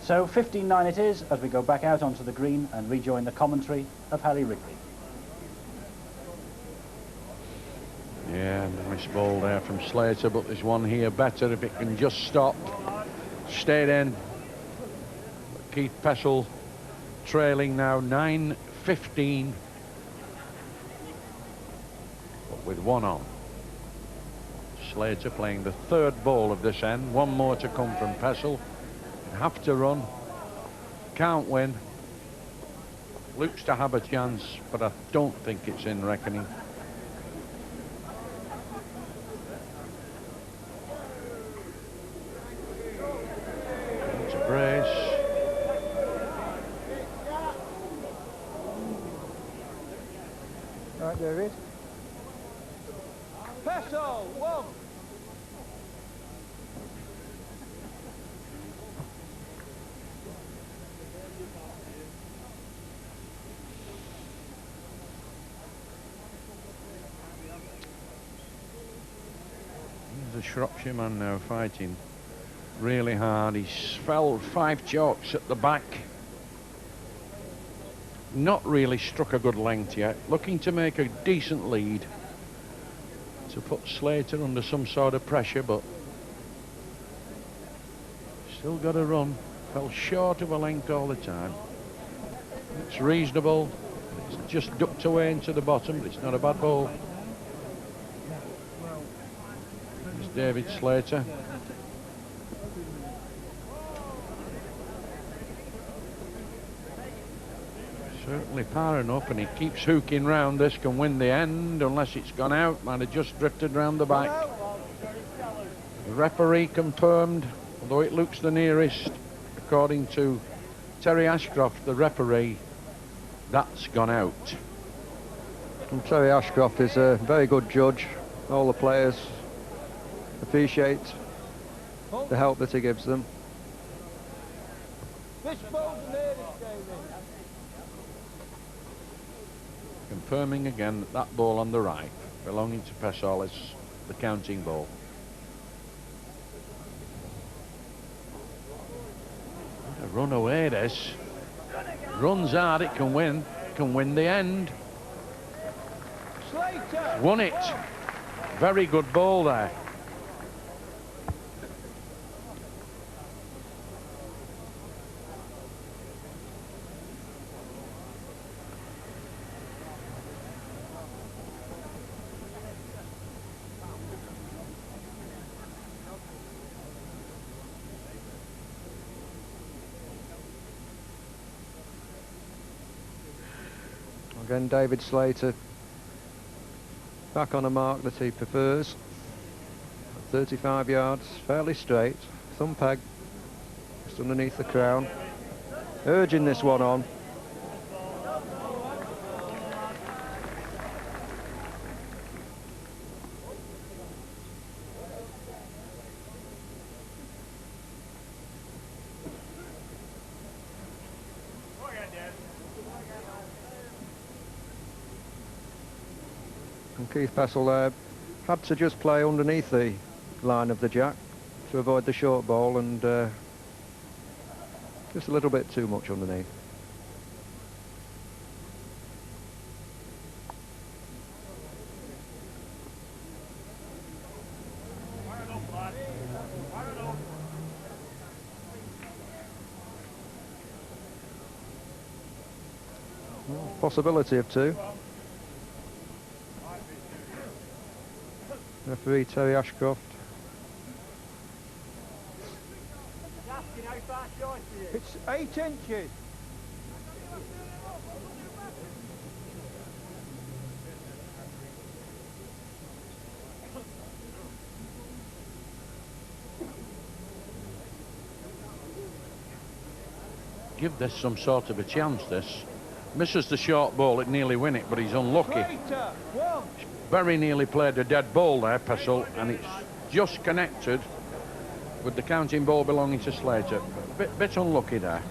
S1: So 15-9 it is, as we go back out onto the green and rejoin the commentary of Harry Rigby.
S3: Yeah, nice ball there from Slater, but there's one here better if it can just stop. Stayed in. Keith Pessall trailing now 9-15, but with one on. Slater playing the third ball of this end. One more to come from Pessall. Have to run. Can't win. Looks to have a chance, but I don't think it's in reckoning. Brace.
S4: Right, David. Pessall, one.
S3: There's a Shropshire man now fighting really hard. He's fell 5 chalks at the back. Not really struck a good length yet. Looking to make a decent lead to put Slater under some sort of pressure, but still got to run. Fell short of a length all the time. It's reasonable. It's just ducked away into the bottom, but it's not a bad ball. It's David Slater. Certainly par enough, and he keeps hooking round. This can win the end unless it's gone out. Might have just drifted round the back. The referee confirmed, although it looks the nearest, according to Terry Ashcroft, the referee, that's gone out.
S8: And Terry Ashcroft is a very good judge. All the players appreciate the help that he gives them.
S4: This ball's nearest, David.
S3: Confirming again that that ball on the right, belonging to Pessall, is the counting ball. What a run away this. Runs hard, it can win the end.
S4: Slater.
S3: Won it. Very good ball there.
S8: Again, David Slater back on a mark that he prefers. 35 yards, fairly straight, thumb peg, just underneath the crown. Urging this one on. And Keith Pessall there had to just play underneath the line of the jack. to avoid the short ball, and just a little bit too much underneath. Well, possibility of two. Referee Terry Ashcroft.
S4: It's 8 inches.
S3: Give this some sort of a chance, this. Misses the short ball, it nearly win it, but he's unlucky. Very nearly played a dead ball there, Pessall, and it's just connected with the counting ball belonging to Slater. Bit unlucky there.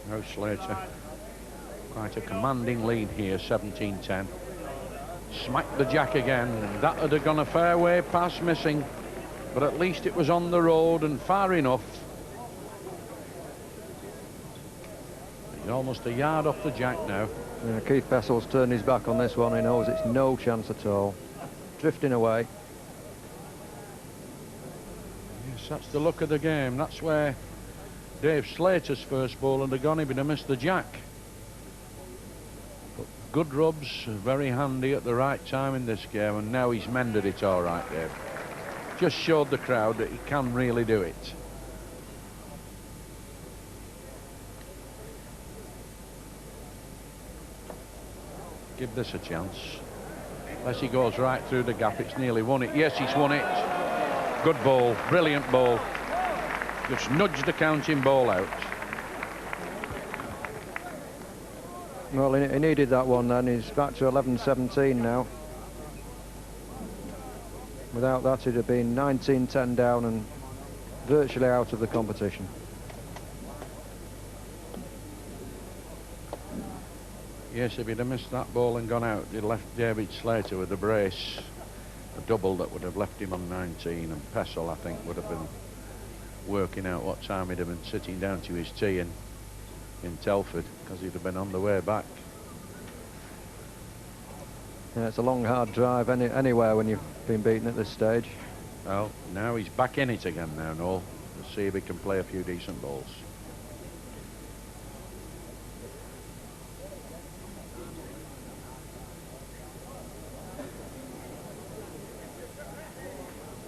S3: No Slater. Quite a commanding lead here, 17-10. Smacked the jack again. That would have gone a fair way past missing, but at least it was on the road and far enough. He's almost a yard off the jack now.
S8: Yeah, Keith Pessall's turned his back on this one. He knows it's no chance at all. Drifting away.
S3: Yes, that's the look of the game. That's where Dave Slater's first ball would have gone if he'd have missed the jack. But good rubs, very handy at the right time in this game, and now he's mended it all right, Dave. Just showed the crowd that he can really do it. Give this a chance. Unless he goes right through the gap, it's nearly won it. Yes, he's won it. Good ball, brilliant ball. Just nudged the counting ball out.
S8: Well, he needed that one then. He's back to 11-17 now. Without that, he'd have been 19-10 down and virtually out of the competition.
S3: Yes, if he'd have missed that ball and gone out, he'd left David Slater with a brace, a double that would have left him on 19, and Pessall, I think, would have been working out what time he'd have been sitting down to his tea in Telford, because he'd have been on the way back.
S8: Yeah, it's a long, hard drive anywhere when you've been beaten at this stage.
S3: Well, now he's back in it again now, Noel. Let's see if he can play a few decent balls.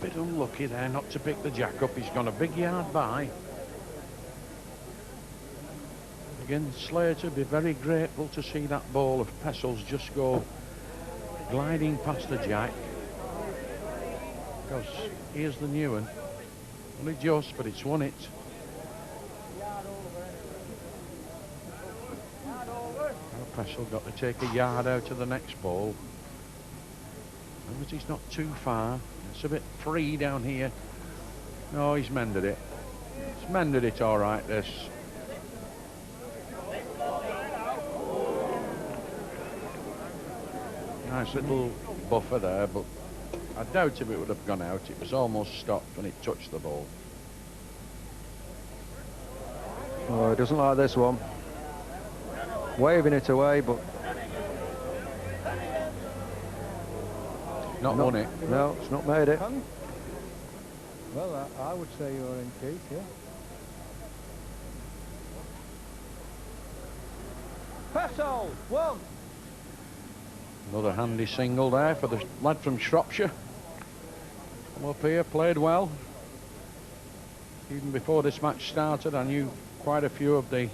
S3: Bit unlucky there not to pick the jack up. He's gone a big yard by. Again, Slater be very grateful to see that ball of Pessall's just go gliding past the jack. Because here's the new one. Only just, but it's won it. Now Pessall got to take a yard out of the next ball. But he's not too far. It's a bit free down here. No, he's mended it. He's mended it all right, this. Nice little buffer there, but I doubt if it would have gone out. It was almost stopped when it touched the ball.
S8: Oh, he doesn't like this one. Waving it away, but
S3: not won it.
S8: No, it's not made it.
S4: Well, I would say you're in, Keith, yeah. Pessall, one.
S3: Another handy single there for the lad from Shropshire. Come up here, played well. Even before this match started, I knew quite a few of the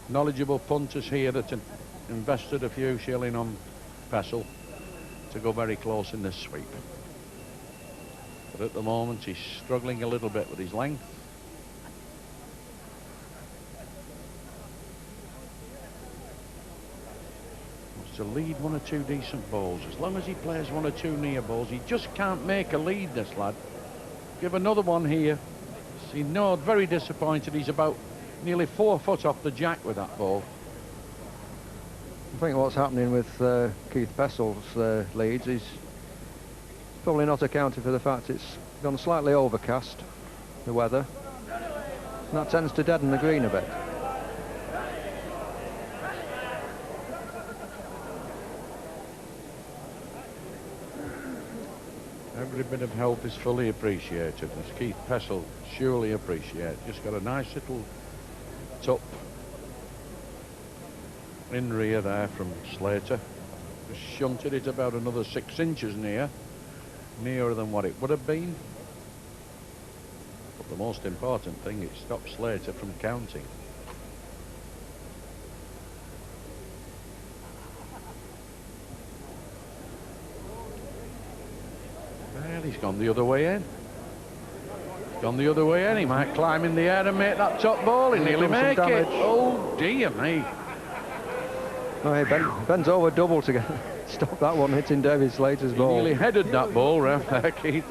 S3: knowledgeable punters here that had invested a few shilling on Pessall to go very close in this sweep. But at the moment he's struggling a little bit with his length. to lead one or two decent balls. As long as he plays one or two near balls, he just can't make a lead, this lad. Give another one here. See, no, very disappointed. He's about nearly 4 foot off the jack with that ball.
S8: I think what's happening with Keith Pessall's leads is probably not accounted for the fact it's gone slightly overcast, the weather. And that tends to deaden the green a bit.
S3: Every bit of help is fully appreciated, as Keith Pessall surely appreciates. Just got a nice little tup in rear there from Slater. Just shunted it about another 6 inches nearer than what it would have been. But the most important thing, it stopped Slater from counting. Well, he's gone the other way in. He's gone the other way in. He might climb in the air and make that top ball. He nearly make it. Oh, dear me.
S8: Oh, he bends over double to stop that one hitting David Slater's ball.
S3: He nearly headed that ball round there, Keith.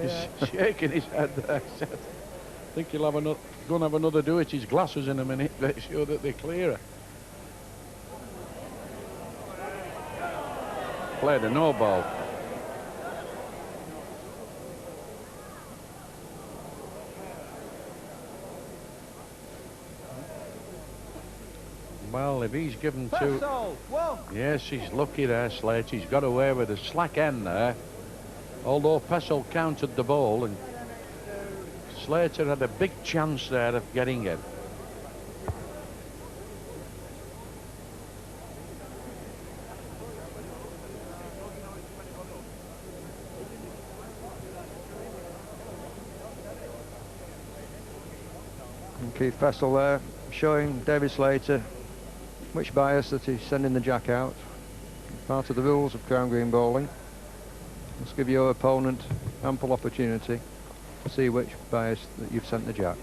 S3: He's shaking his head there. I think he'll have another, go and have another do at his glasses in a minute, make sure that they're clearer. Played a no ball. Well, if he's given to... Yes, he's lucky there, Slater. He's got away with a slack end there. Although Pessall counted the ball, and Slater had a big chance there of getting it.
S8: And Keith Pessall there showing David Slater which bias that he's sending the jack out. Part of the rules of crown green bowling. Must give your opponent ample opportunity to see which bias that you've sent the jack.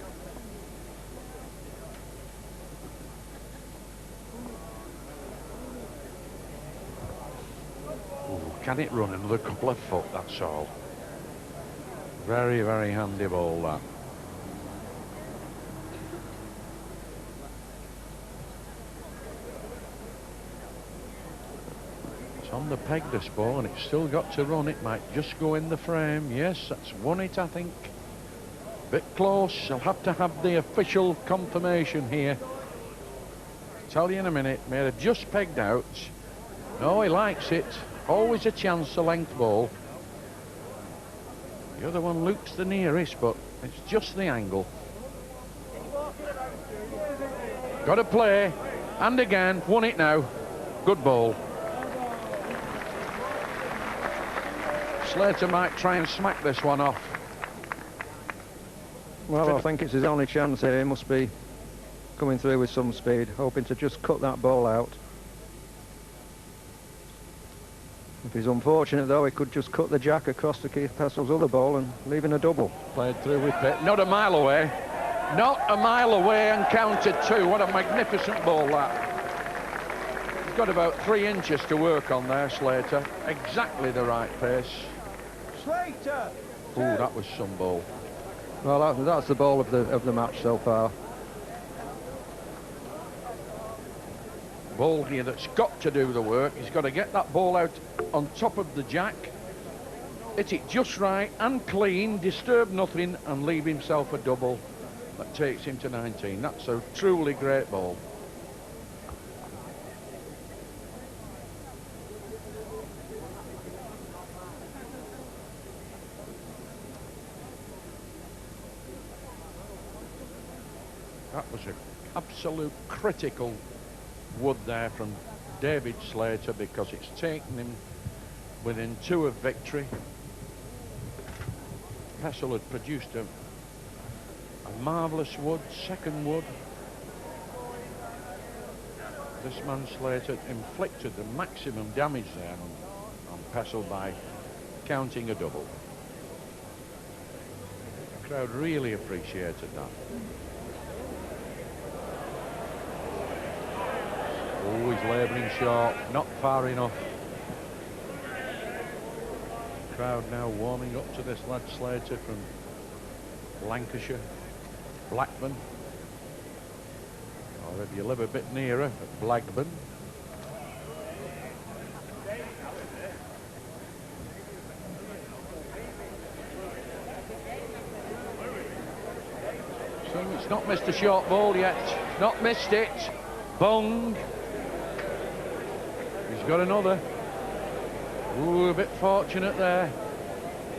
S3: Ooh, can it run another couple of foot, that's all. Very, very handy ball, that. On the peg, this ball, and it's still got to run. It might just go in the frame. Yes, that's won it, I think. Bit close. I'll have to have the official confirmation here. Tell you in a minute. May have just pegged out. No, he likes it. Always a chance, a length ball. The other one looks the nearest, but it's just the angle. Got to play. And again, won it now. Good ball. Slater might try and smack this one off.
S8: Well, I think it's his only chance here. He must be coming through with some speed, hoping to just cut that ball out. If he's unfortunate, though, he could just cut the jack across to Keith Pessall's other ball and leaving a double.
S3: Played through with it. Not a mile away. Not a mile away and counted 2. What a magnificent ball that. He's got about 3 inches to work on there, Slater. Exactly the right pace.
S4: Slater!
S3: Ooh, that was some ball.
S8: Well, that's the ball of the match so far.
S3: Ball here that's got to do the work. He's got to get that ball out on top of the jack, hit it just right and clean, disturb nothing, and leave himself a double. That takes him to 19. That's a truly great ball. That was an absolute critical wood there from David Slater, because it's taken him within 2 of victory. Pessall had produced a marvellous wood, second wood. This man Slater inflicted the maximum damage there on Pessall by counting a double. The crowd really appreciated that. Oh, he's labouring short, not far enough. Crowd now warming up to this lad Slater from Lancashire, Blackburn. Or if you live a bit nearer, at Blackburn. So it's not missed a short ball yet. Not missed it. Bung. He's got another. Ooh, a bit fortunate there.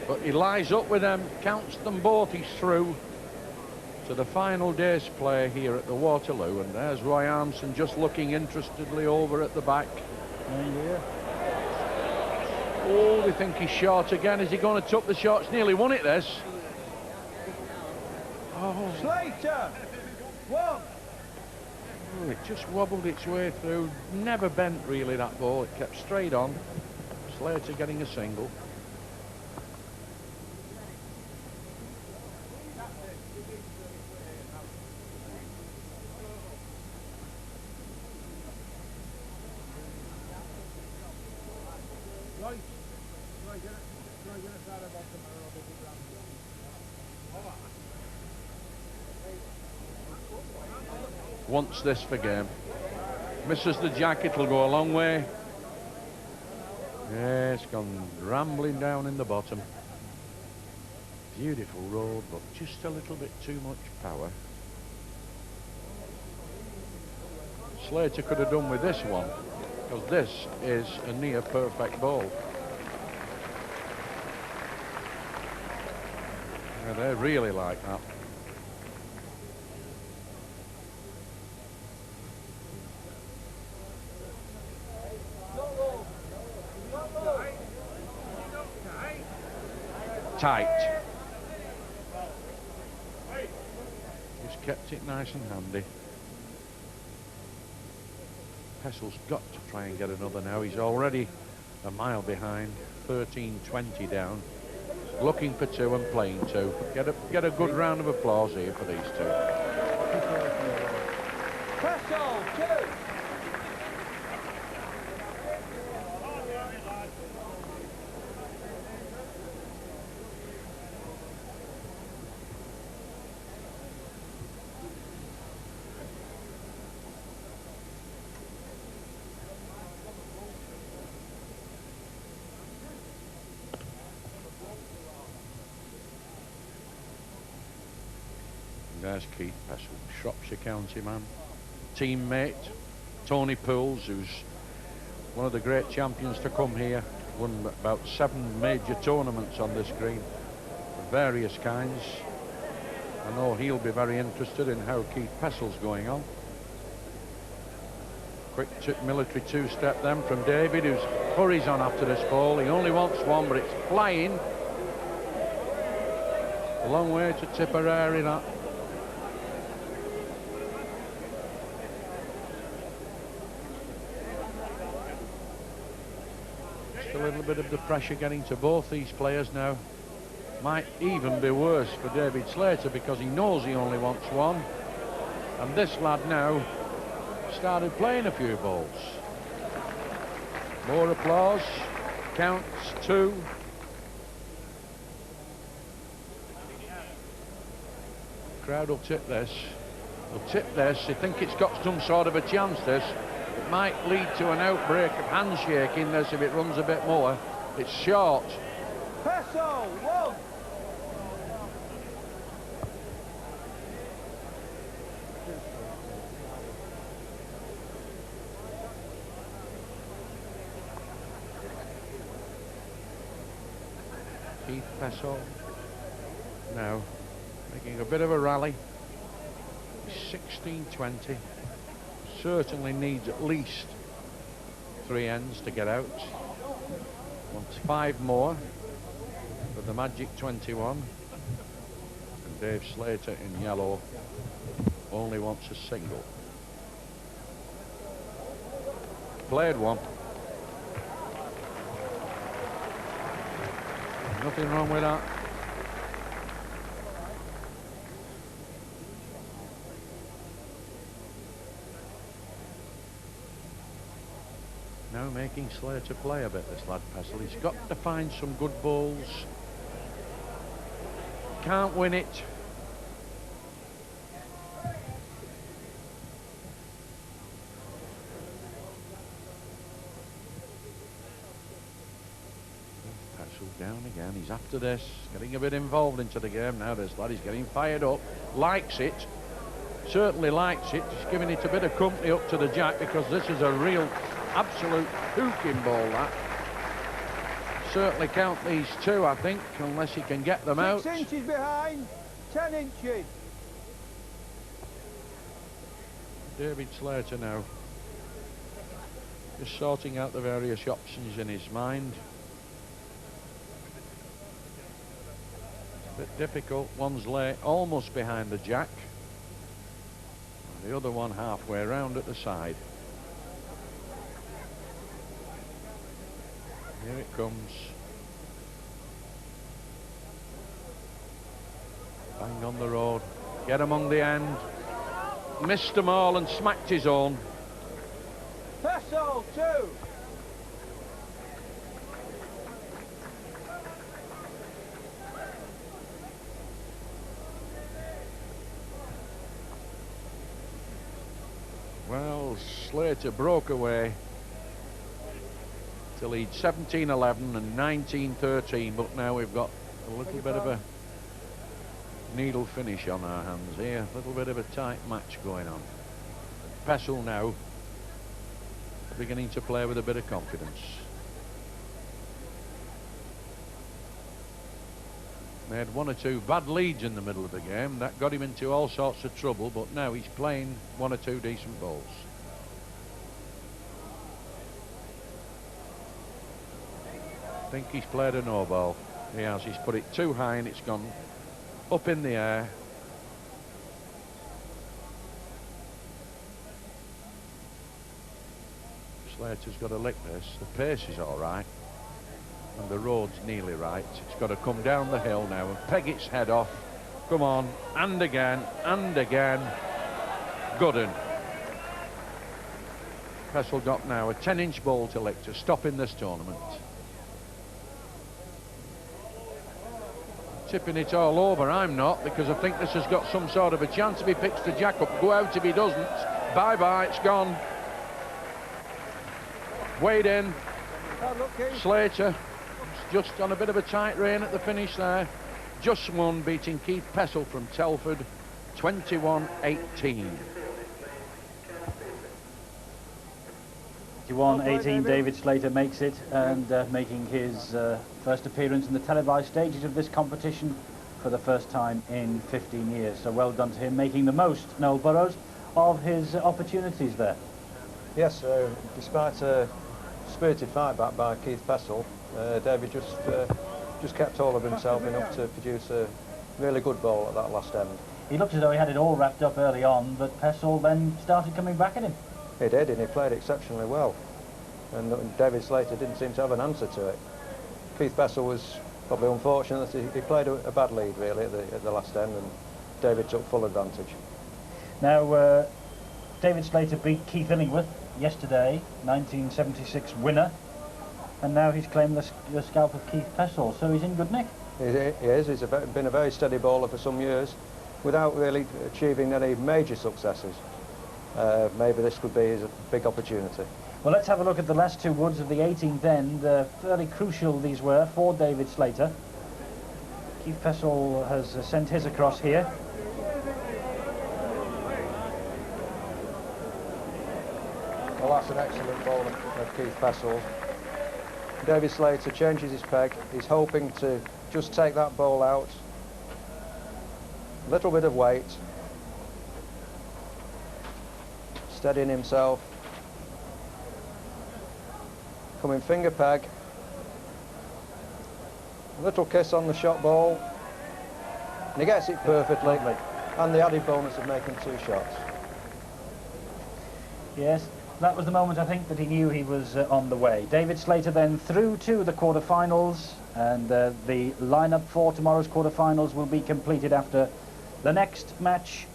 S3: But he lies up with them, counts them both, he's through to the final day's play here at the Waterloo. And there's Roy Armson just looking interestedly over at the back. Oh, they think he's short again. Is he going to tuck the shot? It's nearly won it, this. Oh.
S4: Slater! One!
S3: Oh, it just wobbled its way through. Never bent, really, that ball. It kept straight on. Slater getting a single. Wants this for game. Misses the jack, it'll go a long way. Yeah, it's gone rambling down in the bottom. Beautiful road, but just a little bit too much power. Slater could have done with this one, because this is a near perfect ball. Yeah, they really like that. Tight. Just kept it nice and handy. Pessall's got to try and get another now. He's already a mile behind, 13.20 down. Looking for two and playing two. Get a good round of applause here for these two.
S4: Pessall, two!
S3: There's Keith Pessall, Shropshire County man. Teammate, Tony Pools, who's one of the great champions to come here. Won about 7 major tournaments on this green of various kinds. I know he'll be very interested in how Keith Pessall's going on. Quick military two-step then from David, who hurries on after this ball. He only wants one, but it's flying. A long way to Tipperary, that. A little bit of the pressure getting to both these players now. Might even be worse for David Slater because he knows he only wants one. And this lad now started playing a few balls. More applause. Counts two. Crowd will tip this. They'll tip this. They think it's got some sort of a chance, this. It might lead to an outbreak of handshaking, this, if it runs a bit more. It's short.
S4: Pessall, one!
S3: Keith Pessall now making a bit of a rally. 16-20. Certainly needs at least 3 ends to get out. Wants 5 more for the magic 21. And Dave Slater in yellow only wants a single. Played one. Nothing wrong with that. Now making Slater play a bit, this lad Pessall. He's got to find some good balls. Can't win it. Pessall down again. He's after this. Getting a bit involved into the game now, this lad. He's getting fired up. Likes it. Certainly likes it. He's giving it a bit of company up to the jack, because this is a real absolute hooking ball, that. Certainly count these two, I think, unless he can get them out.
S4: 6 inches behind, 10 inches.
S3: David Slater now. Just sorting out the various options in his mind. It's a bit difficult. One's lay almost behind the jack. And the other one halfway around at the side. Here it comes. Bang on the road. Get among the end. Missed them all and smacked his own.
S4: Pessall, 2.
S3: Well, Slater broke away to lead 17-11 and 19-13, but now we've got a little bit of a needle finish on our hands here. A little bit of a tight match going on. Pessall now beginning to play with a bit of confidence. Made 1 or 2 bad leads in the middle of the game. That got him into all sorts of trouble, but now he's playing 1 or 2 decent balls. I think he's played a no ball. He has. He's put it too high and it's gone up in the air. Slater's got to lick this. The pace is all right. And the road's nearly right. It's got to come down the hill now and peg its head off. Come on. And again. And again. Good un. Pessall got now a 10-inch ball to lick to stop in this tournament. Tipping it all over, I'm not, because I think this has got some sort of a chance if he picks the jack up. Go out if he doesn't. Bye-bye, it's gone. Wade in. Slater just on a bit of a tight rein at the finish there. Just won, beating Keith Pessall from Telford, 21-18.
S1: 21-18, David Slater makes it, and making his first appearance in the televised stages of this competition for the first time in 15 years. So well done to him, making the most, Noel Burrows, of his opportunities there.
S8: Yes, despite a spirited fight back by Keith Pessall, David just kept hold of himself enough to produce a really good ball at that last end.
S1: He looked as though he had it all wrapped up early on, but Pessall then started coming back at him.
S8: He did, and he played exceptionally well. And David Slater didn't seem to have an answer to it. Keith Pessall was probably unfortunate that he played a bad lead, really, at the last end, and David took full advantage.
S1: Now, David Slater beat Keith Illingworth yesterday, 1976 winner, and now he's claimed the scalp of Keith Pessall, so he's in good nick.
S8: He is. He's been a very steady bowler for some years, without really achieving any major successes. Maybe this could be his big opportunity.
S1: Well, let's have a look at the last 2 woods of the 18th end. Fairly crucial these were for David Slater. Keith Pessall has sent his across here.
S8: Well, that's an excellent ball of Keith Pessall. David Slater changes his peg. He's hoping to just take that ball out. A little bit of weight. Steadying himself. Coming finger peg. A little kiss on the shot ball. And he gets it perfectly. And the added bonus of making 2 shots.
S1: Yes, that was the moment, I think, that he knew he was on the way. David Slater then through to the quarter-finals, and the lineup for tomorrow's quarter-finals will be completed after the next match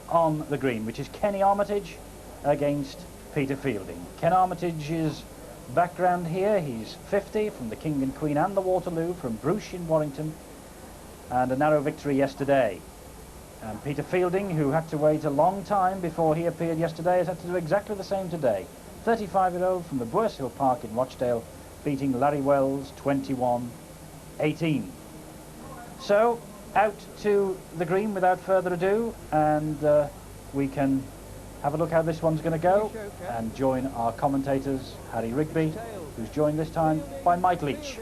S1: on the green, which is Kenny Armitage against Peter Fielding. Ken Armitage is Background here, he's 50 from the King and Queen and the Waterloo, from Bruges in Warrington, and a narrow victory yesterday. And Peter Fielding, who had to wait a long time before he appeared yesterday, has had to do exactly the same today. 35-year-old from the Bourse Hill Park in Rochdale, beating Larry Wells 21-18. So, out to the green without further ado, and we can have a look how this one's going to go, and join our commentators, Harry Rigby, who's joined this time by Mike Leach.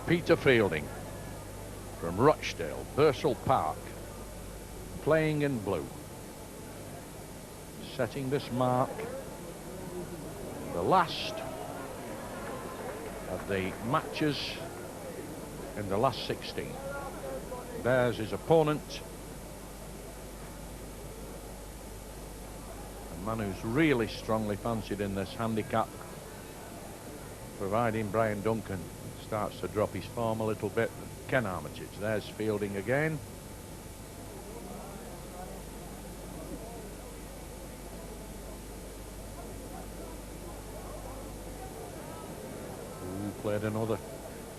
S3: Peter Fielding from Rochdale, Pessall Park, playing in blue, setting this mark, the last of the matches in the last 16. There's his opponent, a man who's really strongly fancied in this handicap, providing Brian Duncan starts to drop his form a little bit. Ken Armitage. There's Fielding again. Ooh, played another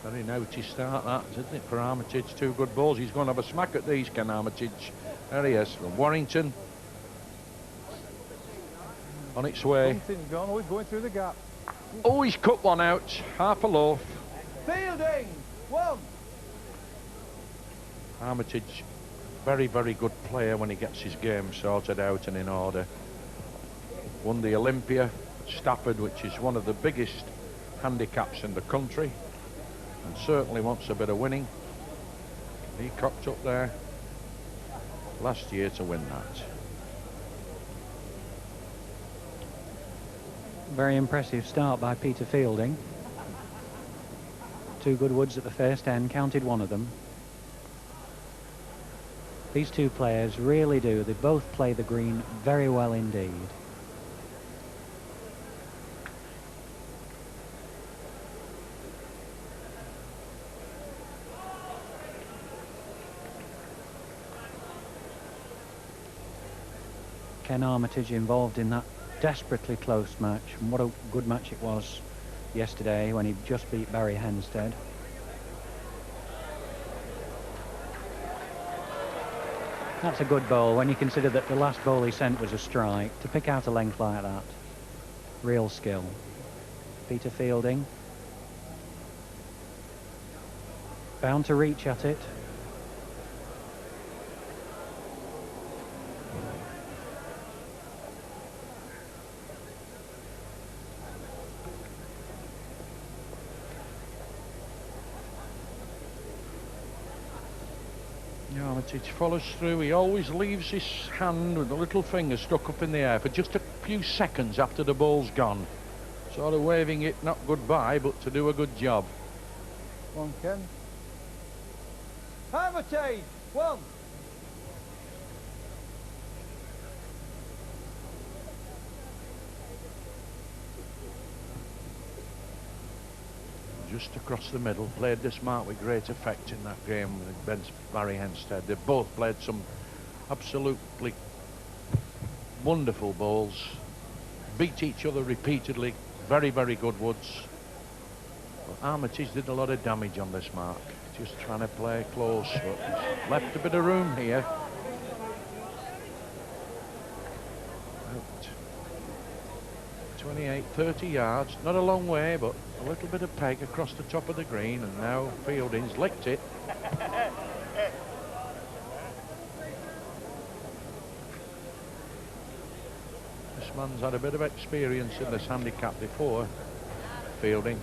S3: very naughty start, that, isn't it, for Armitage? 2 good balls. He's going to have a smack at these, Ken Armitage. There he is, from Warrington. On its way.
S4: Something's gone. We're going through the gap.
S3: Oh, he's cut one out. Half a loaf.
S4: Fielding! 1.
S3: Armitage, very, very good player when he gets his game sorted out and in order. Won the Olympia at Stafford, which is one of the biggest handicaps in the country, and certainly wants a bit of winning. He cocked up there last year to win that.
S2: Very impressive start by Peter Fielding. 2 good woods at the first end, counted one of them. These 2 players really do. They both play the green very well indeed. Ken Armitage involved in that desperately close match, and what a good match it was yesterday when he just beat Barry Henstead. That's a good bowl when you consider that the last bowl he sent was a strike. To pick out a length like that, real skill. Peter Fielding, bound to reach at it.
S3: Armitage follows through. He always leaves his hand with the little finger stuck up in the air for just a few seconds after the ball's gone, sort of waving it not goodbye but to do a good job.
S4: 1, Ken. Armitage! 1.
S3: Just across the middle, played this mark with great effect in that game against Barry Henstead. They both played some absolutely wonderful balls, beat each other repeatedly, very, very good woods. But Armitage did a lot of damage on this mark, just trying to play close, but left a bit of room here. About 28, 30 yards, not a long way, but a little bit of peg across the top of the green, and now Fielding's licked it. This man's had a bit of experience in this handicap before, Fielding.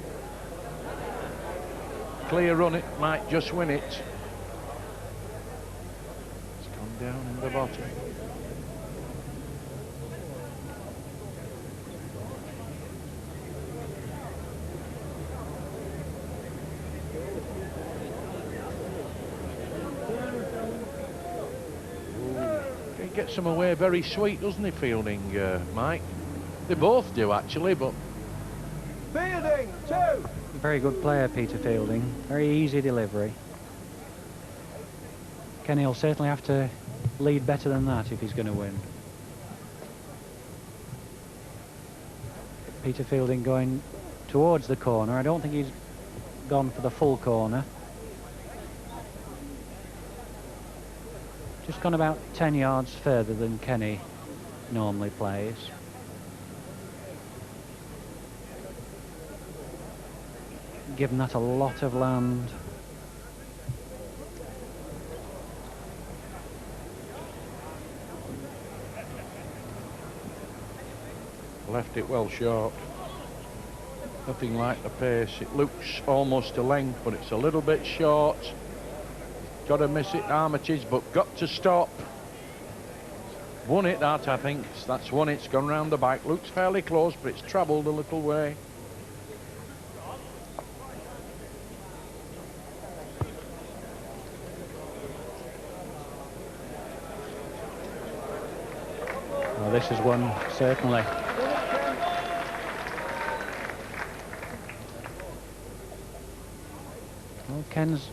S3: Clear run, it might just win it. It's gone down in the bottom. gets them away very sweet, doesn't he, Fielding, Mike? They both do, actually, but...
S4: Fielding, 2!
S2: Very good player, Peter Fielding. Very easy delivery. Kenny will certainly have to lead better than that if he's going to win. Peter Fielding going towards the corner. I don't think he's gone for the full corner. Just gone about 10 yards further than Kenny normally plays. Given that a lot of land.
S3: Left it well short. Nothing like the pace. It looks almost a length, but it's a little bit short. Got to miss it, Armitage, but got to stop. Won it, that, I think. That's won it. It's gone round the back. Looks fairly close, but it's travelled a little way.
S2: Well, this is one, certainly. Well, Ken's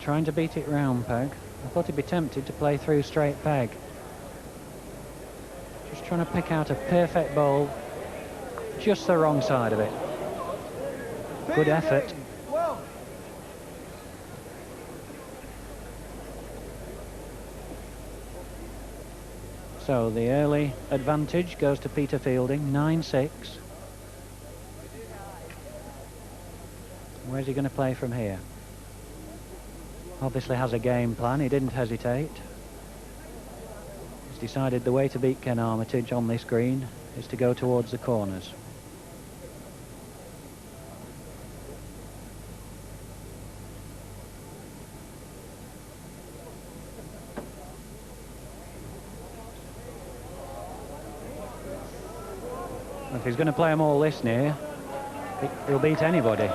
S2: trying to beat it round peg. I thought he'd be tempted to play through straight peg. Just trying to pick out a perfect bowl, just the wrong side of it. Good effort. So the early advantage goes to Peter Fielding, 9-6. Where's he going to play from here? Obviously has a game plan. He didn't hesitate. He's decided the way to beat Ken Armitage on this green is to go towards the corners. If he's going to play them all this near, he'll beat anybody.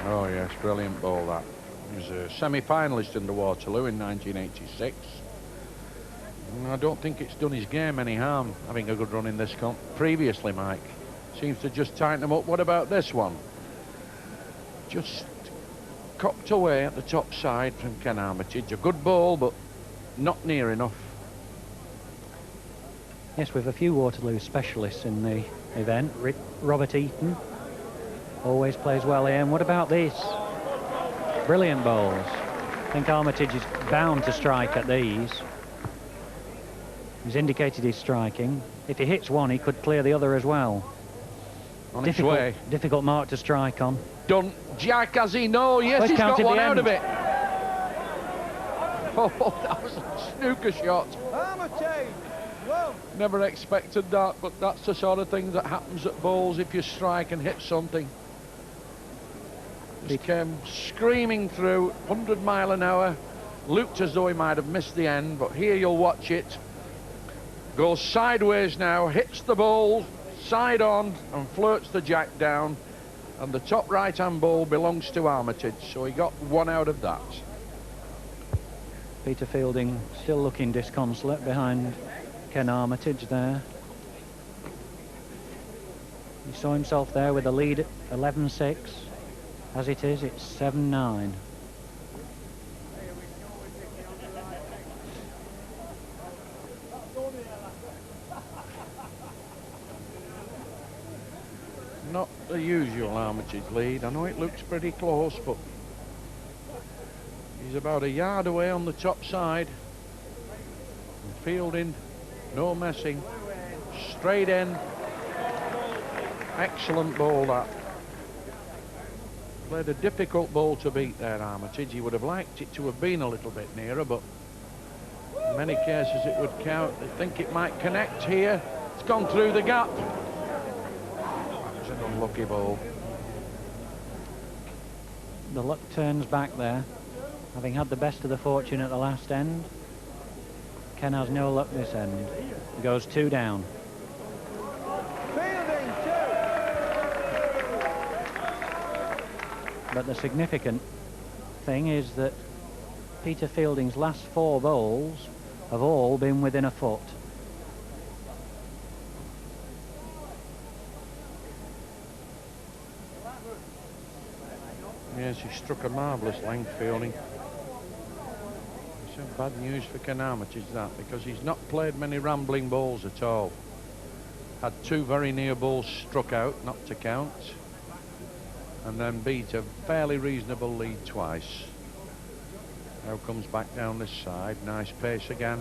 S3: Oh yes, brilliant ball that. He was a semi-finalist in the Waterloo in 1986. And I don't think it's done his game any harm, having a good run in this comp. Previously, Mike, seems to just tighten him up. What about this one? Just cocked away at the top side from Ken Armitage. A good ball, but not near enough.
S2: Yes, we've a few Waterloo specialists in the event. Robert Eaton always plays well here. And what about this? Brilliant bowls. I think Armitage is bound to strike at these. He's indicated he's striking. If he hits one, he could clear the other as well.
S3: On its way.
S2: Difficult mark to strike on.
S3: Done. Jack, has he? No, yes, he's got one out of it. Oh, that was a snooker shot.
S4: Armitage! Whoa.
S3: Never expected that, but that's the sort of thing that happens at bowls if you strike and hit something. He came screaming through, 100 mile an hour. Looked as though he might have missed the end, but here you'll watch it. Goes sideways now, hits the ball, side on, and flirts the jack down. And the top right-hand ball belongs to Armitage, so he got one out of that.
S2: Peter Fielding still looking disconsolate behind Ken Armitage there. He saw himself there with a lead at 11-6. As it is, it's 7-9.
S3: Not the usual Armitage lead. I know it looks pretty close, but he's about a yard away on the top side. And Fielding, no messing, straight in. Excellent ball that. Played a difficult ball to beat there, Armitage. He would have liked it to have been a little bit nearer, but in many cases it would count. They think it might connect here. It's gone through the gap. That was an unlucky ball.
S2: The luck turns back there. Having had the best of the fortune at the last end, Ken has no luck this end. Goes 2 down. But the significant thing is that Peter Fielding's last 4 bowls have all been within a foot.
S3: Yes, he struck a marvellous length, Fielding. It's bad news for Ken Armitage, that, because he's not played many rambling balls at all. Had 2 very near balls struck out, not to count, and then beat a fairly reasonable lead twice. Now comes back down this side. Nice pace again.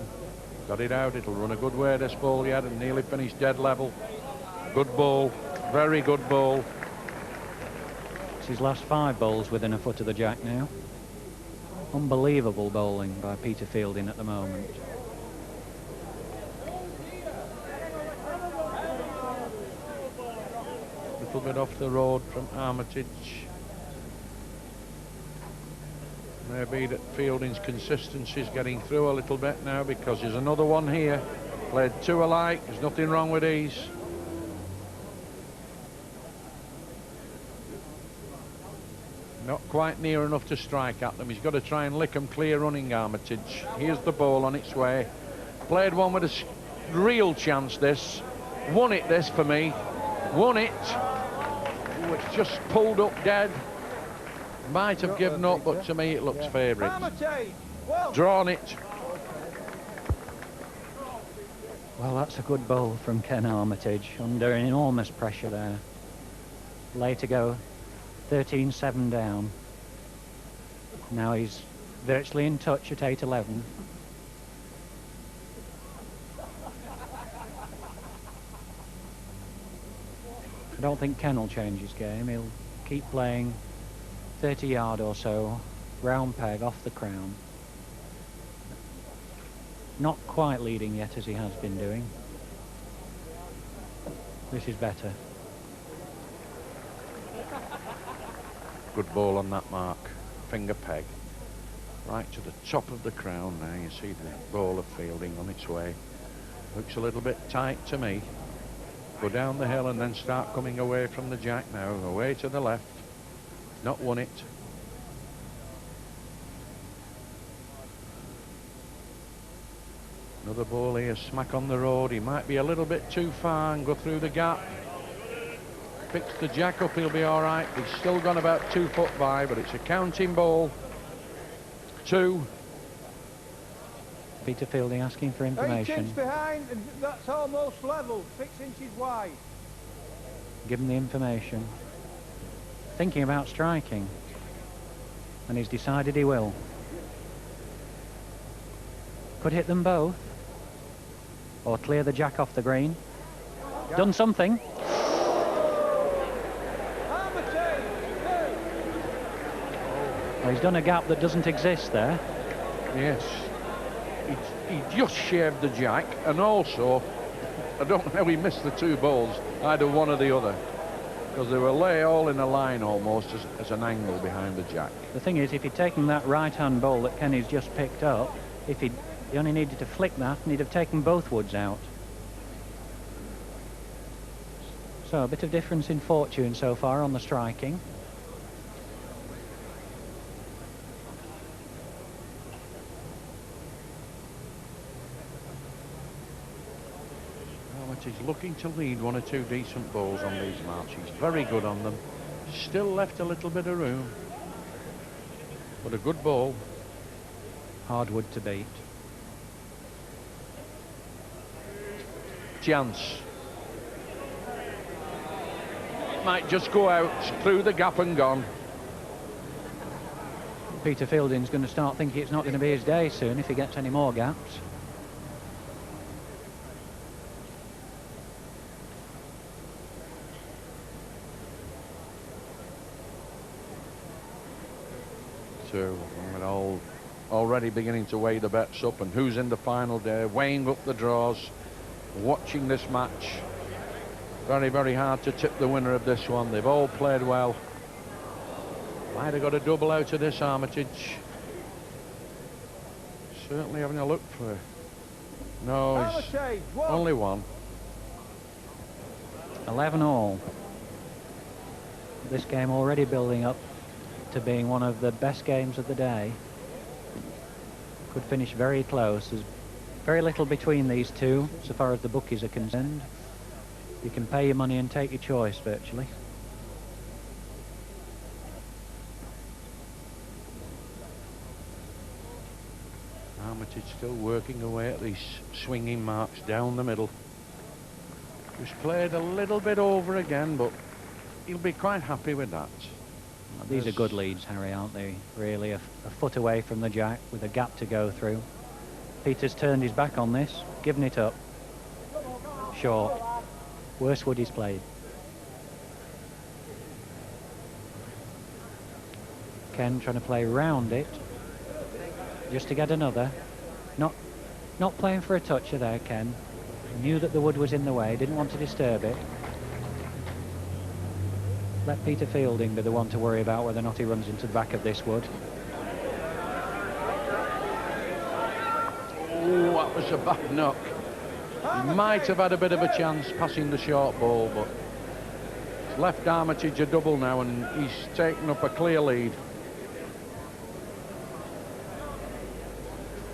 S3: Got it out. It'll run a good way, this ball yet, and nearly finished dead level. Good ball. Very good ball.
S2: It's his last 5 bowls within a foot of the jack now. Unbelievable bowling by Peter Fielding at the moment.
S3: A little bit off the road from Armitage. Maybe that Fielding's consistency is getting through a little bit now, because there's another one here. Played 2 alike. There's nothing wrong with these. Not quite near enough to strike at them. He's got to try and lick them clear running, Armitage. Here's the ball on its way. Played one with a real chance, this. Won it, this, for me. Won it. Ooh, it's just pulled up dead. Might have given up, but to me it looks favourite. Drawn it.
S2: Well, that's a good bowl from Ken Armitage, under enormous pressure there. Lay to go, 13-7 down. Now he's virtually in touch at 8-11. I don't think Ken will change his game. He'll keep playing 30-yard or so, round peg off the crown. Not quite leading yet, as he has been doing. This is better.
S3: Good ball on that mark. Finger peg. Right to the top of the crown now. You see the ball of Fielding on its way. Looks a little bit tight to me. Go down the hill and then start coming away from the jack now. Away to the left. Not won it. Another ball here, smack on the road. He might be a little bit too far and go through the gap. Picks the jack up, he'll be all right. He's still gone about 2 foot by, but it's a counting ball. 2.
S2: Peter Fielding asking for information.
S4: 8 inches behind, and that's almost level. 6 inches wide.
S2: Give him the information. Thinking about striking, and he's decided he will. Could hit them both, or clear the jack off the green. Yeah. Done something. Well, he's done a gap that doesn't exist there.
S3: Yes. He just shaved the jack, and also, I don't know how he missed the 2 balls, either one or the other, because they were lay all in a line almost as an angle behind the jack.
S2: The thing is, if he'd taken that right-hand ball that Kenny's just picked up, if he only needed to flick that, and he'd have taken both woods out. So a bit of difference in fortune so far on the striking.
S3: He's looking to lead 1 or 2 decent balls on these marches. Very good on them. Still left a little bit of room. But a good ball.
S2: Hard wood to beat.
S3: Chance. Might just go out through the gap and gone.
S2: Peter Fielding's going to start thinking it's not going to be his day soon if he gets any more gaps.
S3: So we're already beginning to weigh the bets up, and who's in the final day, weighing up the draws, watching this match. Very, very hard to tip the winner of this one. They've all played well. Might have got a double out of this, Armitage. Certainly having a look for... No, it's only 1.
S2: 11 all. This game already building up to being one of the best games of the day. Could finish very close. There's very little between these two, so far as the bookies are concerned. You can pay your money and take your choice, virtually.
S3: Armitage still working away at these swinging marks down the middle. Just played a little bit over again, but he'll be quite happy with that.
S2: Well, these are good leads, Harry, aren't they? Really, a foot away from the jack with a gap to go through. Peter's turned his back on this, given it up. Short. Worst wood he's played. Ken trying to play round it, just to get another. Not playing for a toucher there, Ken. Knew that the wood was in the way, didn't want to disturb it. Let Peter Fielding be the one to worry about whether or not he runs into the back of this wood.
S3: Oh, that was a bad knock. He might have had a bit of a chance passing the short ball, but it's left Armitage a double now, and he's taken up a clear lead.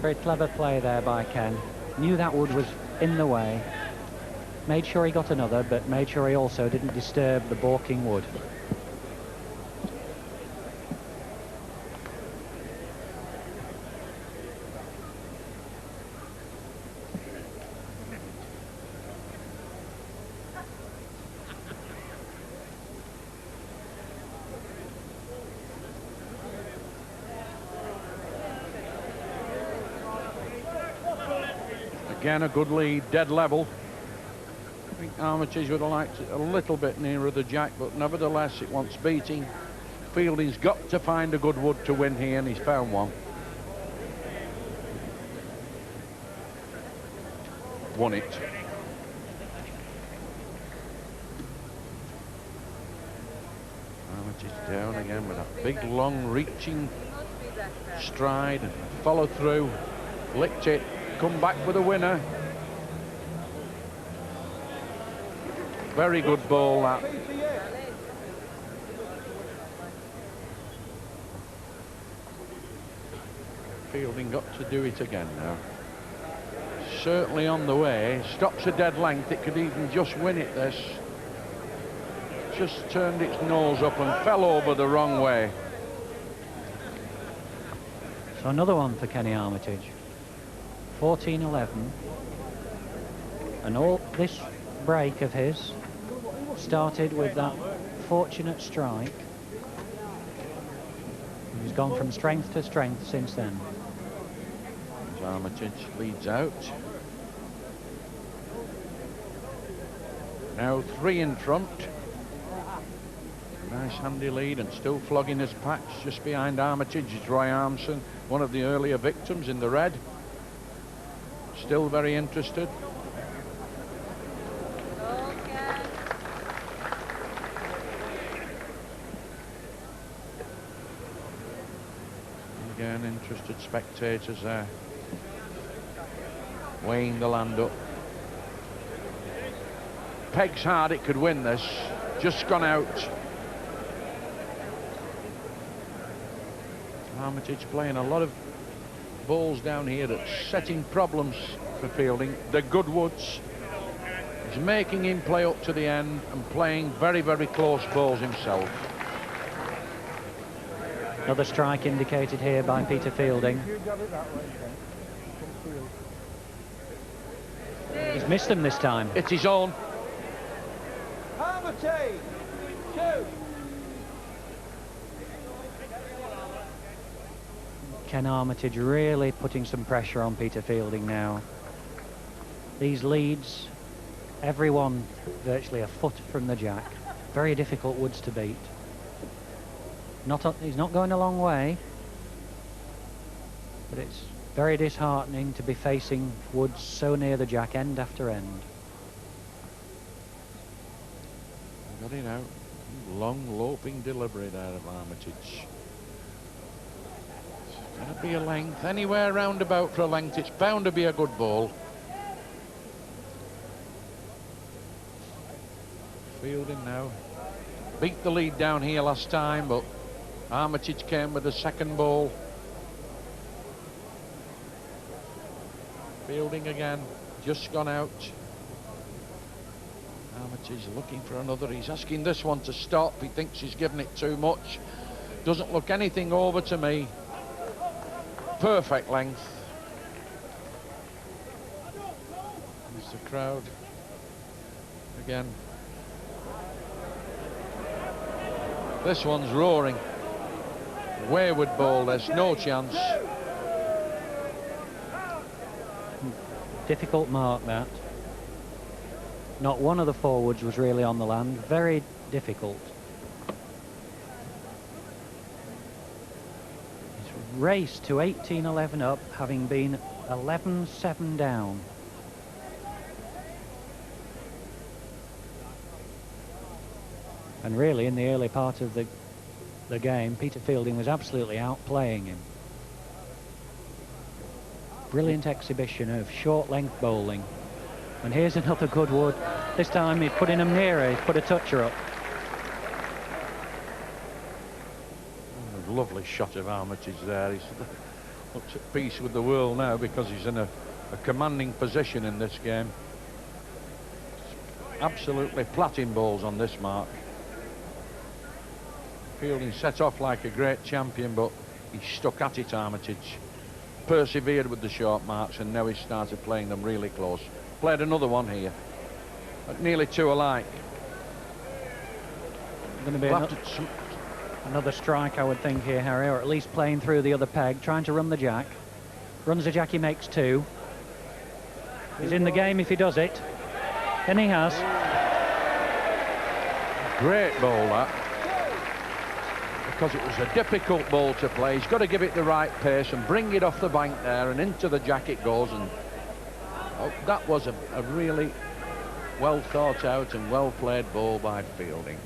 S2: Very clever play there by Ken. Knew that wood was in the way. Made sure he got another, but made sure he also didn't disturb the balking wood.
S3: Again, a good lead, dead level. I think Armitage would have liked it a little bit nearer the jack, but nevertheless it wants beating. Fielding's got to find a good wood to win here, and he's found one. Won it. Armitage down again with a big, long, reaching stride and follow through. Licked it. Come back with a winner. Very good ball, that. Fielding got to do it again now. Certainly on the way. Stops a dead length. It could even just win it, this. Just turned its nose up and fell over the wrong way.
S2: So another one for Kenny Armitage. 14-11, and all this break of his started with that fortunate strike. He's gone from strength to strength since then.
S3: Armitage leads out. Now 3 in front. Nice handy lead, and still flogging his patch. Just behind Armitage is Roy Armson, one of the earlier victims in the red. Still very interested. Again, interested spectators there. Weighing the land up. Pegs hard, it could win this. Just gone out. Armitage playing a lot of balls down here that's setting problems for Fielding. The good woods. He's making him play up to the end and playing very, very close balls himself.
S2: Another strike indicated here by Peter Fielding. He's missed them this time.
S3: It's his own.
S4: Armitage, 2.
S2: Ken Armitage really putting some pressure on Peter Fielding now. These leads, every one virtually a foot from the jack. Very difficult woods to beat. He's not going a long way, but it's very disheartening to be facing woods so near the jack, end after end.
S3: Got it out. Long loping delivery there of Armitage. It's gonna be a length. Anywhere round about for a length, it's bound to be a good ball. Fielding now. Beat the lead down here last time, but Armitage came with the second ball. Fielding again, just gone out. Armitage looking for another. He's asking this one to stop. He thinks he's given it too much. Doesn't look anything over to me. Perfect length. There's the crowd again. This one's roaring. Wayward ball, there's no chance.
S2: Difficult mark, that. Not one of the forwards was really on the land. Very difficult. He's raced to 18-11 up, having been 11-7 down. And really, in the early part of the game, Peter Fielding was absolutely outplaying him. Brilliant exhibition of short-length bowling. And here's another good wood. This time he's putting them nearer, he's put a toucher up.
S3: Oh, lovely shot of Armitage there. He's looks at peace with the world now because he's in a commanding position in this game. Absolutely platting balls on this mark. Fielding set off like a great champion, but he stuck at it, Armitage. Persevered with the short marks, and now he started playing them really close. Played another one here. At nearly two alike.
S2: Going to be another strike, I would think, here, Harry, or at least playing through the other peg, trying to run the jack. Runs the jack, he makes two. He's in the game if he does it. And he has.
S3: Great ball, that. Because it was a difficult ball to play. He's got to give it the right pace and bring it off the bank there, and into the jack it goes. And oh, that was a really well thought out and well played ball by Fielding.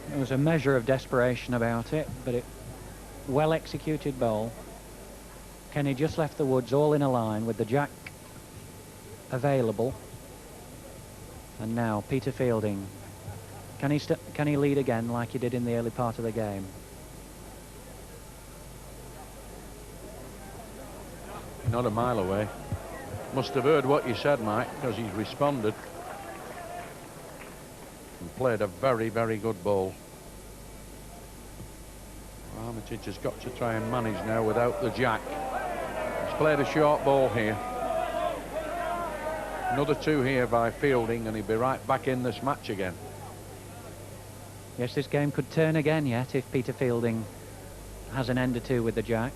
S2: There was a measure of desperation about it, but it well executed bowl. Kenny just left the woods all in a line with the jack available. And now Peter Fielding. Can he lead again like he did in the early part of the game?
S3: Not a mile away. Must have heard what you said, Mike, because he's responded. And played a very, very good ball. Armitage has got to try and manage now without the jack. He's played a short ball here. Another two here by Fielding, and he'll be right back in this match again.
S2: Yes, this game could turn again yet if Peter Fielding has an end or two with the jack.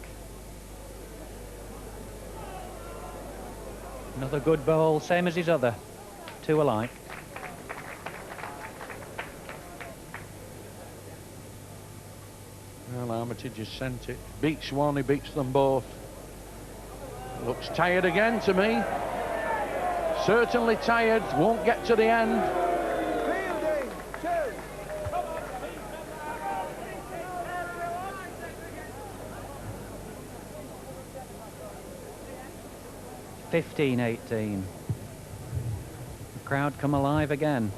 S2: Another good bowl, same as his other. Two alike.
S3: Well, Armitage has sent it. Beats one, he beats them both. Looks tired again to me. Certainly tired, won't get to the end.
S2: 15-18. The crowd come alive again.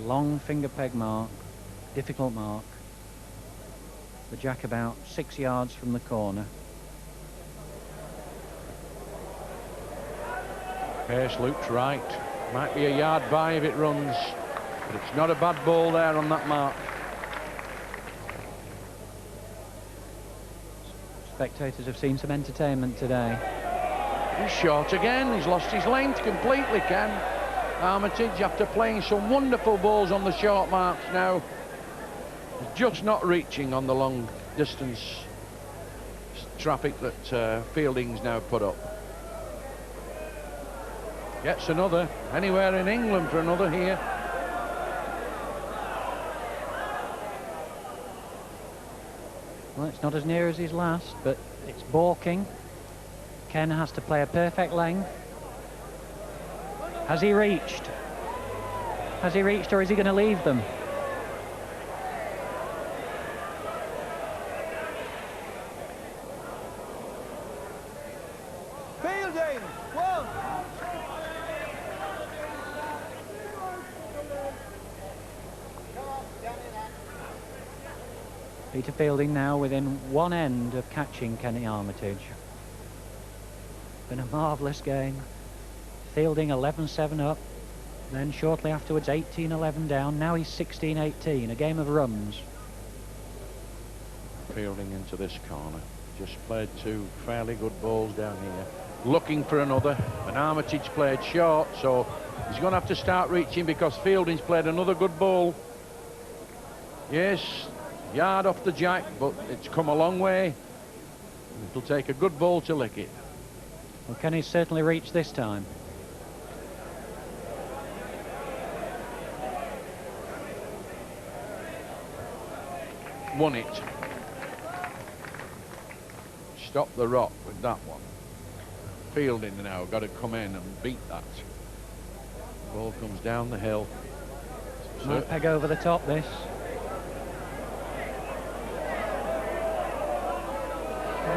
S2: Long finger peg mark, difficult mark. The jack about 6 yards from the corner.
S3: Pace looks right. Might be a yard by if it runs, but it's not a bad ball there on that mark.
S2: Spectators have seen some entertainment today.
S3: He's short again. He's lost his length completely, Ken. Armitage, after playing some wonderful balls on the short marks now, is just not reaching on the long distance traffic that Fielding's now put up. Gets another. Anywhere in England for another here.
S2: Well, it's not as near as his last, but it's balking. Ken has to play a perfect length. Has he reached? Has he reached, or is he going to leave them?
S4: Fielding, one.
S2: Peter Fielding now within one end of catching Kenny Armitage. Been a marvellous game. Fielding 11-7 up, then shortly afterwards 18-11 down. Now he's 16-18, a game of runs.
S3: Fielding into this corner. Just played two fairly good balls down here. Looking for another, and Armitage played short, so he's going to have to start reaching because Fielding's played another good ball. Yes, yard off the jack, but it's come a long way. It'll take a good ball to lick it.
S2: Well, Kenny's certainly reached this time.
S3: Won it. Stop the rock with that one. Fielding now got to come in and beat that. Ball comes down the hill.
S2: Might peg over the top this.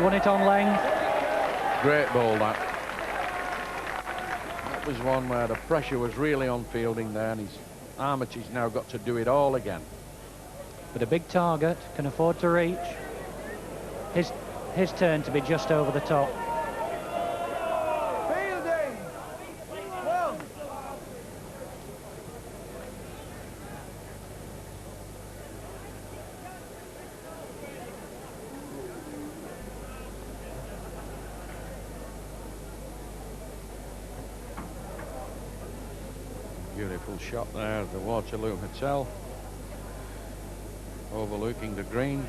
S2: Won it on length.
S3: Great ball that. That was one where the pressure was really on Fielding there, and his Armitage now got to do it all again.
S2: But a big target, can afford to reach. His turn to be just over the top.
S4: Fielding! One!
S3: Beautiful shot there at the Waterloo Hotel, overlooking the green.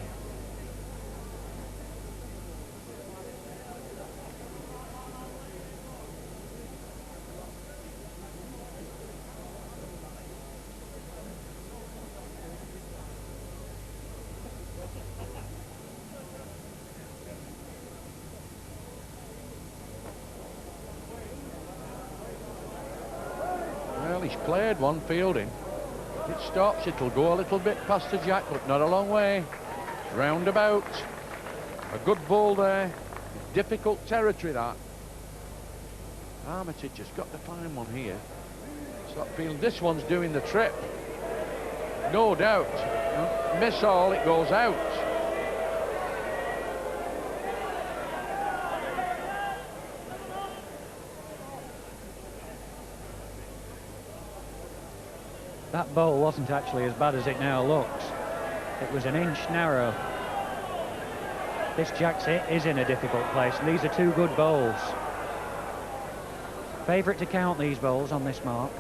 S3: Well, he's played one. Fielding. It stops, it'll go a little bit past the jack, but not a long way. Roundabout. A good ball there. Difficult territory, that. Armitage has got to find one here. Stop Fielding. This one's doing the trip. No doubt. Miss all, it goes out.
S2: That bowl wasn't actually as bad as it now looks. It was an inch narrow. This jack's is in a difficult place. These are two good bowls. Favourite to count these bowls on this mark.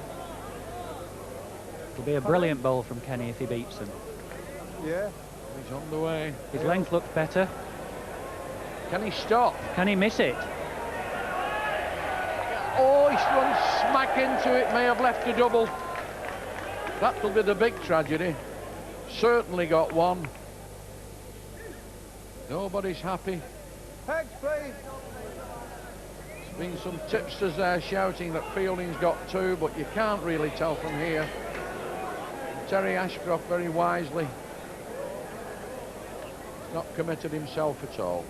S2: It'll be a brilliant bowl from Kenny if he beats them.
S4: Yeah.
S3: He's on the way.
S2: His length looks better.
S3: Can he stop?
S2: Can he miss it?
S3: Oh, he's run smack into it. May have left a double. That'll be the big tragedy. Certainly got one. Nobody's happy.
S4: Pegs, please.
S3: There's been some tipsters there shouting that Fielding's got two, but you can't really tell from here. Terry Ashcroft very wisely has not committed himself at all.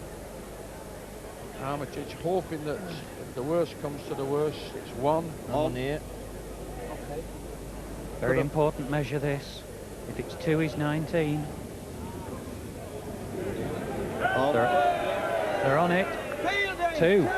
S3: Armitage hoping that if the worst comes to the worst, it's one.
S9: On here.
S2: Very important measure this. If it's two, he's 19. They're on it. Two.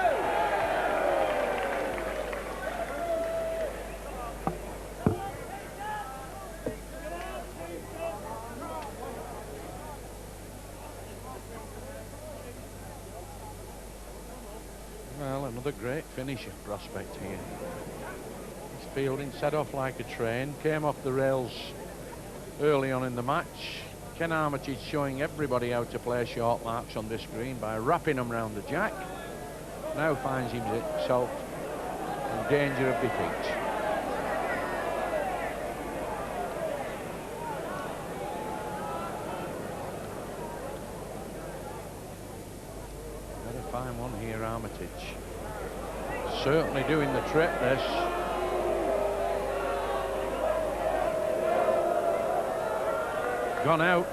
S3: Well, another great finisher prospect here. Fielding set off like a train, came off the rails early on in the match. Ken Armitage showing everybody how to play short marks on this green by wrapping them round the jack. Now finds himself in danger of defeat. Better find one here, Armitage. Certainly doing the trip, this. Gone out.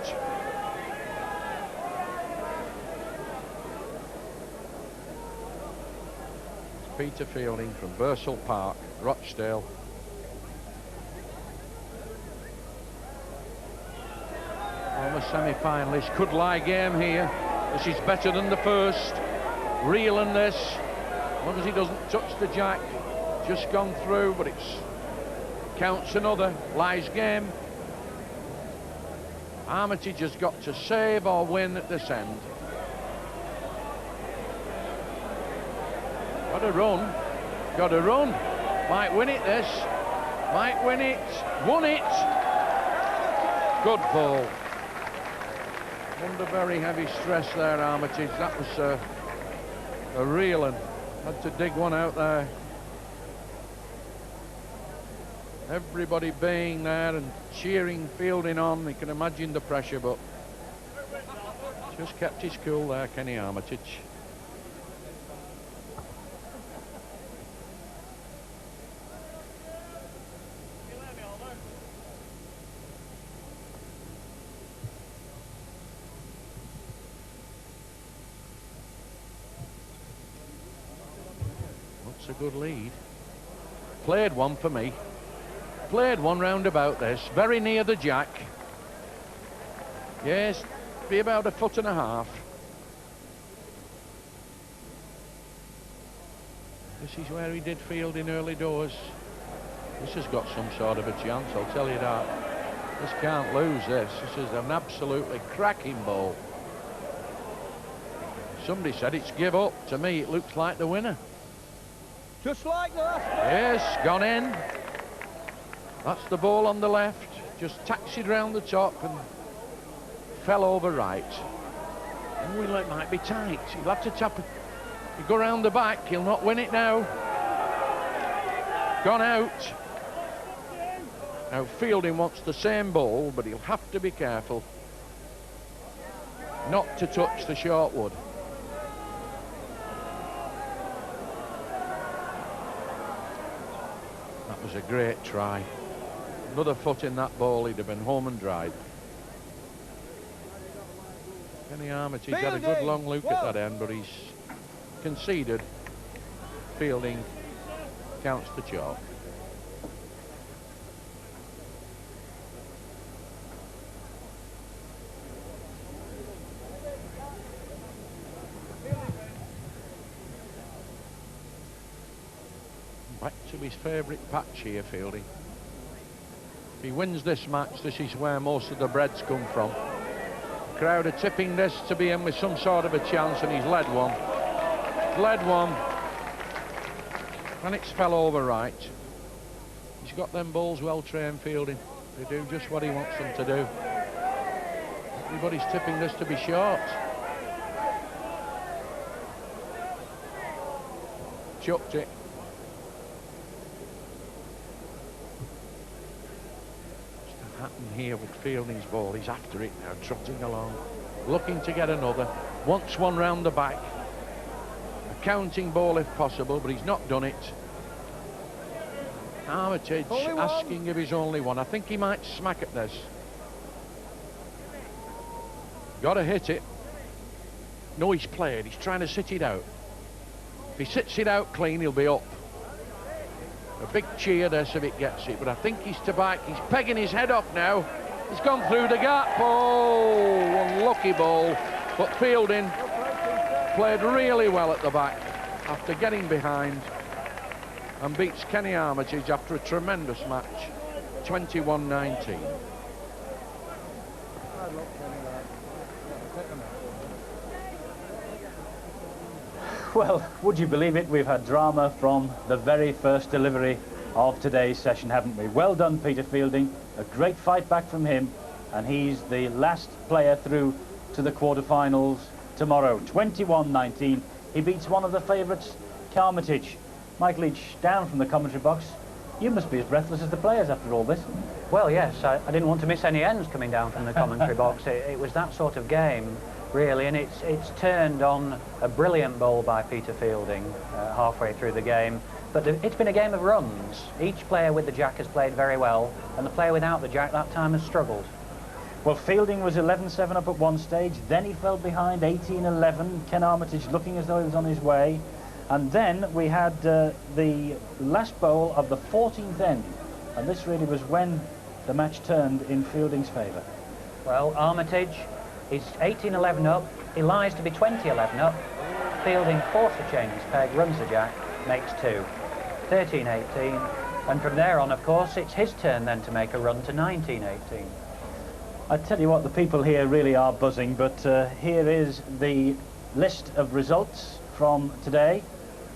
S3: It's Peter Fielding from Pessall Park, Rochdale. Former semi-finalist, could lie game here. This is better than the first. Reeling this, as long as he doesn't touch the jack. Just gone through, but it's counts another. Lies game. Armitage has got to save or win at this end. Got to run. Got to run. Might win it, this. Might win it. Won it. Good ball. Under very heavy stress there, Armitage. That was a real one. Had to dig one out there. Everybody being there and cheering Fielding on. You can imagine the pressure, but just kept his cool there, Kenny Armitage. That's a good lead. Played one for me. Played one round about this, very near the jack. Yes, be about 1.5 foot. This is where he did Fielding early doors. This has got some sort of a chance, I'll tell you that. This can't lose this. This is an absolutely cracking ball. Somebody said it's give up. To me, it looks like the winner.
S4: Just like the last ball.
S3: Yes, gone in. That's the ball on the left, just taxied round the top and fell over right. Oh, it might be tight. He'll have to tap it. You go round the back, he'll not win it now. Gone out. Now Fielding wants the same ball, but he'll have to be careful not to touch the short wood. That was a great try. Another foot in that ball, he'd have been home and dried. Kenny Armitage had a good long look at that end, but he's conceded. Fielding counts the chalk. Back to his favourite patch here, Fielding. If he wins this match, this is where most of the breads come from. The crowd are tipping this to be in with some sort of a chance, and he's led one. Led one. And it's fell over right. He's got them balls well trained, Fielding. They do just what he wants them to do. Everybody's tipping this to be short. Chucked it. Happen here with Fielding's ball. He's after it now, trotting along, looking to get another. Wants one round the back. A counting ball if possible, but he's not done it. Armitage asking if he's only one. I think he might smack at this. Got to hit it. No, he's played. He's trying to sit it out. If he sits it out clean, he'll be up. A big cheer there if it gets it, but I think he's to back. He's pegging his head off now. He's gone through the gap. Oh, unlucky ball. But Fielding played really well at the back after getting behind and beats Kenny Armitage after a tremendous match, 21-19.
S1: Well, would you believe it? We've had drama from the very first delivery of today's session, haven't we? Well done, Peter Fielding. A great fight back from him, and he's the last player through to the quarterfinals tomorrow. 21-19. He beats one of the favourites, Armitage. Mike Leach, down from the commentary box. You must be as breathless as the players after all this.
S2: Well, yes, I didn't want to miss any ends coming down from the commentary box. It was that sort of game, really, and it's turned on a brilliant ball by Peter Fielding halfway through the game. But it's been a game of runs. Each player with the jack has played very well, and the player without the jack that time has struggled.
S1: Well, Fielding was 11-7 up at one stage, then he fell behind 18-11. Ken Armitage looking as though he was on his way. And then we had the last bowl of the 14th end, and this really was when the match turned in Fielding's favour.
S2: Well, Armitage is 18-11 up. He lies to be 20-11 up. Fielding forced to change his peg, runs the jack, makes 2. 13-18. And from there on, of course, it's his turn then to make a run to 19-18.
S1: I tell you what, the people here really are buzzing, but here is the list of results from today.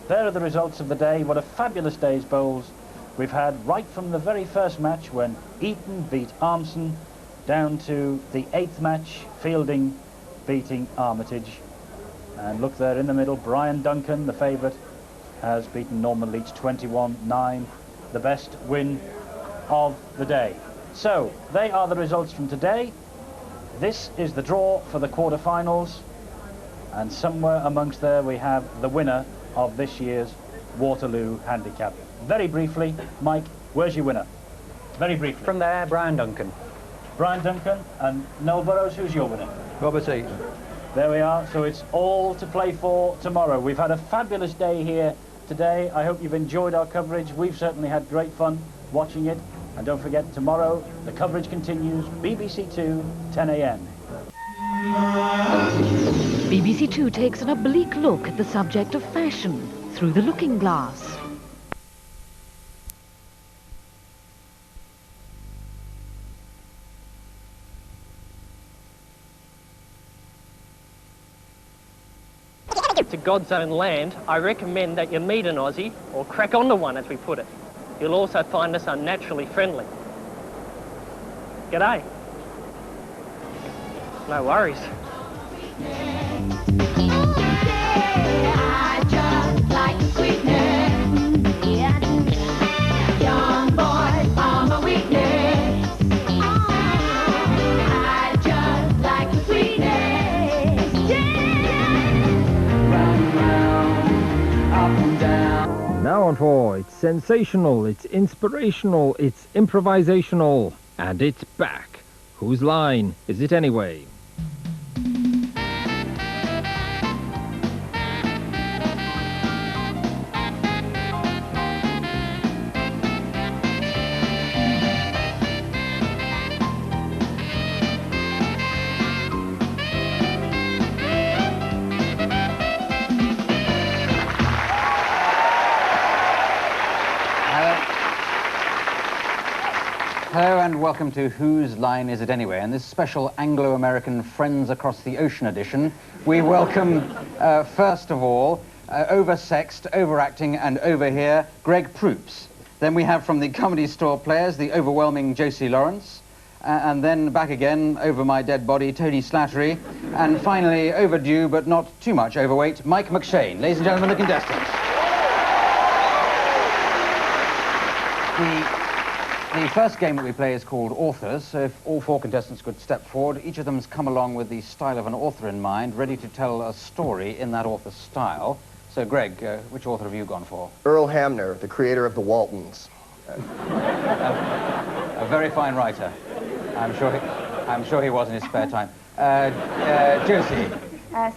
S1: There are the results of the day. What a fabulous day's bowls we've had, right from the very first match when Eton beat Armson, down to the 8th match, Fielding beating Armitage. And look there in the middle, Brian Duncan, the favourite, has beaten Norman Leach 21-9, the best win of the day. So, they are the results from today. This is the draw for the quarter-finals, and somewhere amongst there we have the winner of this year's Waterloo Handicap. Very briefly, Mike, where's your winner? Very briefly.
S2: From there, Brian Duncan.
S1: Brian Duncan. And Noel Burrows, who's your winner?
S8: Robert Eaton.
S1: There we are. So it's all to play for tomorrow. We've had a fabulous day here today. I hope you've enjoyed our coverage. We've certainly had great fun watching it. And don't forget, tomorrow the coverage continues, BBC 2, 10 a.m.
S18: BBC 2 takes an oblique look at the subject of fashion through the looking glass.
S19: To God's own land, I recommend that you meet an Aussie, or crack onto one as we put it. You'll also find us unnaturally friendly. G'day. No worries.
S13: Now on for, it's sensational, it's inspirational, it's improvisational, and it's back. Whose line is it anyway?
S7: Hello and welcome to Whose Line Is It Anyway? And this special Anglo-American Friends Across the Ocean edition, we welcome, first of all, oversexed, overacting and over here, Greg Proops. Then we have from the Comedy Store Players, the overwhelming Josie Lawrence. And then back again, over my dead body, Tony Slattery. And finally, overdue but not too much overweight, Mike McShane. Ladies and gentlemen, the contestants. The first game that we play is called Authors, so if all 4 contestants could step forward, each of them has come along with the style of an author in mind, ready to tell a story in that author's style. So, Greg, which author have you gone for?
S20: Earl Hamner, the creator of the Waltons.
S7: A very fine writer. I'm sure he was in his spare time. Josie?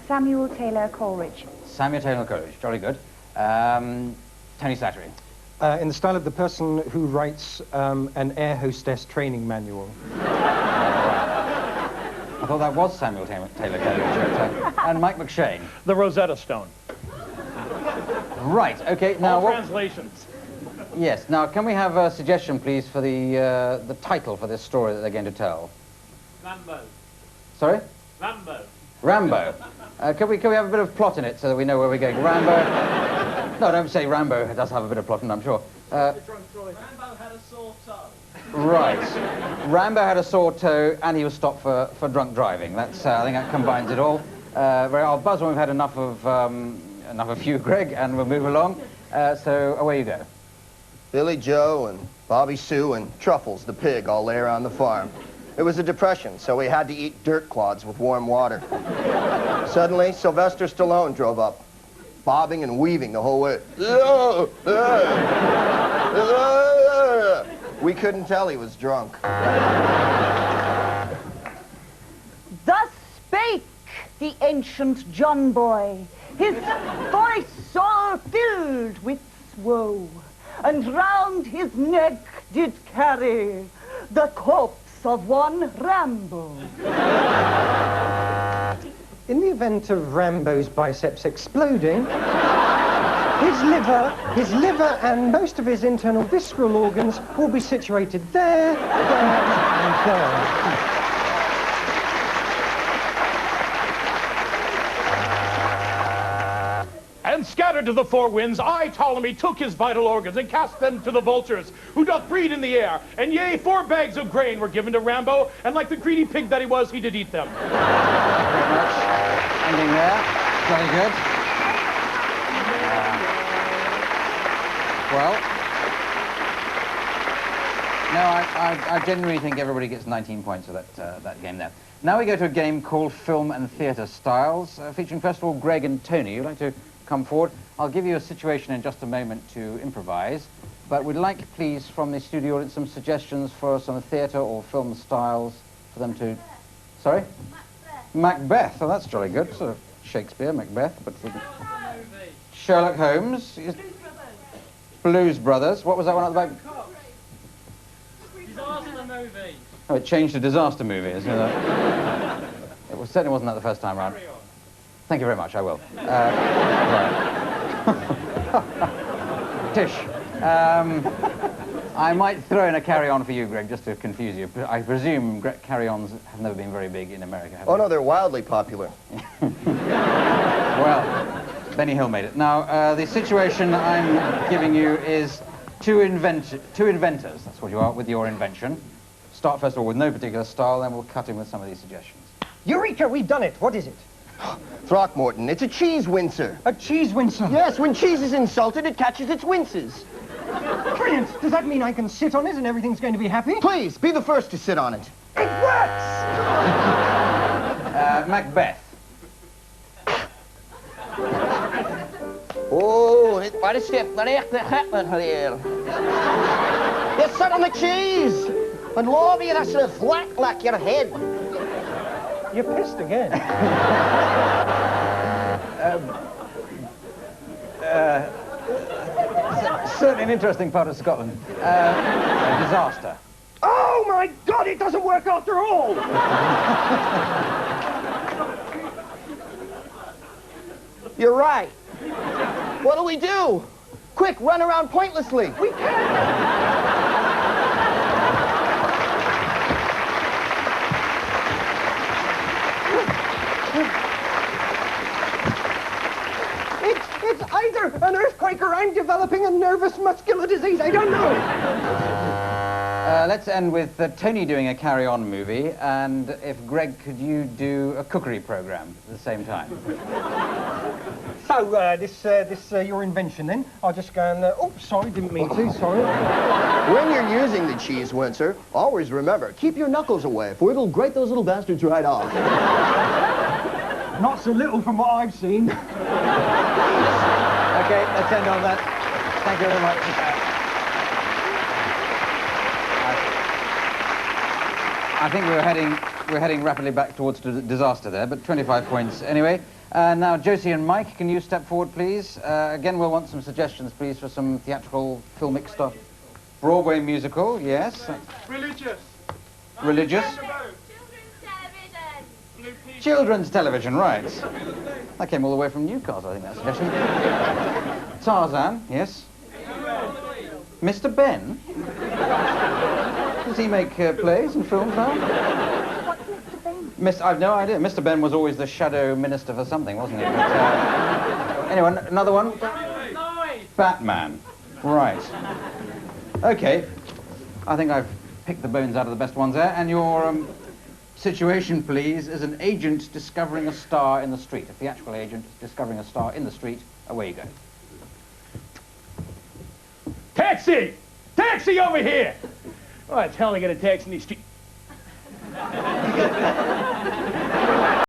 S21: Samuel Taylor Coleridge.
S7: Samuel Taylor Coleridge, jolly good. Tony Slattery?
S22: In the style of the person who writes an air hostess training manual.
S7: I thought that was Samuel Taylor Coleridge. And Mike McShane?
S23: The Rosetta Stone.
S7: Right, okay, now
S23: All translations.
S7: Yes, now can we have a suggestion, please, for the title for this story that they're going to tell?
S23: Rambo.
S7: Sorry?
S23: Rambo.
S7: Rambo. Can we have a bit of plot in it so that we know where we're going? Rambo. No, don't say Rambo. It does have a bit of plot in it, I'm sure.
S23: Rambo had a sore toe.
S7: Right. Rambo had a sore toe and he was stopped for drunk driving. That's I think that combines it all. I'll buzz when we've had enough of you, Greg, and we'll move along. So away you go.
S20: Billy Joe and Bobby Sue and Truffles, the pig, all lay around the farm. It was a depression, so we had to eat dirt clods with warm water. Suddenly, Sylvester Stallone drove up, bobbing and weaving the whole way. We couldn't tell he was drunk.
S24: Thus spake the ancient John Boy, his voice all filled with woe, and round his neck did carry the corpse of one Rambo.
S22: In the event of Rambo's biceps exploding, his liver and most of his internal visceral organs will be situated there, and there.
S5: And scattered to the four winds, I, Ptolemy, took his vital organs and cast them to the vultures, who doth breed in the air. And yea, 4 bags of grain were given to Rambo, and like the greedy pig that he was, he did eat them.
S10: Thank you very much. Ending there. Very good. Well, no, I genuinely think everybody gets 19 points for that game there. Now we go to a game called Film and Theatre Styles, featuring first of all Greg and Tony. You'd like to come forward. I'll give you a situation in just a moment to improvise, but we'd like, please, from the studio audience, some suggestions for some theatre or film styles for them to... Sorry? Macbeth. Oh, that's jolly good. Sort of Shakespeare, Macbeth, but... Sherlock Holmes. Blues Brothers. What was that one at the back?
S23: Disaster movie.
S10: Oh, it changed to disaster movie, isn't it? It certainly wasn't that the first time round. Thank you very much, I will. Tish, I might throw in a carry-on for you, Greg, just to confuse you. I presume carry-ons have never been very big in America, have
S20: Oh, no, they're wildly popular.
S10: Well, Benny Hill made it. Now, the situation I'm giving you is two inventors, that's what you are, with your invention. Start first of all with no particular style, then we'll cut in with some of these suggestions.
S22: Eureka, we've done it. What is it?
S20: Throckmorton, it's a cheese wincer.
S22: A cheese wincer?
S20: Yes, when cheese is insulted, it catches its winces.
S22: Brilliant. Does that mean I can sit on it and everything's going to be happy?
S20: Please, be the first to sit on it.
S22: It works!
S10: Macbeth.
S20: Oh, het waar is het? Dan echt de het hier. You sit on the cheese and love you that's a flat like your head.
S22: You're pissed again.
S10: Certainly an interesting part of Scotland. A disaster.
S22: Oh my God, it doesn't work after all!
S20: You're right. What do we do? Quick, run around pointlessly.
S22: We can't. It's either an earthquake or I'm developing a nervous muscular disease. I don't know.
S10: Let's end with Tony doing a carry-on movie, and if Greg, could you do a cookery program at the same time?
S22: So, this your invention then? I'll just go and... oh, sorry, didn't mean to, sorry.
S20: When you're using the cheese wincer, always remember, keep your knuckles away, for it'll grate those little bastards right off.
S22: Not so little from what I've seen.
S10: Okay, let's end on that. Thank you very much. I think we're heading rapidly back towards disaster there, but 25 points anyway. Now, Josie and Mike, can you step forward, please? Again, we'll want some suggestions, please, for some theatrical, filmic stuff. Broadway musical, yes.
S23: Religious.
S10: Religious. Children's television, right. That came all the way from Newcastle, I think, that suggestion. Tarzan, yes. Mr. Ben? Does he make plays and films now?
S24: What's Mr. Ben?
S10: I've no idea. Mr. Ben was always the shadow minister for something, wasn't he? But, anyway, another one? Batman. Right. Okay. I think I've picked the bones out of the best ones there. And your situation, please, is an agent discovering a star in the street. A theatrical agent discovering a star in the street. Away you go.
S5: Taxi! Taxi over here! Oh, it's hell to get a taxi in these streets.